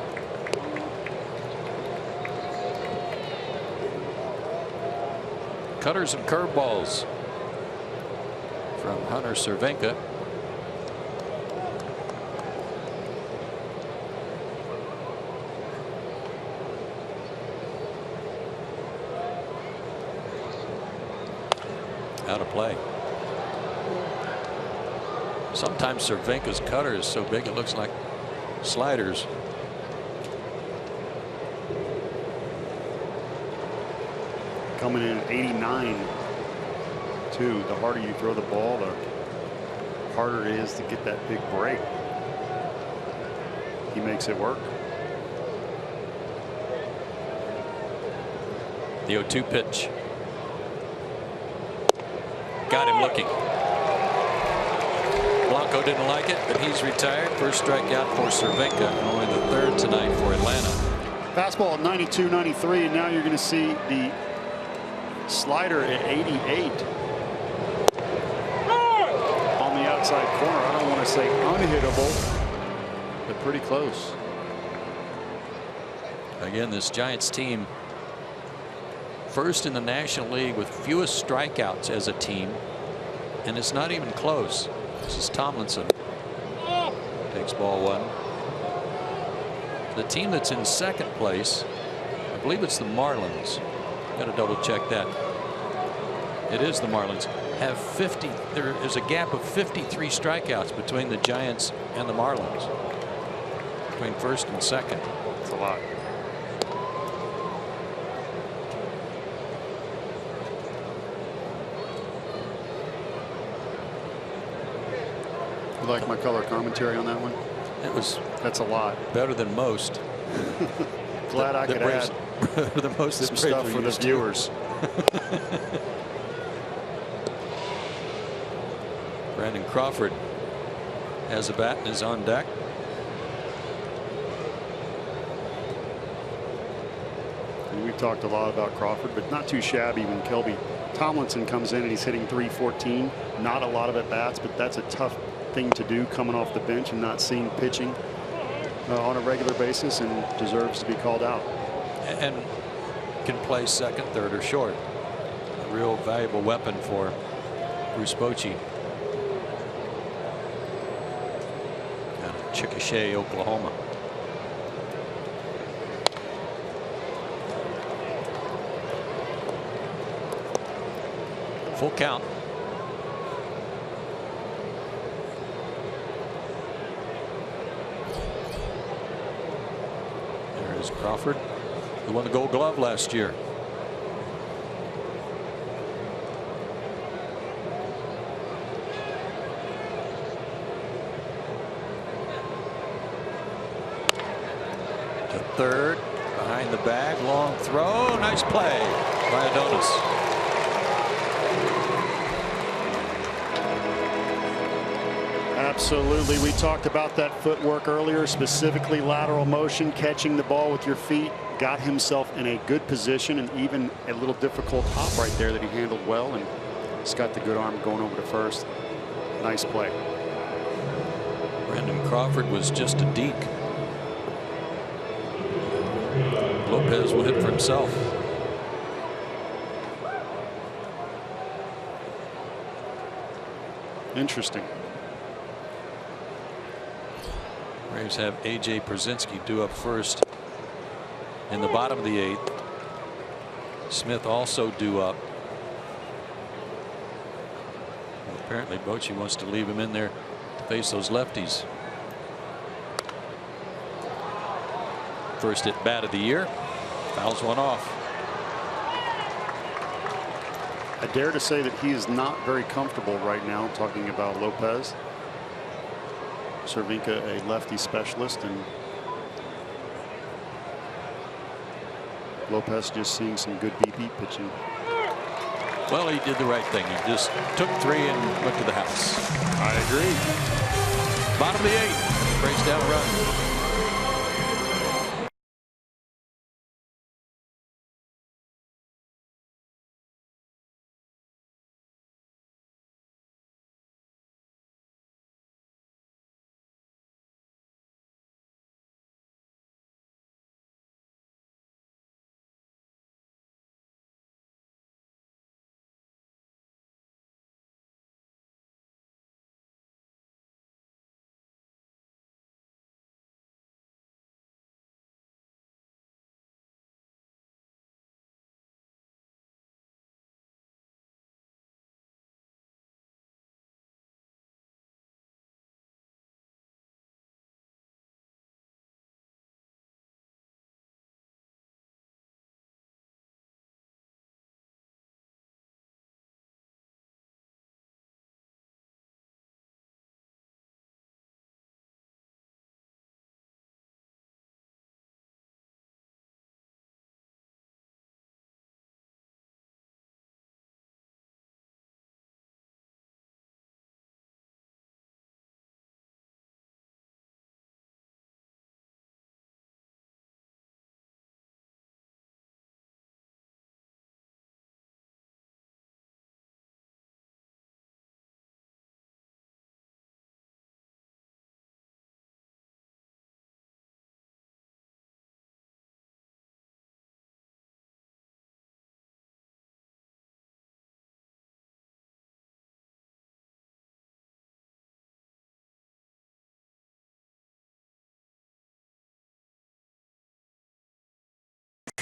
Cutters and curveballs from Hunter Cervenka. how to play. Sometimes Cervenka's cutter is so big it looks like sliders.
Coming in at 89 too. The harder you throw the ball, the harder it is to get that big break. He makes it work.
The 0-2 pitch. Got him looking. Blanco didn't like it, but he's retired. First strikeout for Cervenka, only the third tonight for Atlanta.
Fastball at 92, 93, and now you're going to see the slider at 88. On the outside corner. I don't want to say unhittable, but pretty close.
Again, this Giants team first in the National League with fewest strikeouts as a team, and it's not even close. This is Tomlinson. Takes ball one. The team that's in second place, I believe it's the Marlins. Got to double check that. It is the Marlins. Have 50. There is a gap of 53 strikeouts between the Giants and the Marlins. Between first and second.
That's a lot. You like my color commentary on that one? That's a lot.
Better than most.
Glad I could add
the most
some stuff for the viewers.
Brandon Crawford has a bat and is on deck.
And we've talked a lot about Crawford, but not too shabby when Kelby Tomlinson comes in and he's hitting .314. Not a lot of at bats, but that's a tough thing to do coming off the bench and not seeing pitching on a regular basis, and deserves to be called out.
And can play second, third, or short. A real valuable weapon for Bruce Bochy. Out of Chickasha, Oklahoma. Full count. There is Crawford, who won the Gold Glove last year. To third, behind the bag, long throw, nice play by Adonis.
Absolutely. We talked about that footwork earlier, specifically lateral motion, catching the ball with your feet. Got himself in a good position, and even a little difficult hop right there that he handled well, and he's got the good arm going over to first. Nice play.
Brandon Crawford was just a deke. Lopez will hit for himself.
Interesting.
Braves have A.J. Pierzynski due up first in the bottom of the 8th. Smith also due up. Well, apparently Bochy wants to leave him in there to face those lefties. First at bat of the year, fouls one off.
I dare to say that he is not very comfortable right now talking about Lopez. Cervenka, a lefty specialist, and Lopez just seeing some good BP pitching.
Well, he did the right thing. He just took 3 and went to the house.
I agree.
Bottom of the 8th, Braves down a run.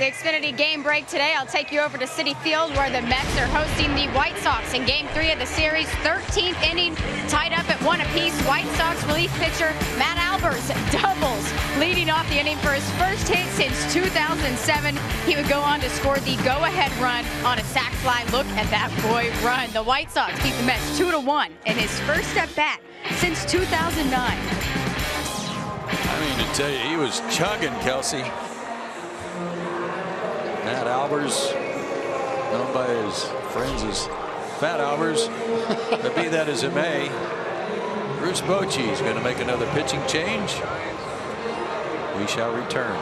Xfinity game break today. I'll take you over to Citi Field where the Mets are hosting the White Sox in Game 3 of the series. 13th inning, tied up at 1 apiece. White Sox relief pitcher Matt Albers doubles, leading off the inning for his first hit since 2007. He would go on to score the go-ahead run on a sac fly. Look at that boy run. The White Sox beat the Mets 2-1 in his first at bat since 2009.
I mean, to tell you, he was chugging, Kelsey. Matt Albers, known by his friends as Fat Albers, but be that as it may, Bruce Bochy is going to make another pitching change. We shall return.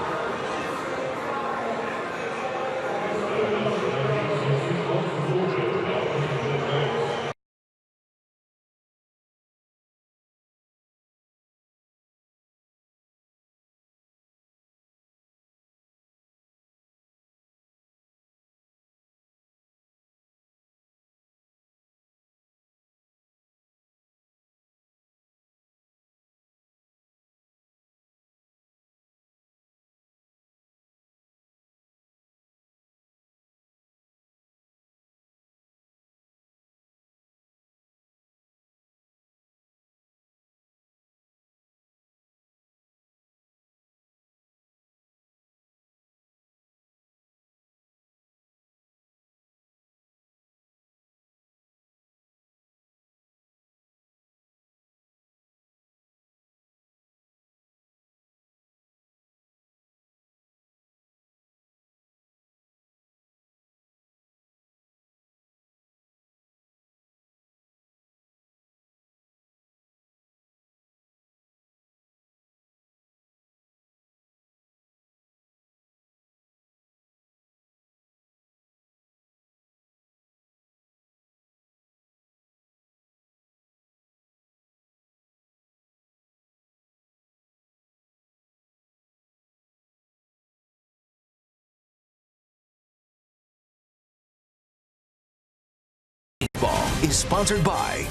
Is sponsored by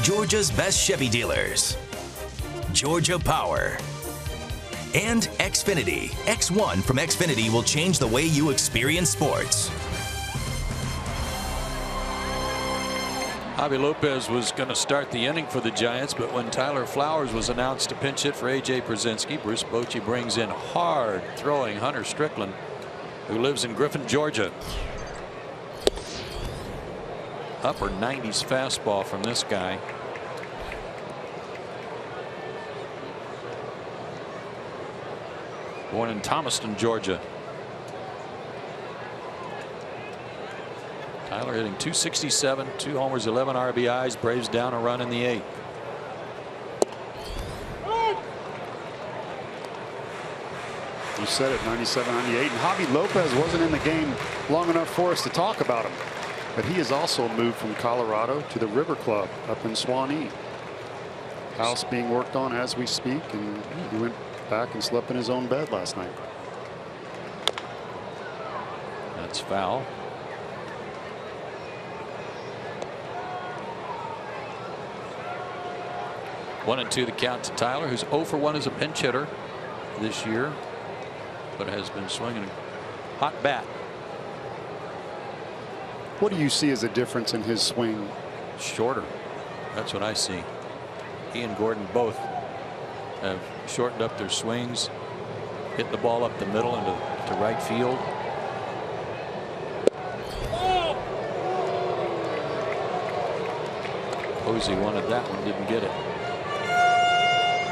Georgia's best Chevy dealers, Georgia Power, and Xfinity. X1 from Xfinity will change the way you experience sports.
Javi Lopez was going to start the inning for the Giants, but when Tyler Flowers was announced to pinch hit for A.J. Pierzynski, Bruce Bochy brings in hard-throwing Hunter Strickland, who lives in Griffin, Georgia. Upper 90s fastball from this guy. Born in Thomaston, Georgia. Tyler hitting .267, 2 homers, 11 RBIs. Braves down a run in the 8th.
You said it, 97, 98. And Javi Lopez wasn't in the game long enough for us to talk about him. But he has also moved from Colorado to the River Club up in Swanee. House being worked on as we speak, and he went back and slept in his own bed last night.
That's foul. One and 2 the count to Tyler, who's 0 for 1 as a pinch hitter this year, but has been swinging a hot bat.
What do you see as a difference in his swing?
Shorter. That's what I see. He and Gordon both have shortened up their swings, hit the ball up the middle into right field. Posey wanted that one, didn't get it.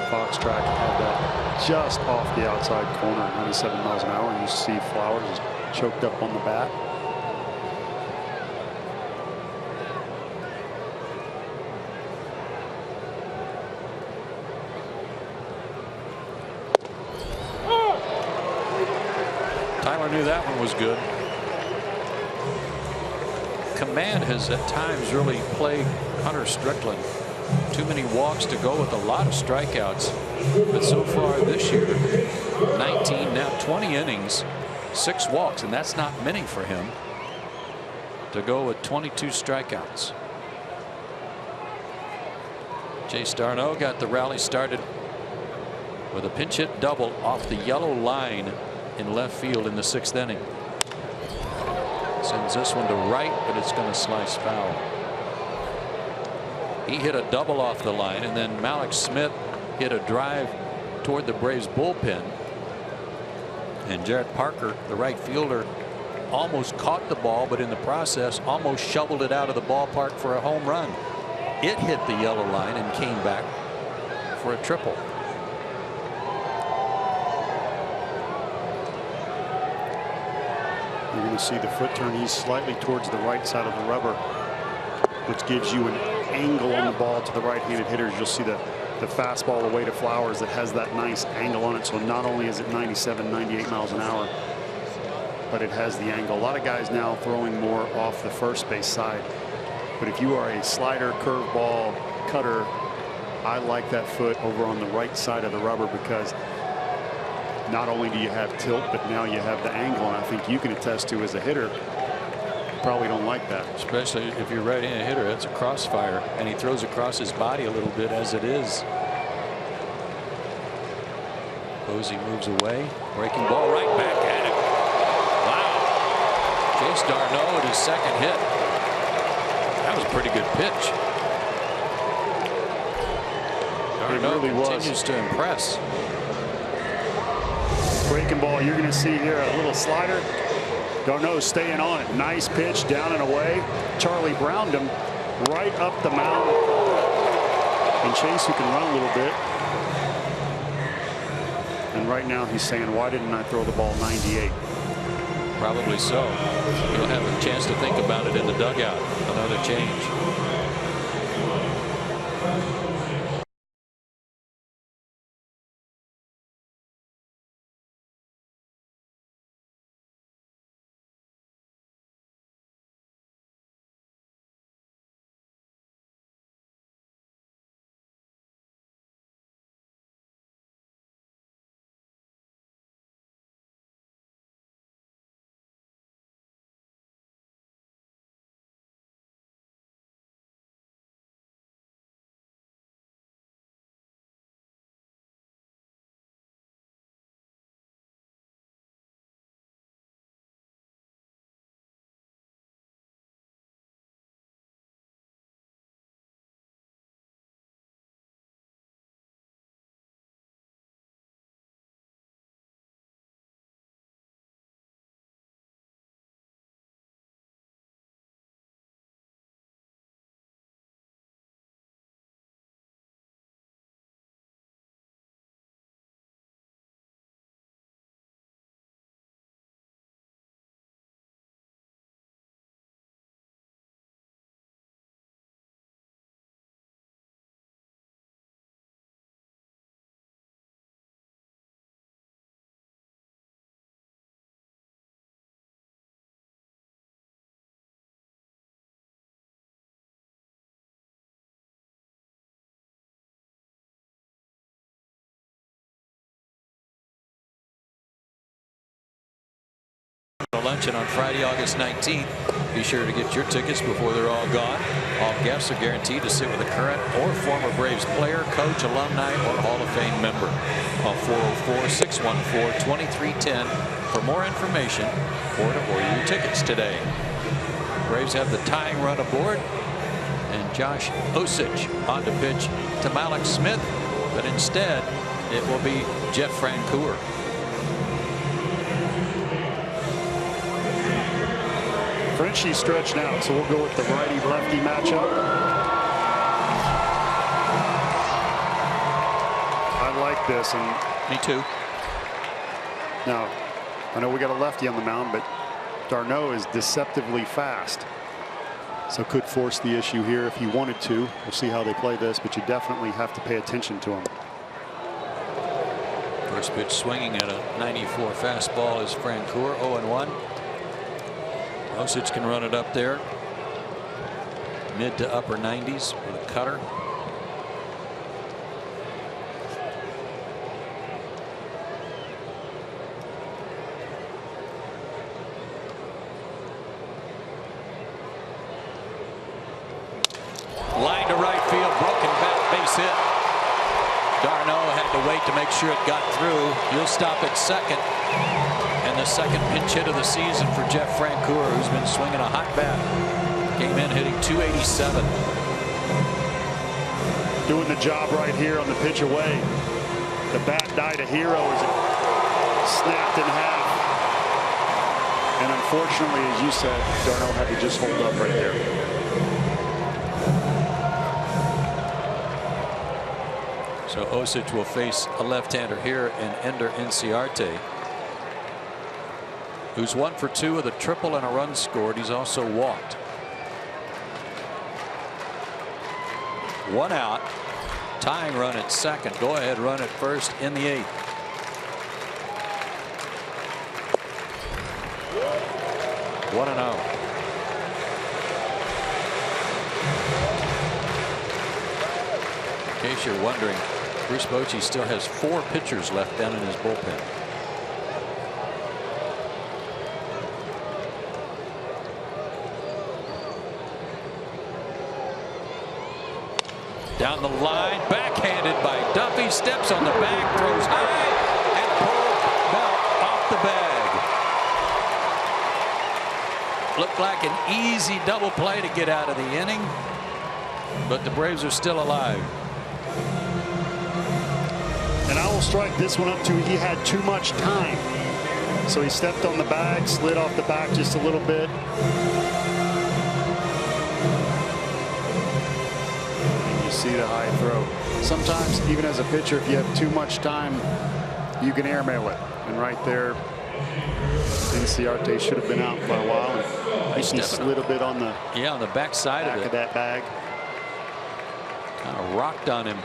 Foxtrack had that just off the outside corner at 97 miles an hour, and you see Flowers is choked up on the bat.
Tyler knew that one was good. Command has at times really plagued Hunter Strickland. Too many walks to go with a lot of strikeouts. But so far this year, 19, now 20 innings, 6 walks, and that's not many for him to go with 22 strikeouts. Jay Starno got the rally started with a pinch hit double off the yellow line in left field in the 6th inning. Sends this one to right, but it's going to slice foul. He hit a double off the line, and then Mallex Smith hit a drive toward the Braves bullpen. And Jarrett Parker, the right fielder, almost caught the ball, but in the process almost shoveled it out of the ballpark for a home run. It hit the yellow line and came back for a triple.
You're going to see the foot turn. He's slightly towards the right side of the rubber, which gives you an angle on the ball to the right-handed hitters. You'll see the fastball away to Flowers that has that nice angle on it. So not only is it 97, 98 miles an hour, but it has the angle. A lot of guys now throwing more off the first base side. But if you are a slider, curveball, cutter, I like that foot over on the right side of the rubber, because not only do you have tilt, but now you have the angle. And I think you can attest to, as a hitter, probably don't like that.
Especially if you're right-handed hitter, that's a crossfire, and he throws across his body a little bit as it is. Posey moves away, breaking ball right back at him. Wow. Jace d'Arnaud at his second hit. That was a pretty good pitch. d'Arnaud
really
continues to impress.
Breaking ball, you're going to see here a little slider. d'Arnaud staying on it. Nice pitch down and away. Charlie Browned him right up the mound. And Chase, who can run a little bit. And right now he's saying, why didn't I throw the ball 98?
Probably so. He'll have a chance to think about it in the dugout. Another change. Luncheon on Friday, August 19th. Be sure to get your tickets before they're all gone. All guests are guaranteed to sit with a current or former Braves player, coach, alumni, or Hall of Fame member. Call 404-614-2310 for more information or to order your tickets today. Braves have the tying run aboard, and Josh Osich on to pitch to Mallex Smith, but instead it will be Jeff Francoeur.
Frenchie stretched out, so we'll go with the righty-lefty matchup. I like this, and
me too.
Now, I know we got a lefty on the mound, but d'Arnaud is deceptively fast, so could force the issue here if he wanted to. We'll see how they play this, but you definitely have to pay attention to him.
First pitch swinging at a 94 fastball is Francoeur, 0-1. Osich can run it up there, mid to upper 90s with a cutter. Line to right field, broken back, base hit. d'Arnaud had to wait to make sure it got through. He'll stop at second. the second pinch hit of the season for Jeff Francoeur, who's been swinging a hot bat. Came in hitting .287.
Doing the job right here on the pitch away. The bat died a hero as it snapped in half. And unfortunately, as you said, Darno had to just hold up right there.
So Osich will face a left-hander here in Ender Inciarte, who's 1 for 2 with a triple and a run scored. He's also walked. 1 out. Tying run at second. Go ahead run at first in the 8th. One and out. In case you're wondering, Bruce Bochy still has 4 pitchers left down in his bullpen. Down the line, backhanded by Duffy, steps on the bag, throws high, and pulls Belt off the bag. Looked like an easy double play to get out of the inning, but the Braves are still alive.
And I will strike this one up too. He had too much time. So he stepped on the bag, slid off the back just a little bit. And you see the high throw. Sometimes, even as a pitcher, if you have too much time, you can airmail it. And right there, Inciarte should have been out for a while. And he slid a bit on the
on the back side
of that bag.
Kind of rocked on him.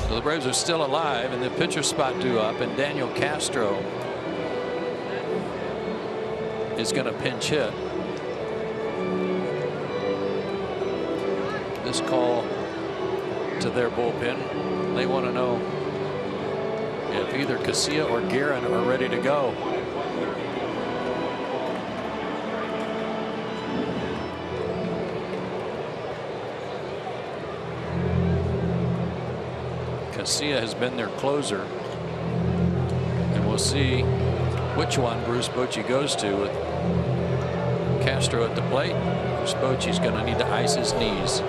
So the Braves are still alive, and the pitcher spot due up, and Daniel Castro is going to pinch hit. This call to their bullpen, they want to know if either Casilla or Guerin are ready to go. Casilla has been their closer, and we'll see which one Bruce Bochy goes to with Castro at the plate. Bruce Bochy's going to need to ice his knees.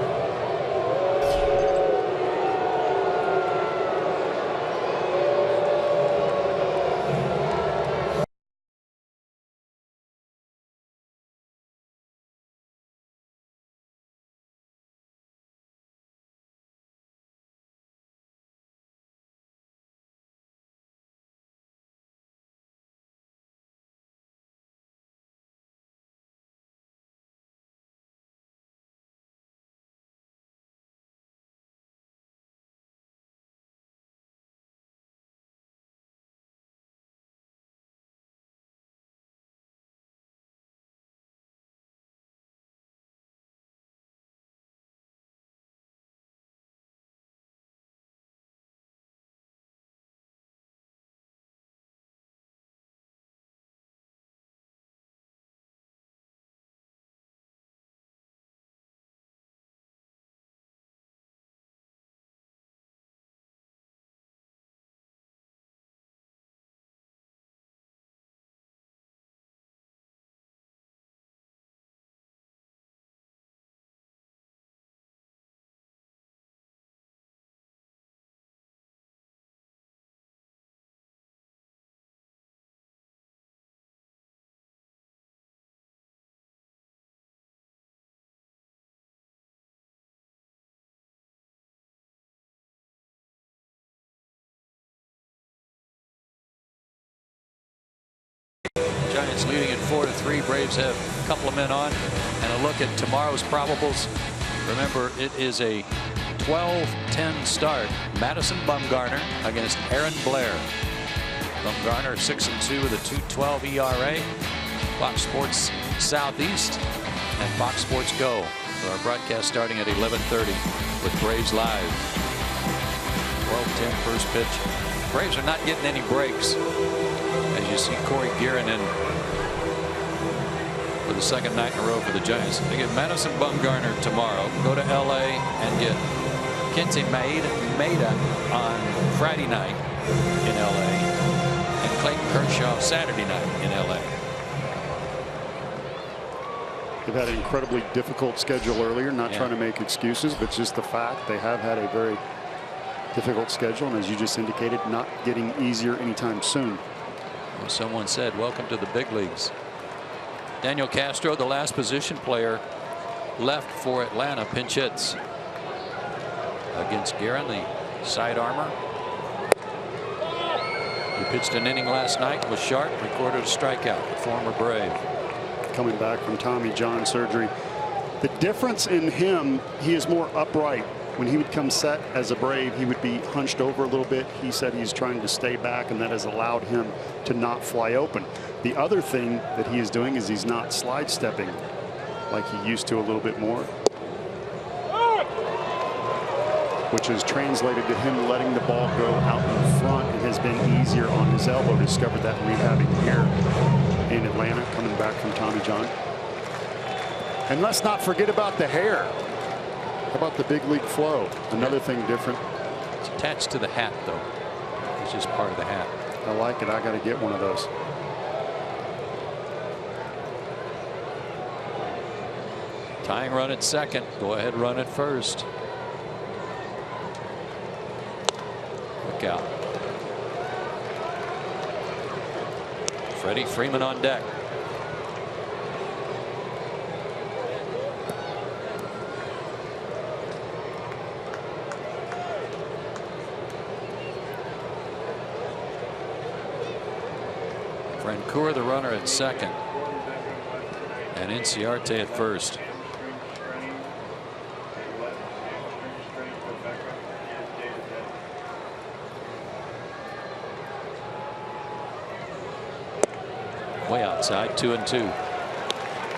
Giants leading at 4-3. Braves have a couple of men on, and a look at tomorrow's probables. Remember, it is a 12-10 start. Madison Bumgarner against Aaron Blair. Bumgarner 6-2 with a 2.12 ERA. Fox Sports Southeast and Fox Sports Go. So our broadcast starting at 11:30 with Braves Live. 12-10 first pitch. Braves are not getting any breaks. As you see Corey Guerin in for the second night in a row for the Giants. They get Madison Bumgarner tomorrow. Go to LA and get Kente Maeda on Friday night in LA. And Clayton Kershaw Saturday night in LA.
They've had an incredibly difficult schedule earlier, not trying to make excuses, but just the fact they have had a very difficult schedule, and as you just indicated, not getting easier anytime soon.
Well, someone said, welcome to the big leagues. Daniel Castro, the last position player left for Atlanta, pinch hits against Guerin, the side armor. He pitched an inning last night, was sharp, recorded a strikeout, the former Brave.
Coming back from Tommy John surgery. The difference in him, he is more upright. When he would come set as a Brave, he would be hunched over a little bit. He said he's trying to stay back, and that has allowed him to not fly open. The other thing that he is doing is he's not slide stepping like he used to a little bit more, which has translated to him letting the ball go out in front. It has been easier on his elbow. Discovered that rehabbing here in Atlanta, coming back from Tommy John. And let's not forget about the hair. How about the big league flow? Another thing different.
It's attached to the hat, though. It's just part of the hat.
I like it. I got to get one of those.
Tying run at second. Go ahead, run at first. Look out. Freddie Freeman on deck. Francoeur, the runner, at second, and Inciarte at first. Way outside, 2-2.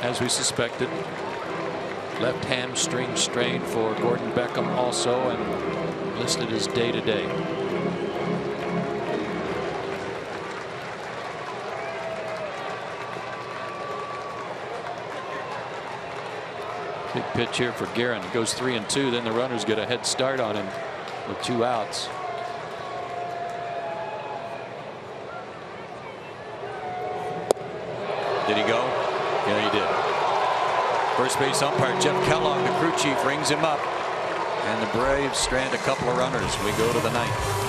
As we suspected, left hamstring strain for Gordon Beckham also, and listed as day-to-day. Big pitch here for Guerin. Goes 3-2. Then the runners get a head start on him with 2 outs. Did he go? Yeah, he did. First base umpire Jeff Kellogg, the crew chief, rings him up, and the Braves strand a couple of runners. We go to the 9th.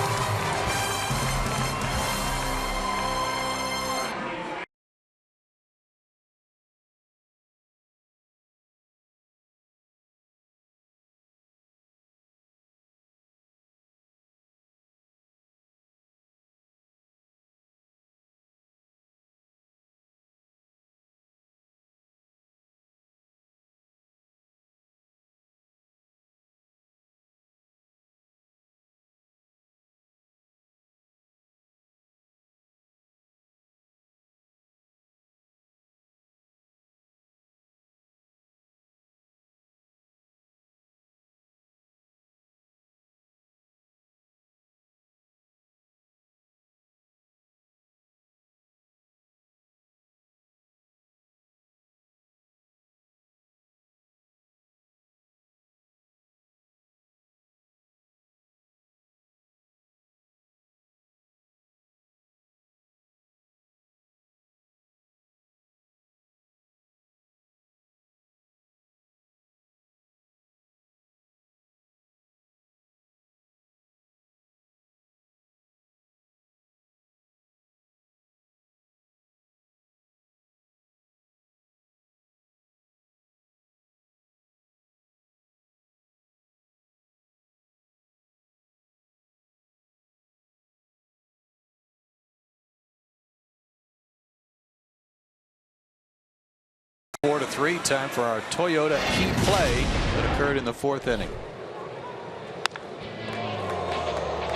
Four to 3. Time for our Toyota key play that occurred in the 4th inning.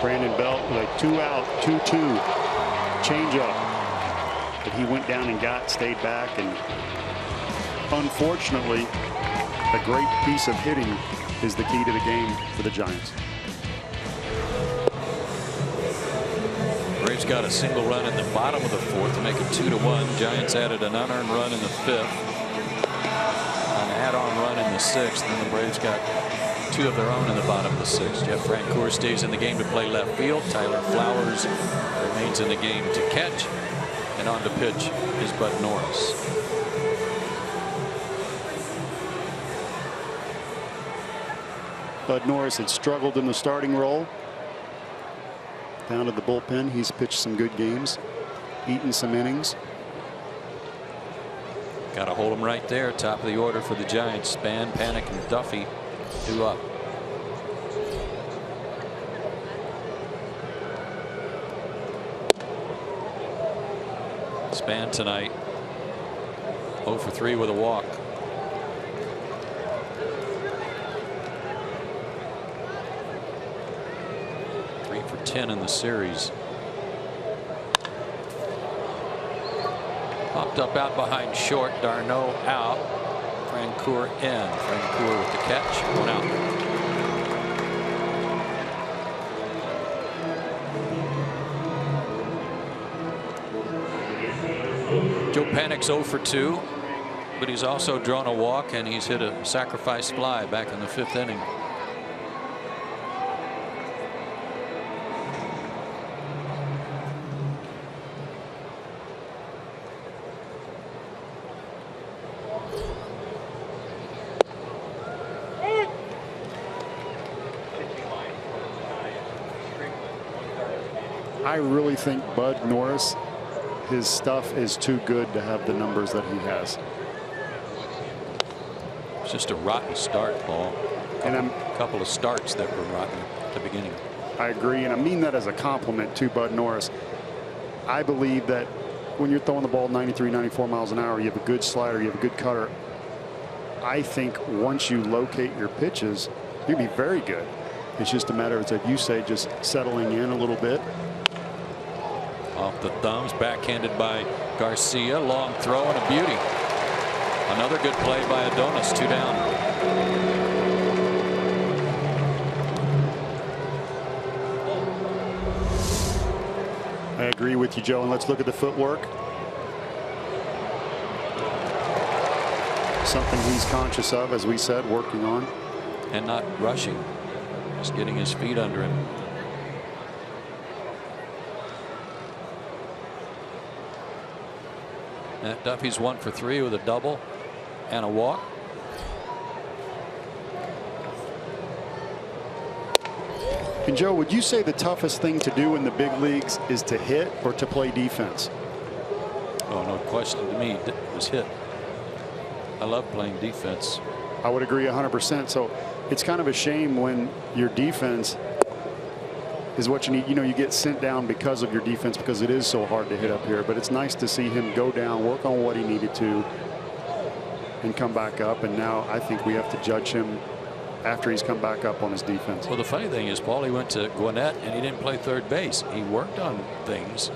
Brandon Belt with a 2-out, 2-2 changeup that he went down and got, stayed back, and unfortunately, a great piece of hitting is the key to the game for the Giants.
Braves got a single run in the bottom of the 4th to make it 2-1. Giants added an unearned run in the 5th. An add-on run in the 6th, and the Braves got 2 of their own in the bottom of the 6th. Jeff Francoeur stays in the game to play left field. Tyler Flowers remains in the game to catch. And on to pitch is Bud Norris.
Bud Norris had struggled in the starting role. Down to the bullpen, he's pitched some good games, eaten some innings.
Got to hold him right there. Top of the order for the Giants. Span, Panic, and Duffy 2 up. Span tonight 0 for 3 with a walk. For 10 in the series. Popped up out behind short. Darno out. Francoeur in. Francoeur with the catch. 1 out. Joe Panik's 0 for 2, but he's also drawn a walk and he's hit a sacrifice fly back in the 5th inning.
I really think Bud Norris, his stuff is too good to have the numbers that he has.
It's just a rotten start, Paul.
And
a couple of starts that were rotten at the beginning.
I agree, and I mean that as a compliment to Bud Norris. I believe that when you're throwing the ball 93, 94 miles an hour, you have a good slider, you have a good cutter. I think once you locate your pitches, you'll be very good. It's just a matter of, as you say, just settling in a little bit.
Off the thumbs, backhanded by Garcia. Long throw and a beauty. Another good play by Adonis. 2 down.
I agree with you, Joe, and let's look at the footwork. Something he's conscious of, as we said, working on.
And not rushing. Just getting his feet under him. And Duffy's 1 for 3 with a double and a walk.
And Joe, would you say the toughest thing to do in the big leagues is to hit or to play defense?
Oh, no question to me. It was hit. I love playing defense.
I would agree 100%. So it's kind of a shame when your defense is what you need. You know, you get sent down because of your defense, because it is so hard to hit up here. But it's nice to see him go down, work on what he needed to, and come back up. And now I think we have to judge him after he's come back up on his defense.
Well, the funny thing is, Paul, he went to Gwinnett and he didn't play third base. He worked on things.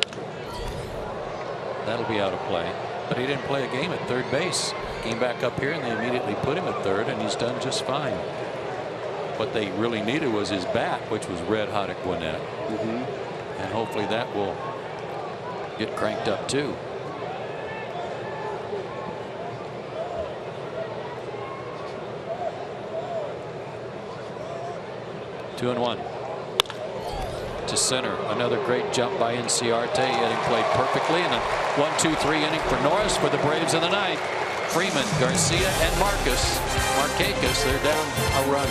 That'll be out of play. But he didn't play a game at third base. Came back up here and they immediately put him at third, and he's done just fine. What they really needed was his bat, which was red hot at Gwinnett. And hopefully that will get cranked up too. Two and one to center. Another great jump by Inciarte. He had him played perfectly. And a 1-2-3 inning for Norris for the Braves in the ninth. Freeman, Garcia, and Markakis. They're down a run.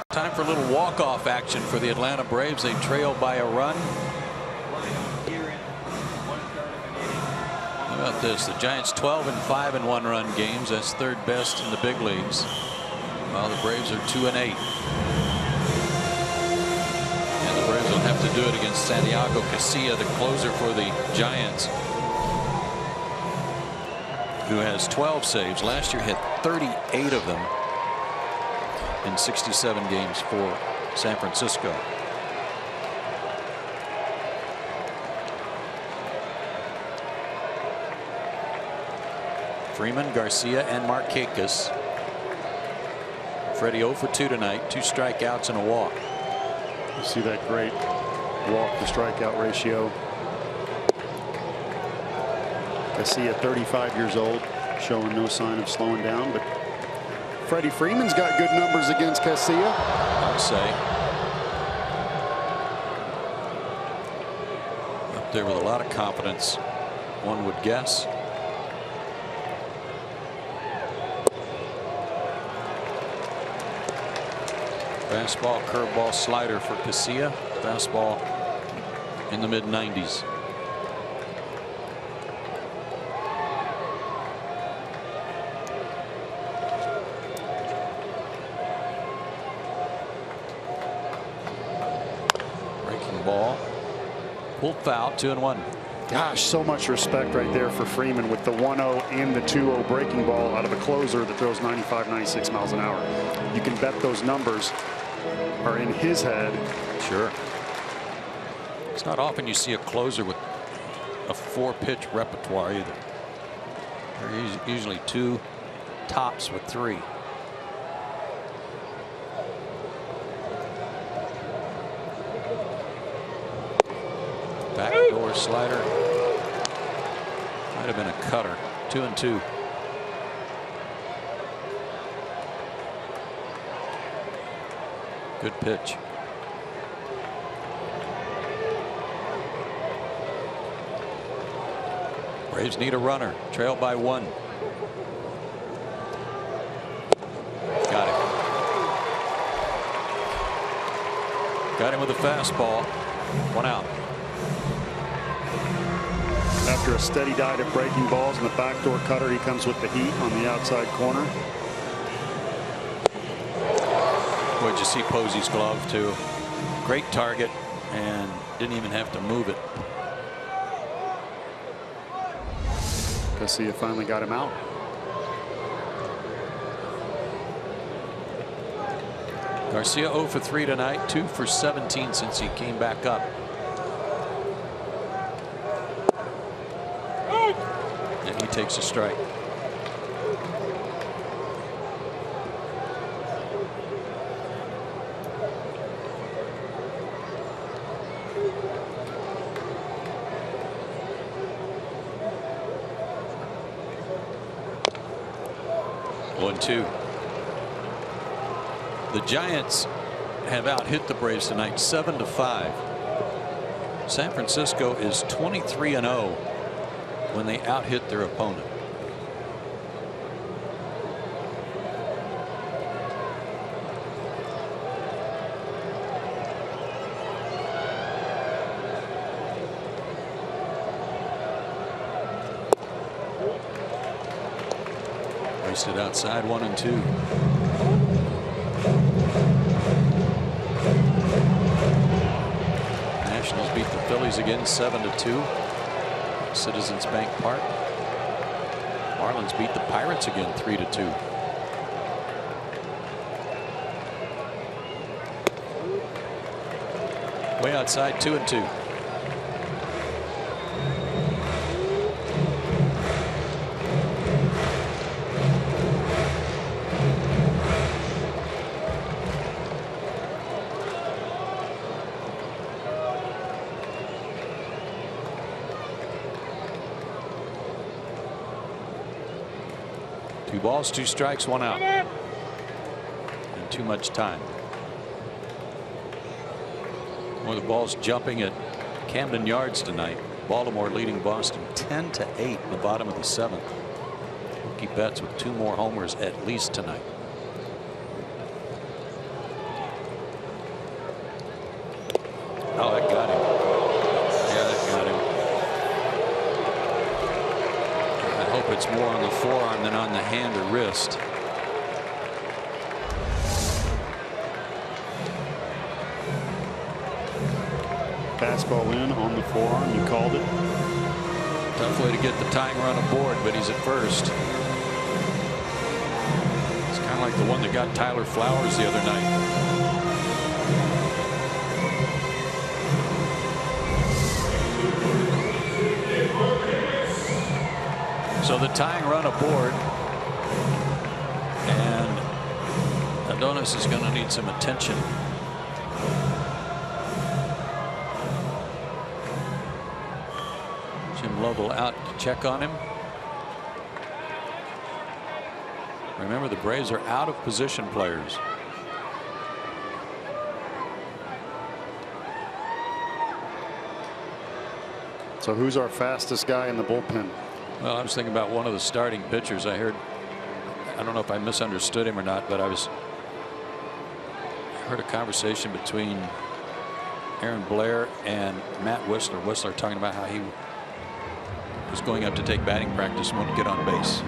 Time for a little walk-off action for the Atlanta Braves. They trail by a run. How about this? The Giants 12-5 in one-run games. That's third best in the big leagues. While the Braves are 2-8. And the Braves will have to do it against Santiago Casilla, the closer for the Giants, who has 12 saves. Last year hit 38 of them in 67 games for San Francisco. Freeman, Garcia, and Markakis. Freddie 0 for 2 tonight. 2 strikeouts and a walk.
You see that great walk to strikeout ratio. Garcia, 35 years old, showing no sign of slowing down, but Freddie Freeman's got good numbers against Casilla.
I'd say. Up there with a lot of confidence, one would guess. Fastball, curveball, slider for Casilla. Fastball in the mid-90s. Ball. Pulled foul, 2-1.
Gosh, so much respect right there for Freeman with the 1-0 and the 2-0 breaking ball out of a closer that throws 95, 96 miles an hour. You can bet those numbers are in his head.
Sure. It's not often you see a closer with a 4-pitch repertoire either. There are usually 2 tops with 3. Backdoor slider. Might have been a cutter. 2-2. Good pitch. Braves need a runner. Trail by 1. Got him. Got him with a fastball. 1 out.
After a steady diet of breaking balls and the backdoor cutter, he comes with the heat on the outside corner.
Would you see Posey's glove too? Great target and didn't even have to move it.
Casilla finally got him out.
Garcia 0 for 3 tonight, 2 for 17 since he came back up. And he takes a strike. One-two. The Giants have out-hit the Braves tonight 7-5. San Francisco is 23-0 when they out-hit their opponent. Wasted outside, 1-2. Nationals beat the Phillies again 7-2. Citizens Bank Park. Marlins beat the Pirates again 3-2. Way outside, 2-2. Two balls, 2 strikes, 1 out. And too much time. More of the balls jumping at Camden Yards tonight. Baltimore leading Boston 10-8 in the bottom of the 7th. Mookie Betts with 2 more homers at least tonight. It's more on the forearm than on the hand or wrist.
Fastball in on the forearm. You called it.
Tough way to get the tying run aboard, but he's at first. It's kind of like the one that got Tyler Flowers the other night. So the tying run aboard, and Adonis is going to need some attention. Jim Lovell out to check on him. Remember, the Braves are out of position players.
So who's our fastest guy in the bullpen?
Well, I was thinking about one of the starting pitchers. I don't know if I misunderstood him or not, but I heard a conversation between Aaron Blair and Matt Whistler. Whistler talking about how he was going up to take batting practice and wouldn't get on base.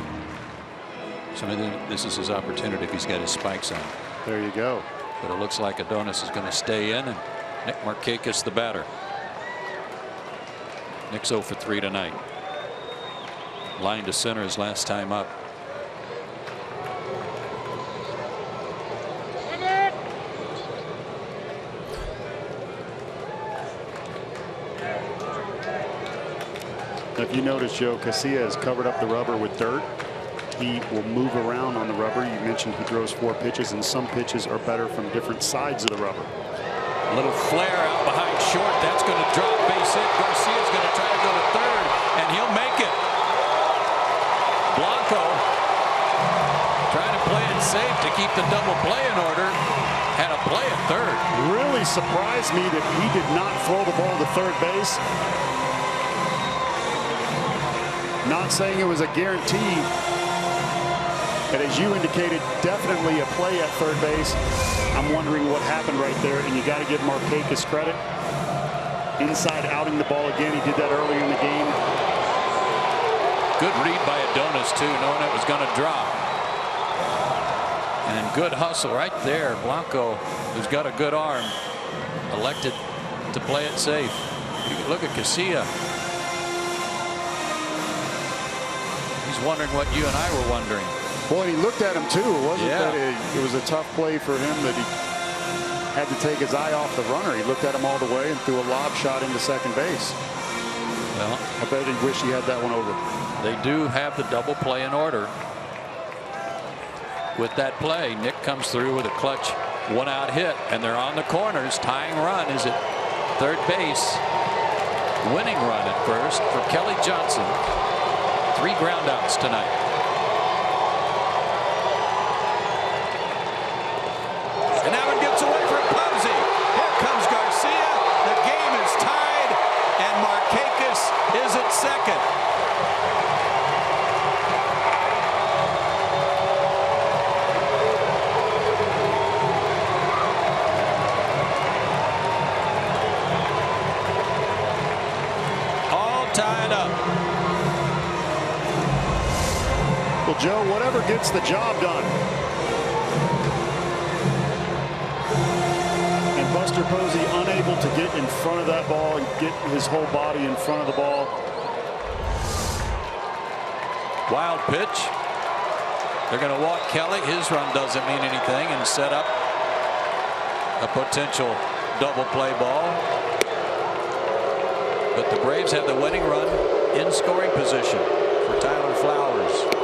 So I think this is his opportunity if he's got his spikes on.
There you go.
But it looks like Adonis is going to stay in, and Nick Markakis the batter. Nick's 0 for 3 tonight. Line to center his last time up.
If you notice, Joe, Casilla has covered up the rubber with dirt. He will move around on the rubber. You mentioned he throws 4 pitches, and some pitches are better from different sides of the rubber.
A little flare out behind short. That's going to drop base hit. Garcia's going to try to go to third, and he'll make it. Blanco trying to play it safe to keep the double play in order. Had a play at third.
Really surprised me that he did not throw the ball to third base. Not saying it was a guarantee, but as you indicated, definitely a play at third base. I'm wondering what happened right there, and you got to give Markakis credit. Inside outing the ball again. He did that earlier in the game.
Good read by Adonis, too, knowing it was going to drop. And good hustle right there. Blanco, who's got a good arm, elected to play it safe. You can look at Casilla. He's wondering what you and I were wondering.
Boy, he looked at him, too. It wasn't that it was a tough play for him that he had to take his eye off the runner. He looked at him all the way and threw a lob shot into second base.
Well,
I bet he wished he had that one over.
They do have the double play in order. With that play, Nick comes through with a clutch 1-out hit, and they're on the corners. Tying run is at third base. Winning run at first for Kelly Johnson. 3 groundouts tonight. And that one gets away from Posey. Here comes Garcia. The game is tied, and Markakis is at second. All tied up.
Well, Joe, whatever gets the job done. And Buster Posey unable to get in front of that ball and get his whole body in front of the ball.
Wild pitch. They're going to walk Kelly. His run doesn't mean anything, and set up a potential double play ball. But the Braves have the winning run in scoring position for Tyler Flowers.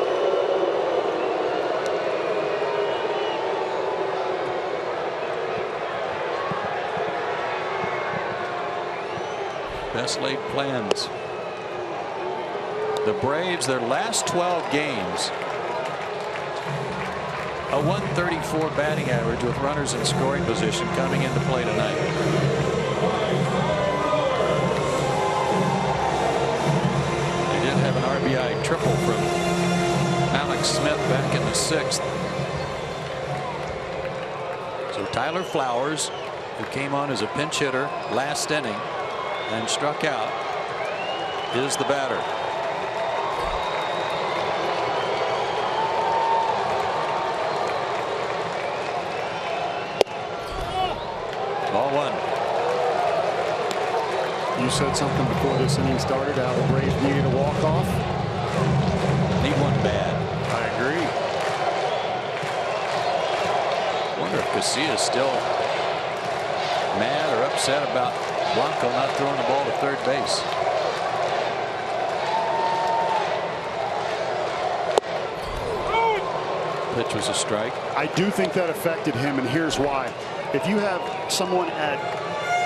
Best laid plans. The Braves, their last 12 games, a 134 batting average with runners in scoring position coming into play tonight. They did have an RBI triple from Alex Smith back in the 6th. So Tyler Flowers, who came on as a pinch hitter last inning and struck out, is the batter. Ball one.
You said something before this inning started, how the Braves needed a walk-off.
Need one bad.
I agree.
Wonder if Casillas still mad or upset about Blanco not throwing the ball to third base. Pitch was a strike.
I do think that affected him, and here's why. If you have someone at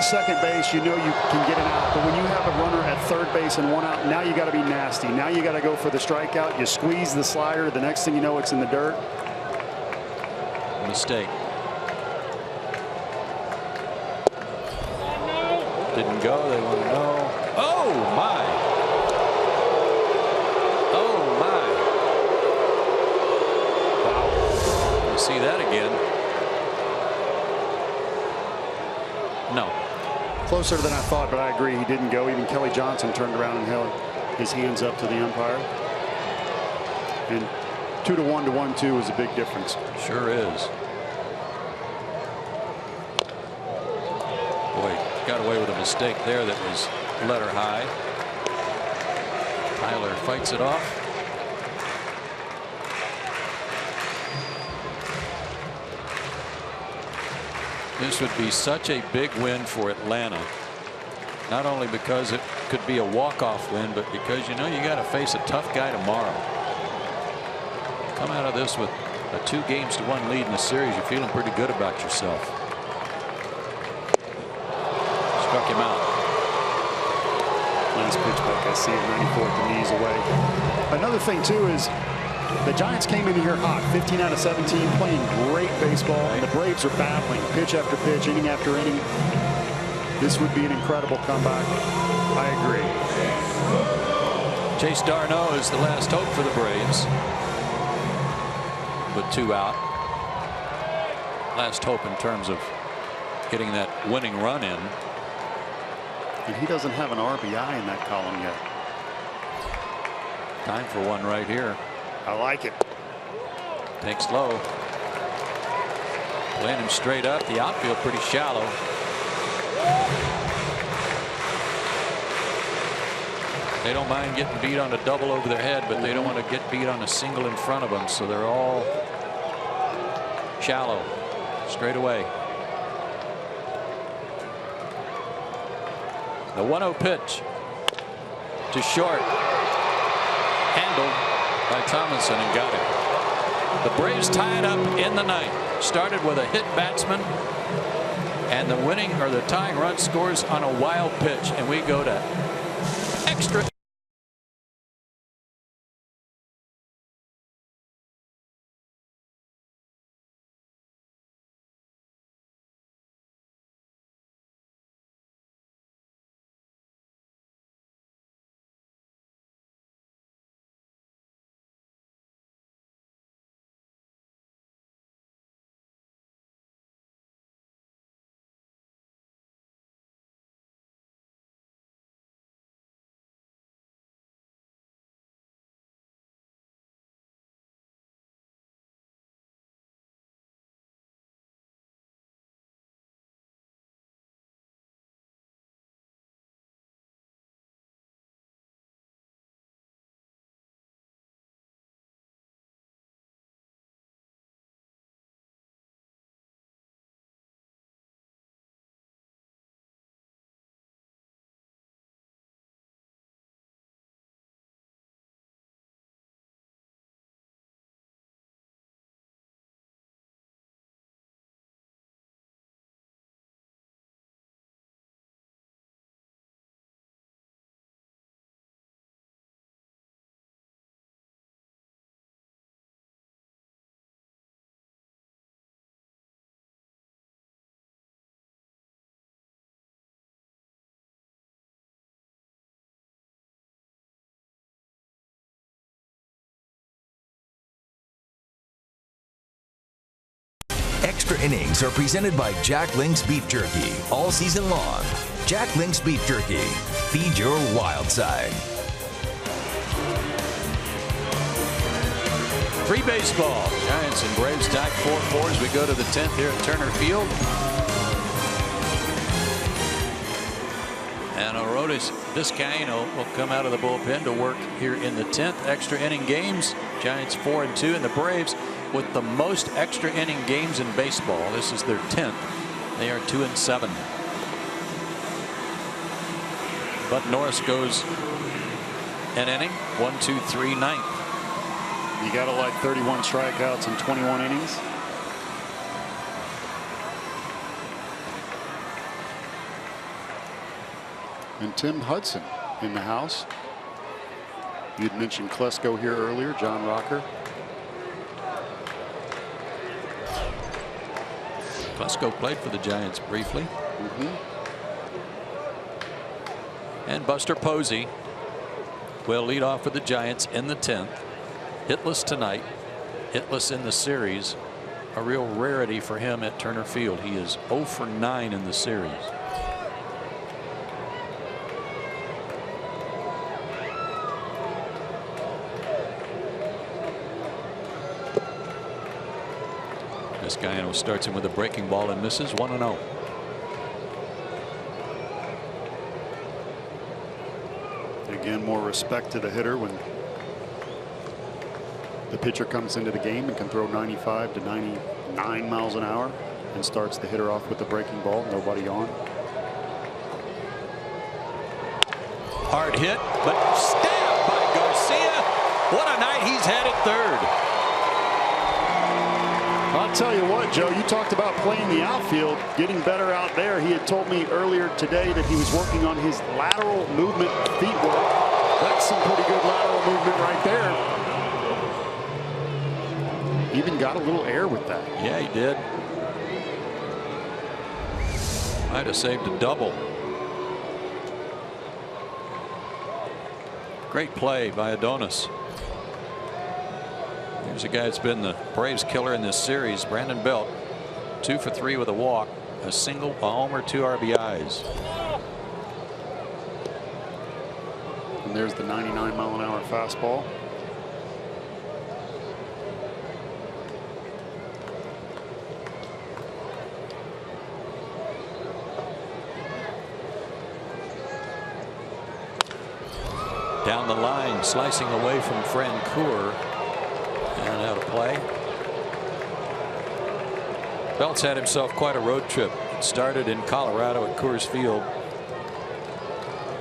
second base, you know you can get an out. But when you have a runner at third base and one out, now you got to be nasty. Now you got to go for the strikeout. You squeeze the slider. The next thing you know, it's in the dirt.
Mistake. Didn't go. They want to know. Oh my. Oh my. Wow. We'll see that again. No.
Closer than I thought, but I agree. He didn't go. Even Kelly Johnson turned around and held his hands up to the umpire. And 2-1 to 1-2 is a big difference.
Sure is. Boy, got away with a mistake there that was letter high. Tyler fights it off. This would be such a big win for Atlanta. Not only because it could be a walk-off win, but because you know you got to face a tough guy tomorrow. Come out of this with a 2-1 lead in the series, you're feeling pretty good about yourself. Struck him out.
Last pitch, like I see it, 94 at the knees away. Another thing too is the Giants came in here hot, 15 out of 17, playing great baseball, and the Braves are battling pitch after pitch, inning after inning. This would be an incredible comeback. I agree.
Chase Darno is the last hope for the Braves. With 2 out. Last hope in terms of getting that winning run in.
And he doesn't have an RBI in that column yet.
Time for one right here.
I like it.
Takes low. Playing him straight up. The outfield pretty shallow. They don't mind getting beat on a double over their head, but they don't want to get beat on a single in front of them, so they're all shallow, straight away. The 1-0 pitch to short, handled by Tomlinson and got him. The Braves tied up in the ninth. Started with a hit batsman, and the winning or the tying run scores on a wild pitch, and we go to extra.
Extra innings are presented by Jack Link's Beef Jerky all season long. Jack Link's Beef Jerky. Feed your wild side.
Free baseball. Giants and Braves tied 4-4 as we go to the 10th here at Turner Field. And Arodys Vizcaino will come out of the bullpen to work here in the 10th. Extra inning games. Giants 4-2, and the Braves with the most extra inning games in baseball. This is their 10th. They are 2-7. But Norris goes an inning, 1, 2, 3, 9th.
You got to like 31 strikeouts in 21 innings. And Tim Hudson in the house. You'd mentioned Klesko here earlier, John Rocker.
Klesko played for the Giants briefly. And Buster Posey will lead off for the Giants in the 10th. Hitless tonight, hitless in the series. A real rarity for him at Turner Field. He is 0 for 9 in the series. Vizcaino starts him with a breaking ball and misses. 1-0.
Again, more respect to the hitter when the pitcher comes into the game and can throw 95 to 99 miles an hour and starts the hitter off with the breaking ball. Nobody on.
Hard hit, but stabbed by Garcia. What a night he's had at third.
I'll tell you what, Joe, you talked about playing the outfield, getting better out there. He had told me earlier today that he was working on his lateral movement feet work. That's some pretty good lateral movement right there. Even got a little air with that.
Yeah, he did. Might have saved a double. Great play by Adonis. Here's a guy that's been the Braves killer in this series, Brandon Belt. 2 for 3 with a walk, a single, a homer, 2 RBIs.
And there's the 99 mile an hour fastball.
Down the line, slicing away from Francoeur. And out of play. Belt's had himself quite a road trip. It started in Colorado at Coors Field.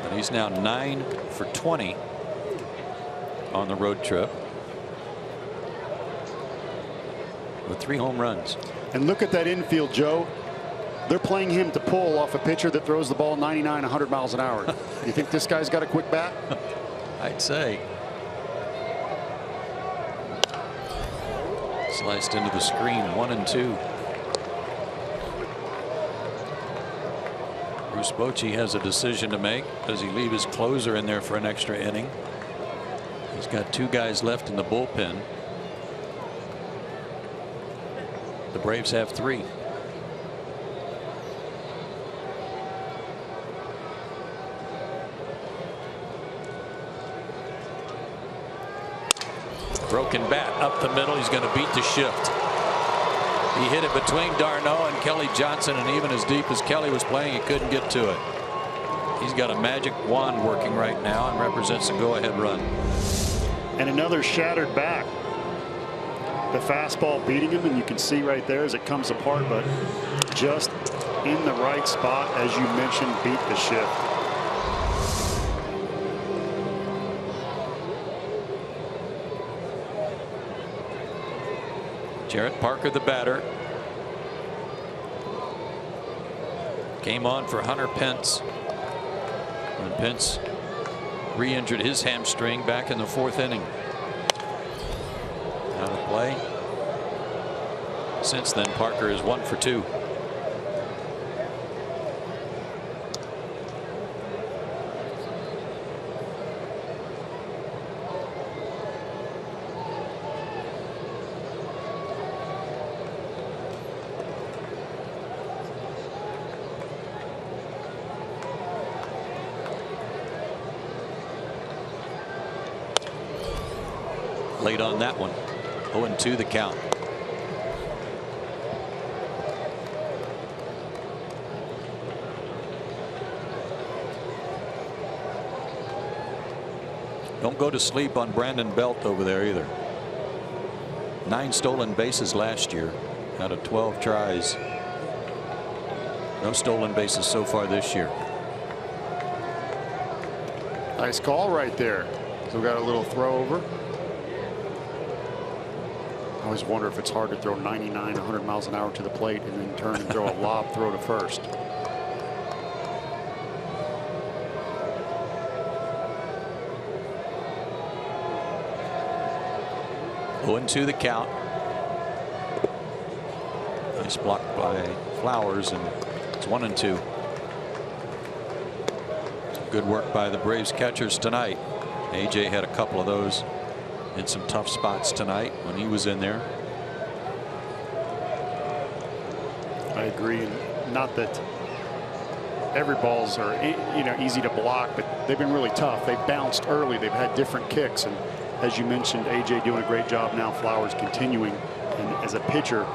And he's now 9 for 20 on the road trip, with 3 home runs.
And look at that infield, Joe. They're playing him to pull off a pitcher that throws the ball 99, 100 miles an hour. You think this guy's got a quick bat?
I'd say. Sliced into the screen, 1-2. Bruce Bochy has a decision to make. Does he leave his closer in there for an extra inning? He's got 2 guys left in the bullpen. The Braves have 3. Broken bat up the middle. He's going to beat the shift. He hit it between Darno and Kelly Johnson, and even as deep as Kelly was playing, he couldn't get to it. He's got a magic wand working right now and represents a go-ahead run.
And another shattered back. The fastball beating him, and you can see right there as it comes apart, but just in the right spot, as you mentioned, beat the shift.
Jarrett Parker, the batter, came on for Hunter Pence when Pence re-injured his hamstring back in the 4th inning. Out of play. Since then, Parker is 1 for 2. Late on that one. 0-2 the count. Don't go to sleep on Brandon Belt over there either. 9 stolen bases last year out of 12 tries. No stolen bases so far this year.
Nice call right there. So we got a little throw over. I always wonder if it's hard to throw 99, 100 miles an hour to the plate and then turn and throw a lob throw to first.
Going to the count. Nice block by Flowers, and it's 1-2. Good work by the Braves catchers tonight. AJ had a couple of those in some tough spots tonight when he was in there.
I agree. Not that every balls are easy to block, but they've been really tough. They've bounced early. They've had different kicks, and as you mentioned, AJ doing a great job now. Flowers continuing, and as a pitcher,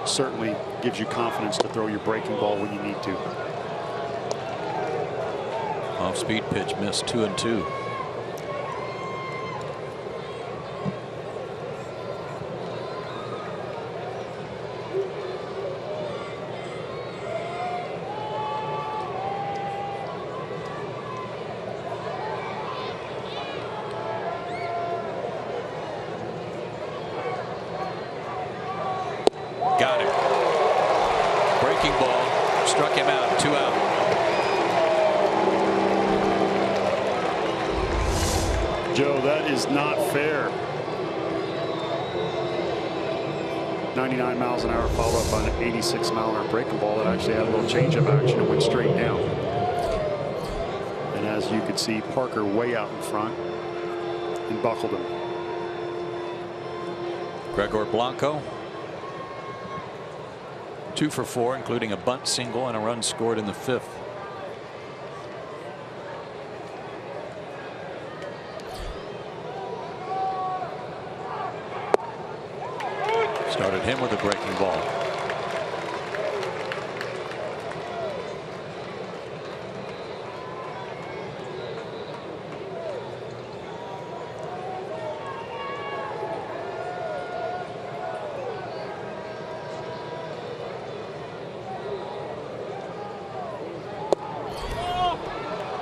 certainly gives you confidence to throw your breaking ball when you need to.
Off-speed pitch missed, 2-2. Got it. Breaking ball. Struck him out. 2 out.
Joe, that is not fair. 99 miles an hour followed up on an 86 mile an hour breaking ball that actually had a little changeup action and went straight down. And as you could see, Parker way out in front and buckled him.
Gregor Blanco, 2 for 4, including a bunt single and a run scored in the 5th. Started him with a breaking ball.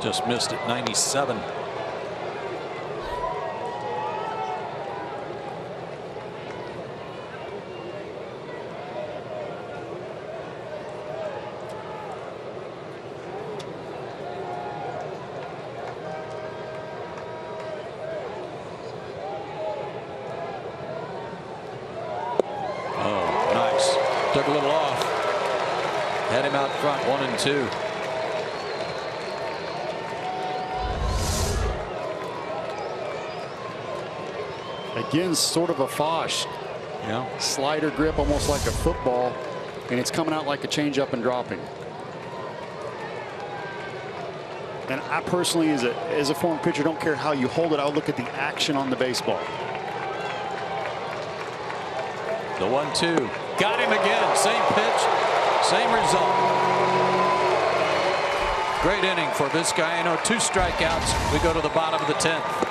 Just missed at 97. Oh, nice. Took a little off. Had him out front, 1-2.
Again, sort of a Fosh.
Yeah.
Slider grip, almost like a football, and it's coming out like a changeup and dropping. And I personally, as a former pitcher, don't care how you hold it. I'll look at the action on the baseball.
The 1-2. Got him again. Same pitch, same result. Great inning for Vizcaino. 2 strikeouts. We go to the bottom of the 10th.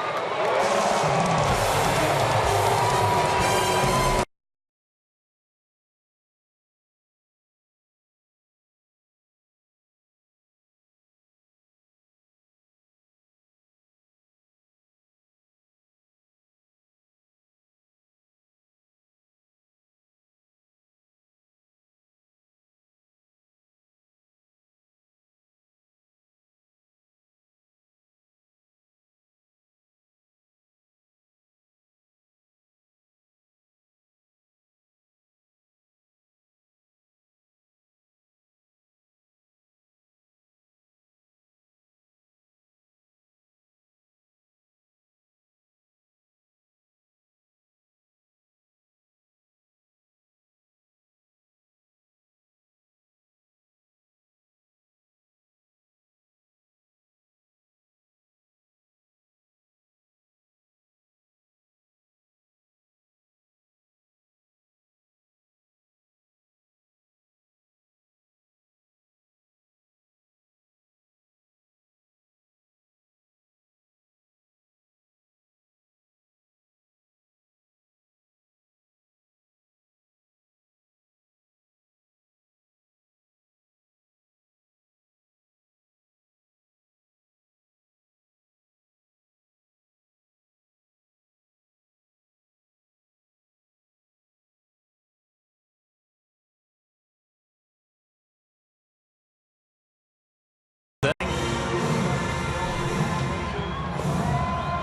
thing.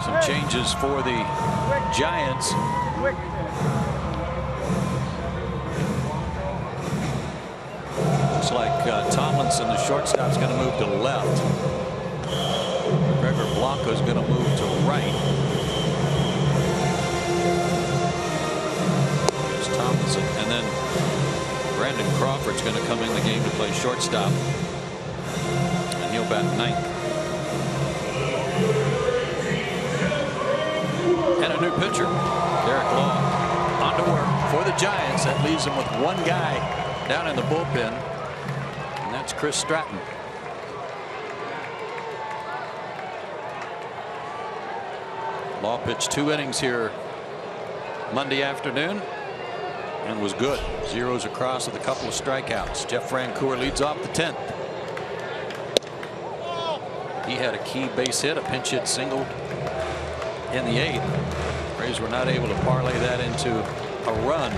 Some changes for the Giants. Looks like Tomlinson, the shortstop, is going to move to left. Gregor Blanco is going to move to right. There's Tomlinson, and then Brandon Crawford's going to come in the game to play shortstop, and he'll bat ninth. And a new pitcher, Derek Law, on to work for the Giants. That leaves them with one guy down in the bullpen, and that's Chris Stratton. Law pitched 2 innings here Monday afternoon and was good. Zeros across with a couple of strikeouts. Jeff Francoeur leads off the 10th. He had a key base hit, a pinch hit single in the 8th. Braves were not able to parlay that into a run.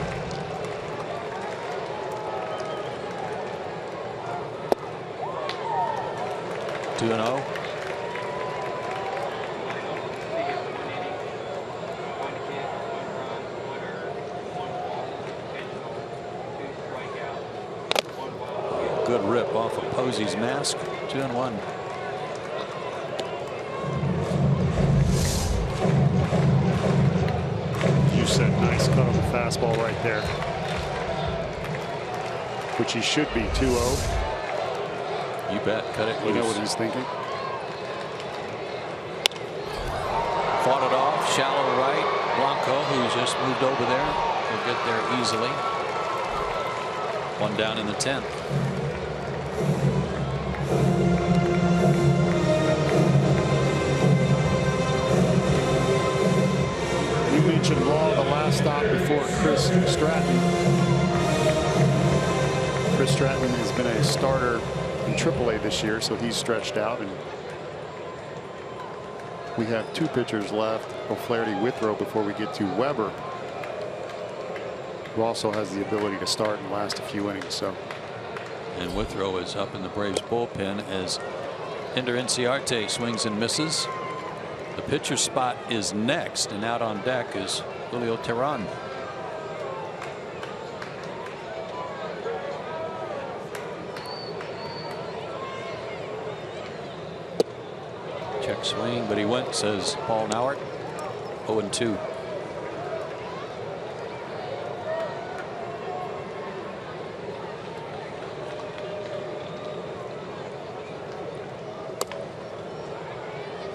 Two and 0. Good rip off of Posey's mask. 2 and 1.
You said nice cut on the fastball right there, which he should be 2-0.
You bet. Cut it loose.
You know what he's thinking.
Fought it off. Shallow right. Blanco, who's just moved over there, will get there easily. One down in the 10th.
You mentioned Law, the last stop before Chris Stratton. Chris Stratton has been a starter in AAA this year, so he's stretched out, and we have 2 pitchers left, O'Flaherty, Withrow, before we get to Weber, who also has the ability to start and last a few innings. So,
and Withrow is up in the Braves bullpen as Ender Inciarte swings and misses. The pitcher spot is next, and out on deck is Julio Teheran. Check swing, but he went, says Paul Nauert. 0-2.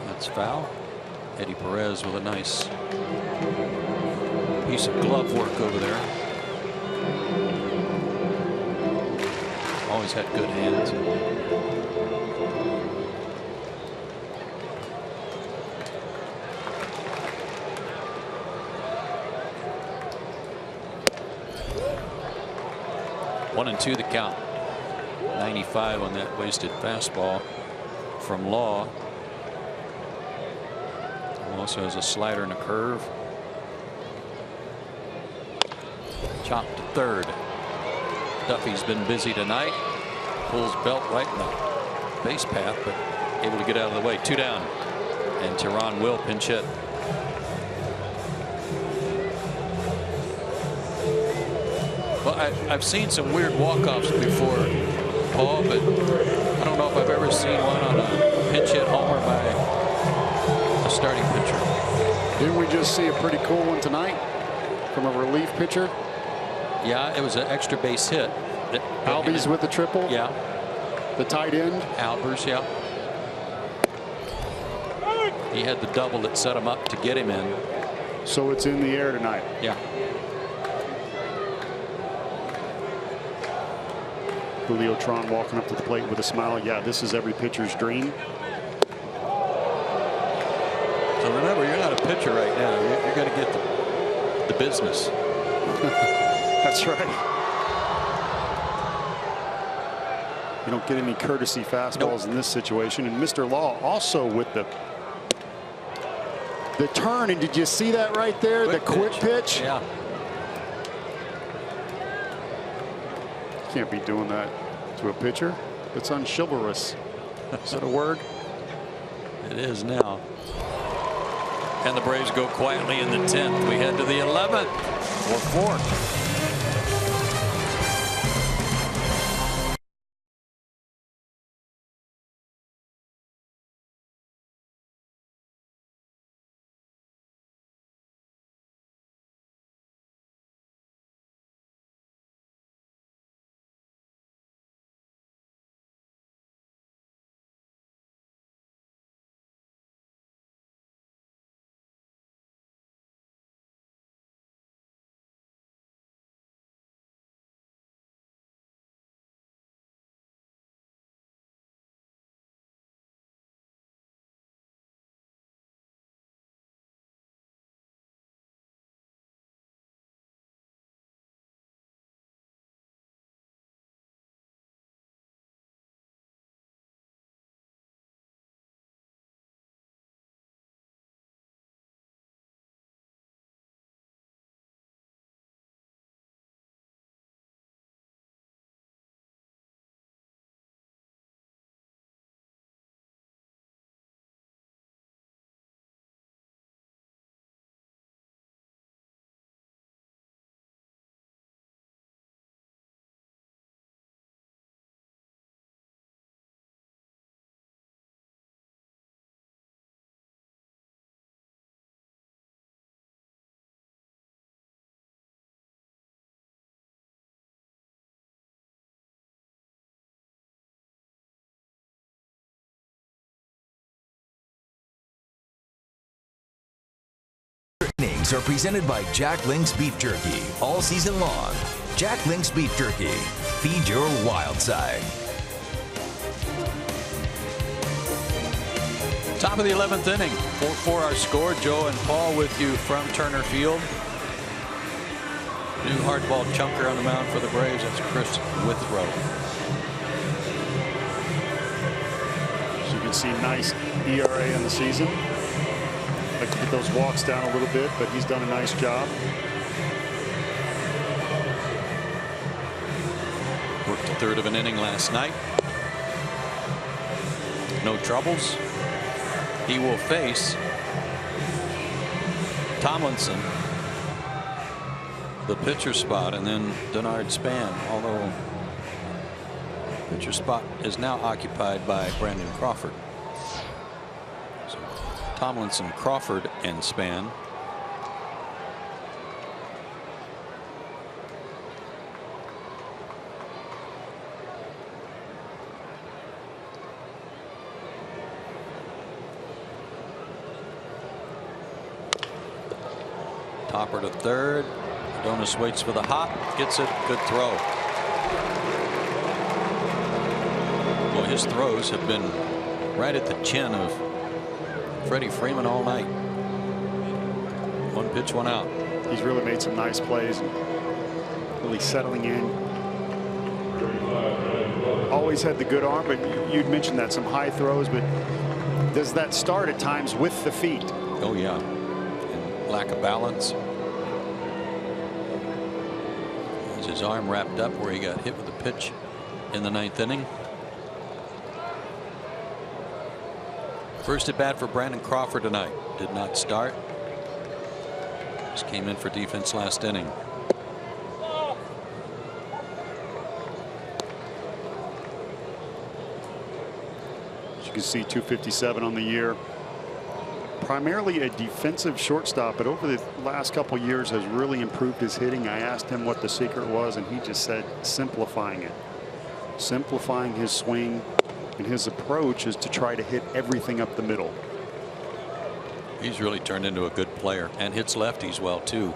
That's foul. Eddie Perez with a nice piece of glove work over there. Always had good hands. One and 2 the count. 95 on that wasted fastball from Law. Also has a slider and a curve. Chopped to third. Duffy's been busy tonight. Pulls Belt right in the base path, but able to get out of the way. 2 down. And Teheran will pinch hit. Well, I've seen some weird walk-offs before, Paul, but I don't know if I've ever seen one on a pinch hit homer by a starting pitcher.
didn't we just see a pretty cool one tonight from a relief pitcher?
Yeah, it was an extra base hit.
Albies with the triple?
Yeah.
The tight end?
Albers, yeah. He had the double that set him up to get him in.
So it's in the air tonight.
Yeah.
Julio Tron walking up to the plate with a smile. Yeah, this is every pitcher's dream.
So remember, you're not a pitcher right now. You're going to get the business.
That's right. You don't get any courtesy fastballs in this situation. And Mr. Law also with the turn. And did you see that right there? The quick pitch.
Yeah.
Can't be doing that to a pitcher. It's unchivalrous. Is that a word?
It is now. And the Braves go quietly in the 10th. We head to the 11th or 4th.
Innings are presented by Jack Link's Beef Jerky all season long. Jack Link's Beef Jerky. Feed your wild side.
Top of the 11th inning. 4-4 our score. Joe and Paul with you from Turner Field. New hardball chunker on the mound for the Braves. That's Chris Withrow.
As you can see, nice ERA in the season. I could get those walks down a little bit, but he's done a nice job.
Worked a third of an inning last night. No troubles. He will face Tomlinson, the pitcher spot, and then Denard Span, although pitcher spot is now occupied by Brandon Crawford. So Tomlinson, Crawford, and Span. Topper to third. Adonis waits for the hop, gets it, good throw. Well, his throws have been right at the chin of Freddie Freeman all night. One pitch, one out.
He's really made some nice plays, really settling in. Always had the good arm, but you'd mentioned that, some high throws, but does that start at times with the feet?
Oh yeah, and lack of balance. His arm wrapped up where he got hit with a pitch in the 9th inning. First at bat for Brandon Crawford tonight. Did not start. Just came in for defense last inning.
As you can see, 257 on the year. Primarily a defensive shortstop, but over the last couple years has really improved his hitting. I asked him what the secret was, and he just said simplifying it. Simplifying his swing, and his approach is to try to hit everything up the middle.
He's really turned into a good player and hits lefties well too.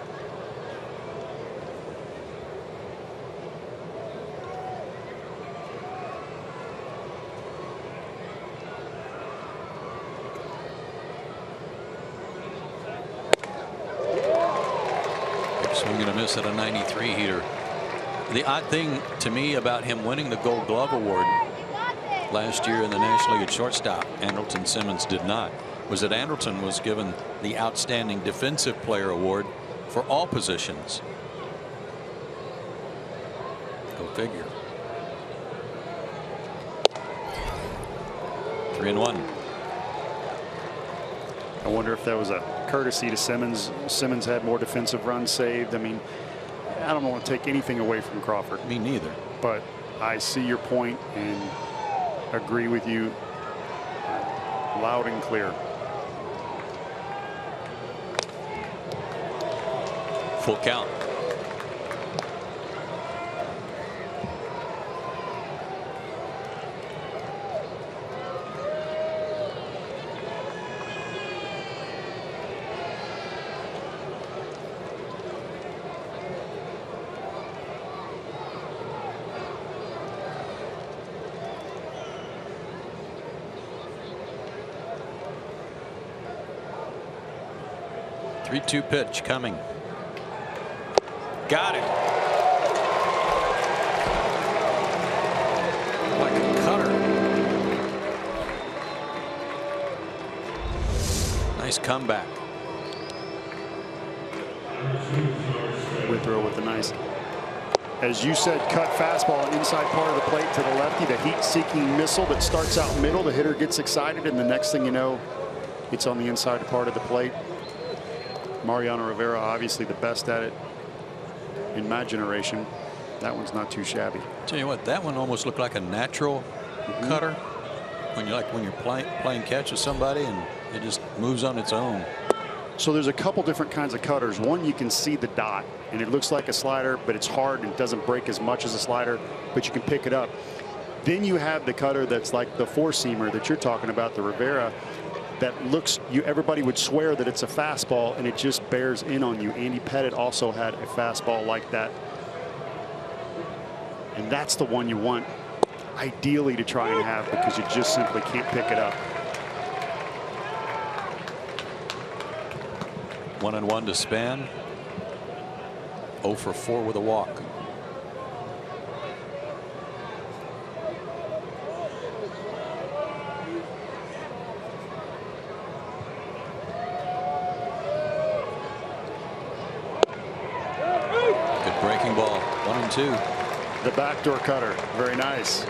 Swing and a miss at a 93 heater. The odd thing to me about him winning the Gold Glove Award last year in the National League at shortstop, Andrelton Simmons did not, was that Andrelton was given the Outstanding Defensive Player Award for all positions. Go figure. 3-1.
I wonder if that was a courtesy to Simmons. Simmons had more defensive runs saved. I mean, I don't want to take anything away from Crawford.
Me neither.
But I see your point and agree with you loud and clear.
Full count. Three-two pitch coming. Got it. Like a cutter. Nice comeback.
Withrow with the nice, as you said, cut fastball inside part of the plate to the lefty. The heat-seeking missile that starts out middle. The hitter gets excited, and the next thing you know, it's on the inside part of the plate. Mariano Rivera, obviously the best at it in my generation. That one's not too shabby.
Tell you what, that one almost looked like a natural cutter when you're playing catch with somebody and it just moves on its own.
So there's a couple different kinds of cutters. One, you can see the dot and it looks like a slider, but it's hard and it doesn't break as much as a slider, but you can pick it up. Then you have the cutter that's like the four-seamer that you're talking about, the Rivera, that looks, everybody would swear that it's a fastball and it just bears in on you. Andy Pettitte also had a fastball like that. And that's the one you want ideally to try and have because you just simply can't pick it up.
1-1 to Span. 0 for 4 with a walk. Breaking ball. 1-2.
The backdoor cutter. Very nice.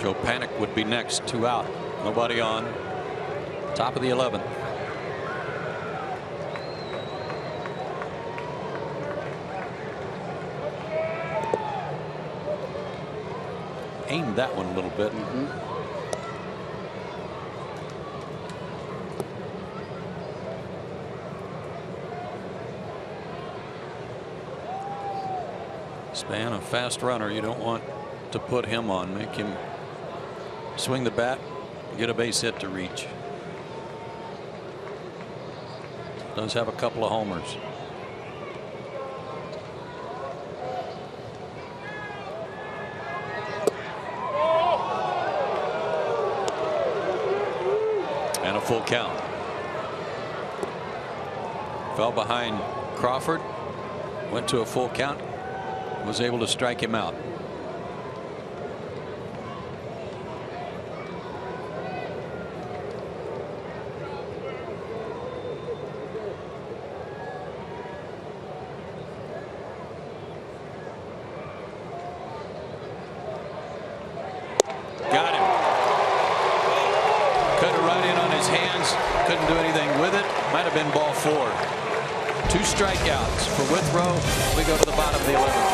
Joe Panic would be next. 2 out. Nobody on. Top of the 11th. Aimed that one a little bit. Span, a fast runner. You don't want to put him on. Make him swing the bat, get a base hit to reach. Does have a couple of homers. And a full count. Fell behind Crawford, went to a full count, was able to strike him out. Got him. Cut it right in on his hands. Couldn't do anything with it. Might have been ball 4. 2 strikeouts for Withrow. We go to the bottom of the 11th.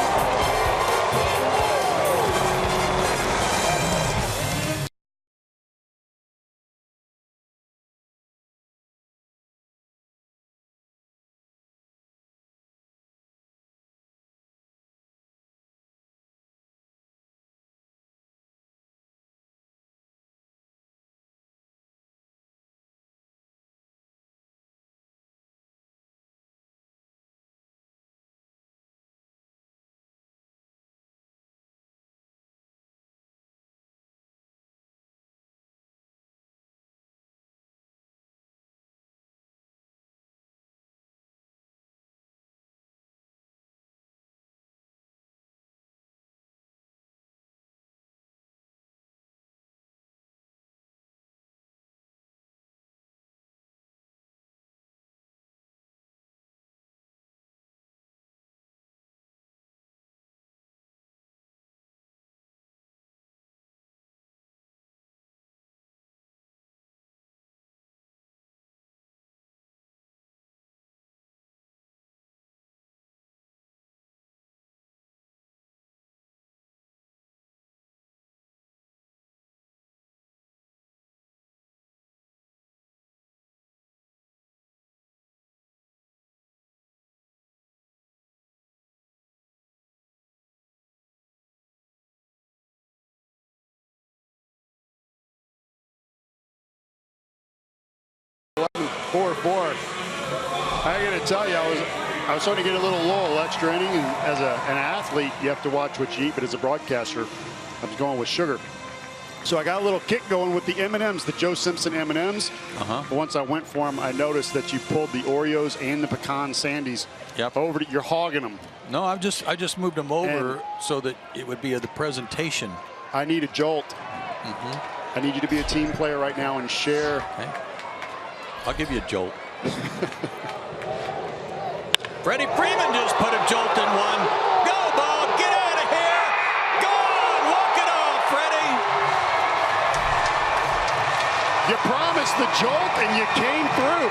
4-4. I got to tell you, I was starting to get a little extra inning, and as an athlete, you have to watch what you eat, but as a broadcaster, I was going with sugar. So I got a little kick going with the M&Ms, the Joe Simpson M&Ms. But once I went for them, I noticed that you pulled the Oreos and the pecan sandies over to, you're hogging them.
No, I just moved them over so that it would be the presentation.
I need a jolt. I need you to be a team player right now and share.
Okay. I'll give you a jolt. Freddie Freeman just put a jolt in one. Go, ball, get out of here. Gone, walk it off, Freddie.
You promised the jolt and you came through.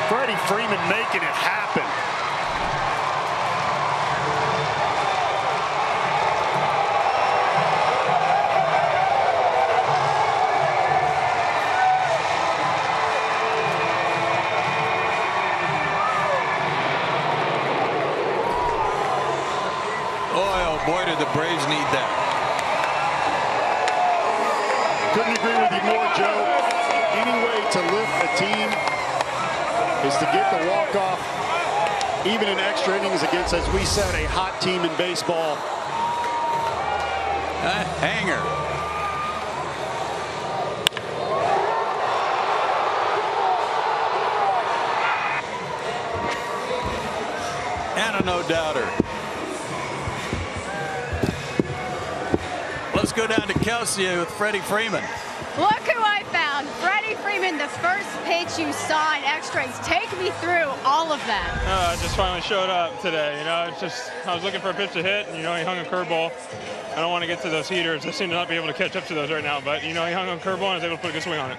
Freddie Freeman making it happen.
Boy, do the Braves need that.
Couldn't agree with you more, Joe. Any way to lift a team is to get the walk-off, even in extra innings against, as we said, a hot team in baseball.
A hanger. And a no-doubter. Let's go down to Kelsey with Freddie Freeman.
Look who I found. Freddie Freeman, the first pitch you saw in extras. Take me through all of that.
I just finally showed up today. You know, it's just, I was looking for a pitch to hit, and, you know, he hung a curveball. I don't want to get to those heaters. I seem to not be able to catch up to those right now, but, you know, he hung a curveball and I was able to put a good swing on it.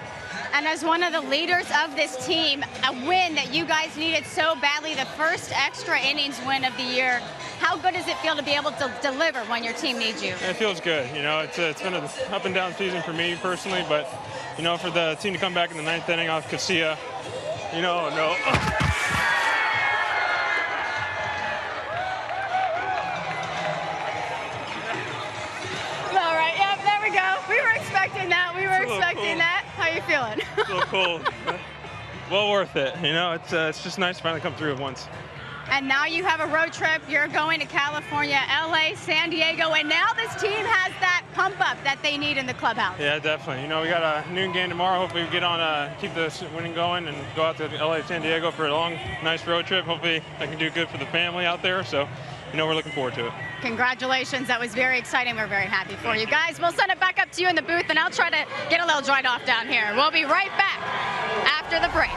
And as one of the leaders of this team, a win that you guys needed so badly, the first extra innings win of the year. How good does it feel to be able to deliver when your team needs you?
It feels good. You know, it's been an up and down season for me personally, but, you know, for the team to come back in the 9th inning off Casilla, you know, no.
All right, yeah, there we go. We were expecting that. We were expecting that. How are you feeling?
So cool. Well worth it. You know, it's just nice to finally come through at once.
And now you have a road trip. You're going to California, LA, San Diego, and now this team has that pump up that they need in the clubhouse.
Yeah, definitely. You know, we got a noon game tomorrow. Hopefully we get on, keep the winning going and go out to LA, San Diego for a long, nice road trip. Hopefully I can do good for the family out there. So, you know, we're looking forward to it.
Congratulations. That was very exciting. We're very happy for you guys. We'll send it back up to you in the booth, and I'll try to get a little dried off down here. We'll be right back after the break.